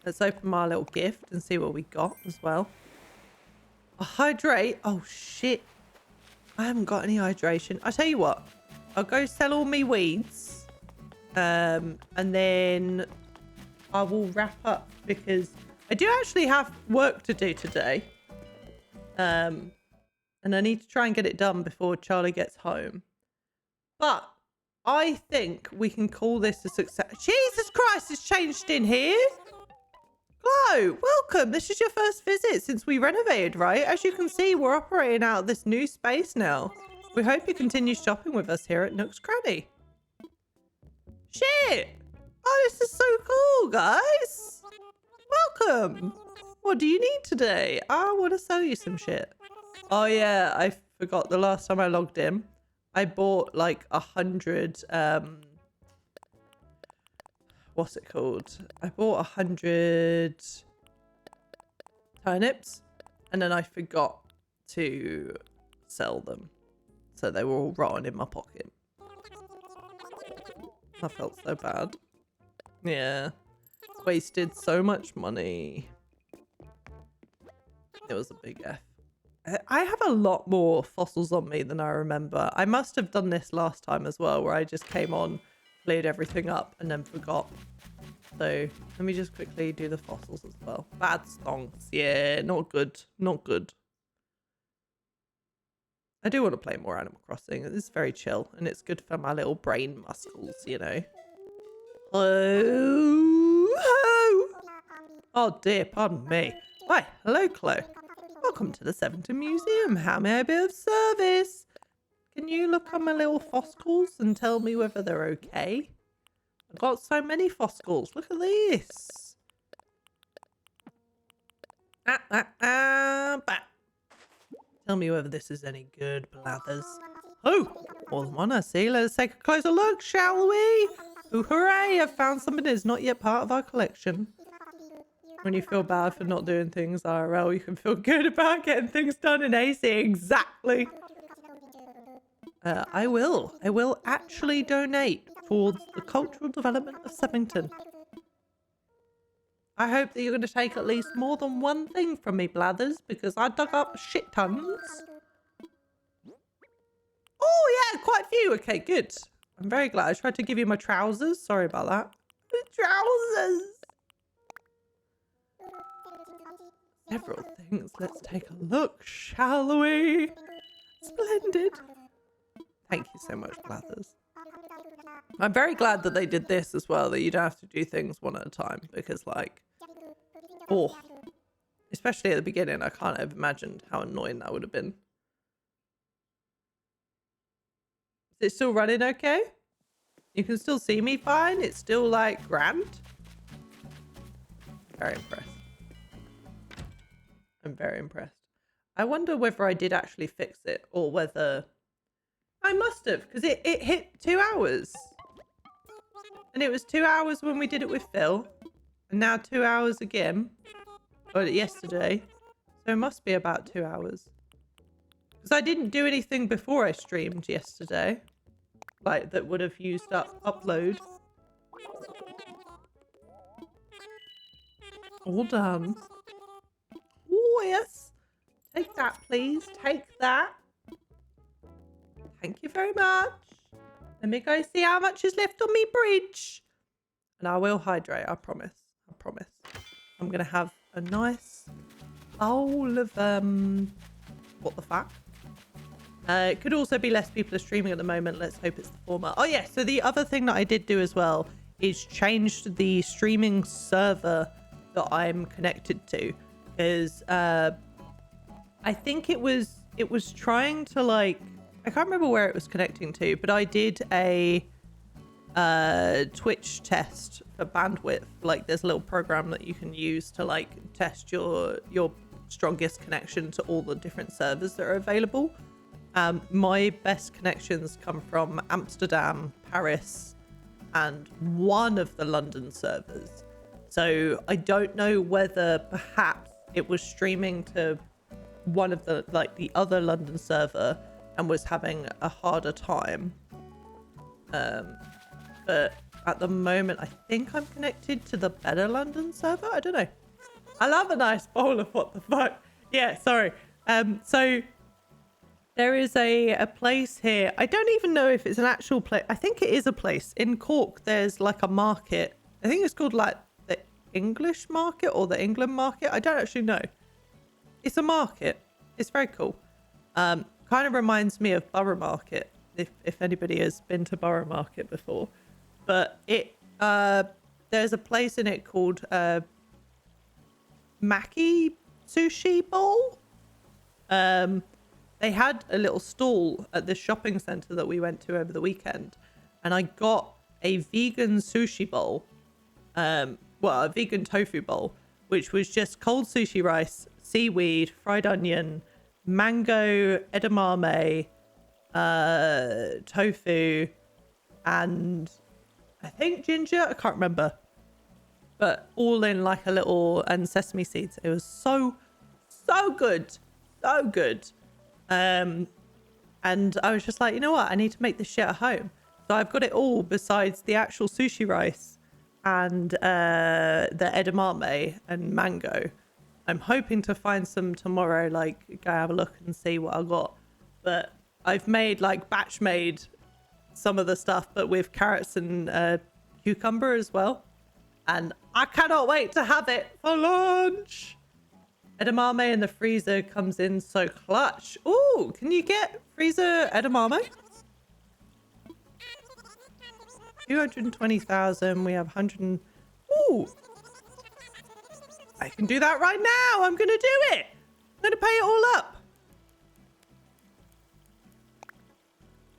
Speaker 1: Let's open my little gift and see what we got as well. A hydrate. Oh, shit. I haven't got any hydration. I tell you what. I'll go sell all my weeds. And then I will wrap up because I do actually have work to do today. And I need to try and get it done before Charlie gets home. But I think we can call this a success. Jesus Christ, it's changed in here. Cloe, welcome. This is your first visit since we renovated, right? As you can see, we're operating out of this new space now. We hope you continue shopping with us here at Nook's Cranny. Shit! Oh, this is so cool, guys. Welcome. What do you need today? I want to sell you some shit. Oh, yeah, I forgot. The last time I logged in, I bought like 100... what's it called? I bought 100 turnips and then I forgot to sell them. So they were all rotten in my pocket. I felt so bad. Yeah. Wasted so much money. It was a big F. I have a lot more fossils on me than I remember. I must have done this last time as well, where I just came on, cleared everything up, and then forgot. So let me just quickly do the fossils as well. Bad stonks. Yeah, not good. Not good. I do want to play more Animal Crossing. It's very chill and it's good for my little brain muscles, you know. Oh dear, pardon me. Why, hello, Cloe. Welcome to the Sevington Museum. How may I be of service? Can you look on my little fossils and tell me whether they're okay? I've got so many fossils. Look at this. Tell me whether this is any good, Blathers. Oh, more than one I see. Let's take a closer look, shall we? Ooh, hooray! I've found something that's not yet part of our collection. When you feel bad for not doing things IRL, you can feel good about getting things done in AC. Exactly. I will actually donate towards the cultural development of Sevington. I hope that you're going to take at least more than one thing from me, Blathers, because I dug up shit tons. Oh, yeah, quite a few. Okay, good. I'm very glad. I tried to give you my trousers. Sorry about that. The trousers. Several things. Let's take a look, shall we? Splendid. Thank you so much, Blathers. I'm very glad that they did this as well, that you don't have to do things one at a time, because, like, oh, especially at the beginning, I can't have imagined how annoying that would have been. Is it still running okay? You can still see me fine? It's still, like, grand? Very impressed. I'm very impressed. I wonder whether I did actually fix it, or whether... I must have, because it hit 2 hours. And it was 2 hours when we did it with Phil. And now 2 hours again. Or yesterday. So it must be about 2 hours. Because I didn't do anything before I streamed yesterday. Like, that would have used up upload. All done. Oh, yes. Take that, please. Take that. Thank you very much. Let me go see how much is left on me bridge. And I will hydrate, I promise. I promise. I'm going to have a nice bowl of, what the fuck? It could also be less people are streaming at the moment. Let's hope it's the former. Oh, yeah. So the other thing that I did do as well is changed the streaming server that I'm connected to. Because I think it was trying to, like... I can't remember where it was connecting to, but I did a Twitch test for bandwidth. Like, there's a little program that you can use to, like, test your strongest connection to all the different servers that are available. My best connections come from Amsterdam, Paris, and one of the London servers. So I don't know whether perhaps it was streaming to one of the, like, the other London server and was having a harder time. But at the moment, I think I'm connected to the better London server. I don't know. I love a nice bowl of what the fuck. Yeah, sorry. So there is a place here. I don't even know if it's an actual place. I think it is a place. In Cork, there's like a market. I think it's called like the English market or the England market. I don't actually know. It's a market. It's very cool. Kind of reminds me of Borough Market, if anybody has been to Borough Market before. But it there's a place in it called Maki Sushi Bowl. They had a little stall at the shopping centre that we went to over the weekend, and I got a vegan sushi bowl, a vegan tofu bowl, which was just cold sushi rice, seaweed, fried onion, mango, edamame, tofu, and I think ginger. I can't remember, but all in like a little, and sesame seeds. It was so good, so good. And I was just like, you know what? I need to make this shit at home. So I've got it all besides the actual sushi rice and the edamame and mango. I'm hoping to find some tomorrow, like go have a look and see what I got. But I've made like batch made some of the stuff, but with carrots and cucumber as well. And I cannot wait to have it for lunch. Edamame in the freezer comes in so clutch. Ooh, can you get freezer edamame? 220,000. We have 100. Ooh. I can do that right now. I'm going to do it. I'm going to pay it all up.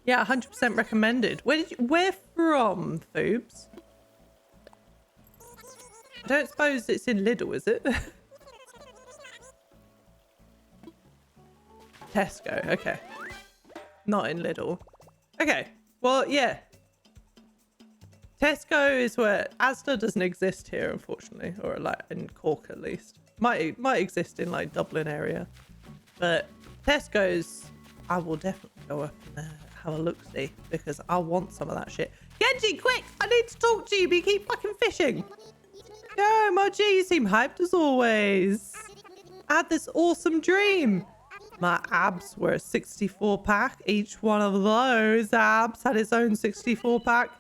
Speaker 1: Yeah, 100% recommended. Where from, Foobs? I don't suppose it's in Lidl, is it? Tesco, okay. Not in Lidl. Okay, well, yeah. Tesco is where Asda doesn't exist here, unfortunately, or like in Cork at least. Might exist in like Dublin area, but Tesco's, I will definitely go up and have a look-see because I want some of that shit. Genji, quick! I need to talk to you, but you keep fucking fishing. Yo, Moji, you seem hyped as always. I had this awesome dream. My abs were a 64-pack. Each one of those abs had its own 64-pack.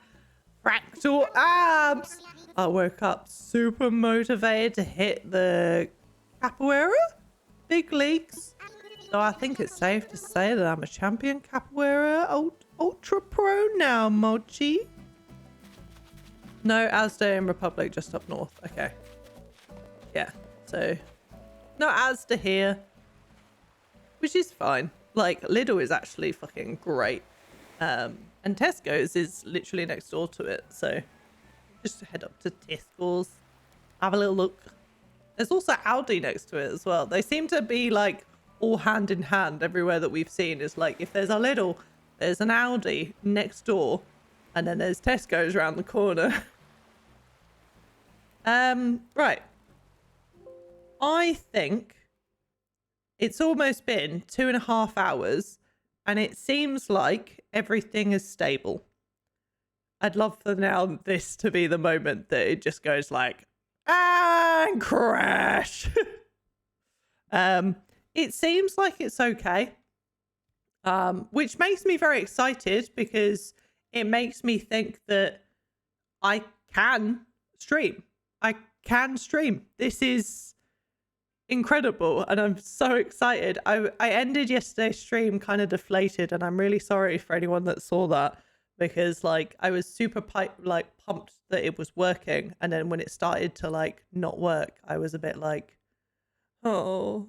Speaker 1: Fractal abs. I woke up super motivated to hit the capoeira big leagues. So I think it's safe to say that I'm a champion capoeira ultra pro now, Mochi. No, Asda in Republic, just up north. Okay. Yeah, so no Asda here, which is fine. Like, Lidl is actually fucking great. And Tesco's is literally next door to it. So just head up to Tesco's, have a little look. There's also Aldi next to it as well. They seem to be like all hand in hand everywhere that we've seen. Is like if there's a Lidl, there's an Aldi next door, and then there's Tesco's around the corner. Right. I think it's almost been 2.5 hours and it seems like everything is stable. I'd love for now this to be the moment that it just goes like, and crash. It seems like it's okay. Which makes me very excited because it makes me think that I can stream. I can stream. This is incredible and I'm so excited. I ended yesterday's stream kind of deflated and I'm really sorry for anyone that saw that because like I was super pumped that it was working, and then when it started to like not work, I was a bit like, oh,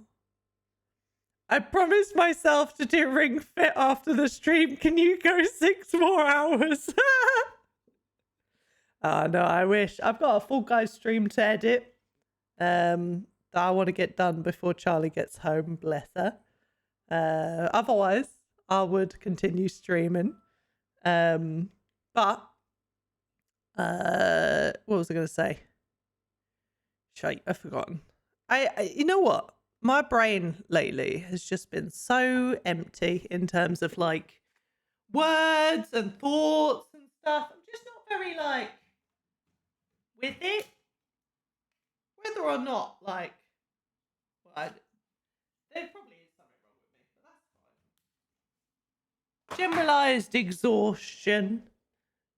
Speaker 1: I promised myself to do Ring Fit after the stream. Can you go 6 more hours? Oh, no, I wish. I've got a full guys stream to edit that I want to get done before Charlie gets home, bless her. Otherwise, I would continue streaming. But what was I going to say? Shite, I've forgotten. You know what? My brain lately has just been so empty in terms of like words and thoughts and stuff. I'm just not very like with it, whether or not like, well, there probably is something wrong with me, but that's fine. Generalized exhaustion.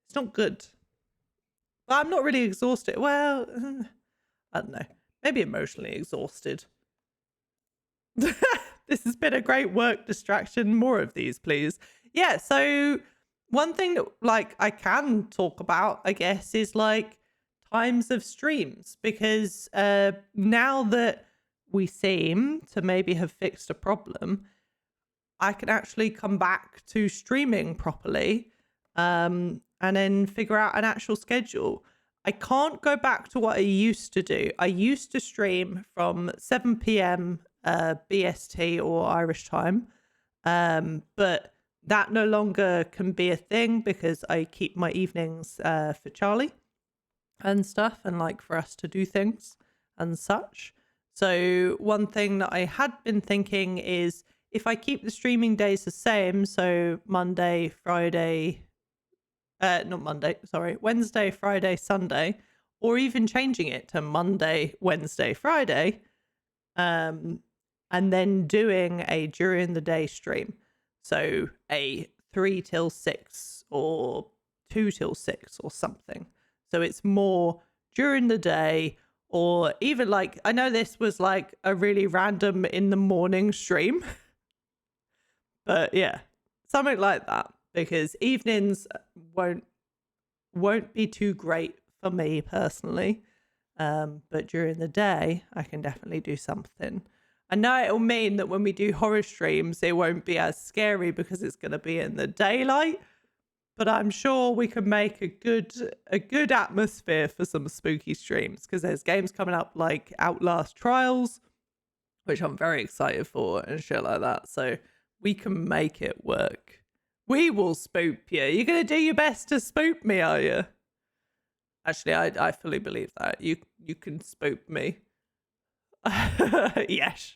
Speaker 1: It's not good. But I'm not really exhausted. Well, I don't know. Maybe emotionally exhausted. This has been a great work distraction. More of these, please. Yeah, so one thing that like I can talk about, I guess, is like times of streams, because now that we seem to maybe have fixed a problem, I can actually come back to streaming properly and then figure out an actual schedule. I can't go back to what I used to do. I used to stream from 7 p.m. BST or Irish time, but that no longer can be a thing because I keep my evenings for Charlie and stuff, and like for us to do things and such. So one thing that I had been thinking is if I keep the streaming days the same, so Monday, Friday, Wednesday, Friday, Sunday, or even changing it to Monday, Wednesday, Friday, and then doing a during the day stream. So a 3 till 6 or 2 till 6 or something. So it's more during the day or even like, I know this was like a really random in the morning stream, but yeah, something like that, because evenings won't be too great for me personally. But during the day, I can definitely do something. I know it'll mean that when we do horror streams, it won't be as scary because it's going to be in the daylight. But I'm sure we can make a good atmosphere for some spooky streams, because there's games coming up like Outlast Trials, which I'm very excited for, and shit like that. So we can make it work. We will spook you. You're going to do your best to spook me, are you? Actually, I fully believe that. You can spook me. Yes.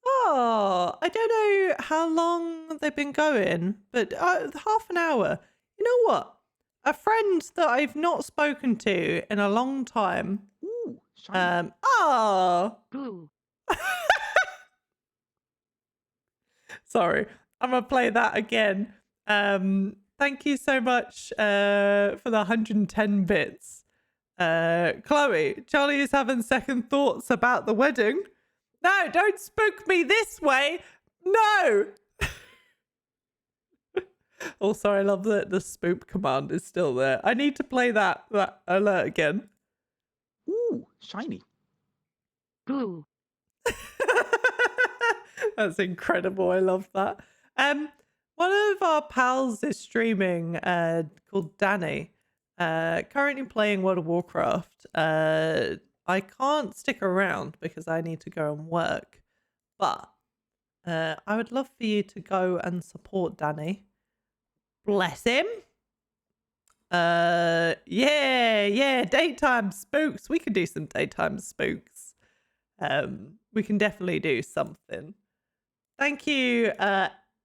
Speaker 1: Oh, I don't know how long they've been going, but half an hour. You know what? A friend that I've not spoken to in a long time.
Speaker 9: Ooh, shiny. Cloe.
Speaker 1: Sorry, I'm gonna play that again. Thank you so much for the 110 bits. Chloe, Charlie is having second thoughts about the wedding. No, don't spook me this way. No. Also, I love that the spook command is still there. I need to play that alert again.
Speaker 9: Ooh, shiny. Cloe.
Speaker 1: That's incredible. I love that. One of our pals is streaming called Danny. Currently playing World of Warcraft. I can't stick around because I need to go and work. But I would love for you to go and support Danny. Bless him. Yeah, daytime spooks. We can do some daytime spooks. We can definitely do something. Thank you,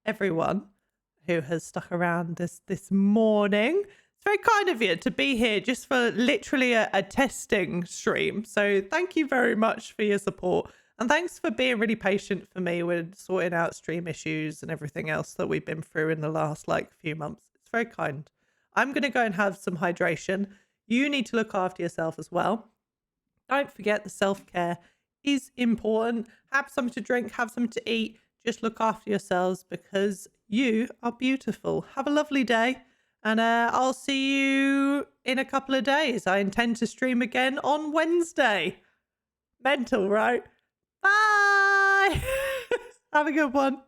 Speaker 1: everyone who has stuck around this morning. It's very kind of you to be here just for literally a testing stream. So thank you very much for your support. And thanks for being really patient for me with sorting out stream issues and everything else that we've been through in the last few months. It's very kind. I'm going to go and have some hydration. You need to look after yourself as well. Don't forget the self-care is important. Have something to drink, have something to eat. Just look after yourselves because you are beautiful. Have a lovely day. And I'll see you in a couple of days. I intend to stream again on Wednesday. Mental, right? Bye. Have a good one.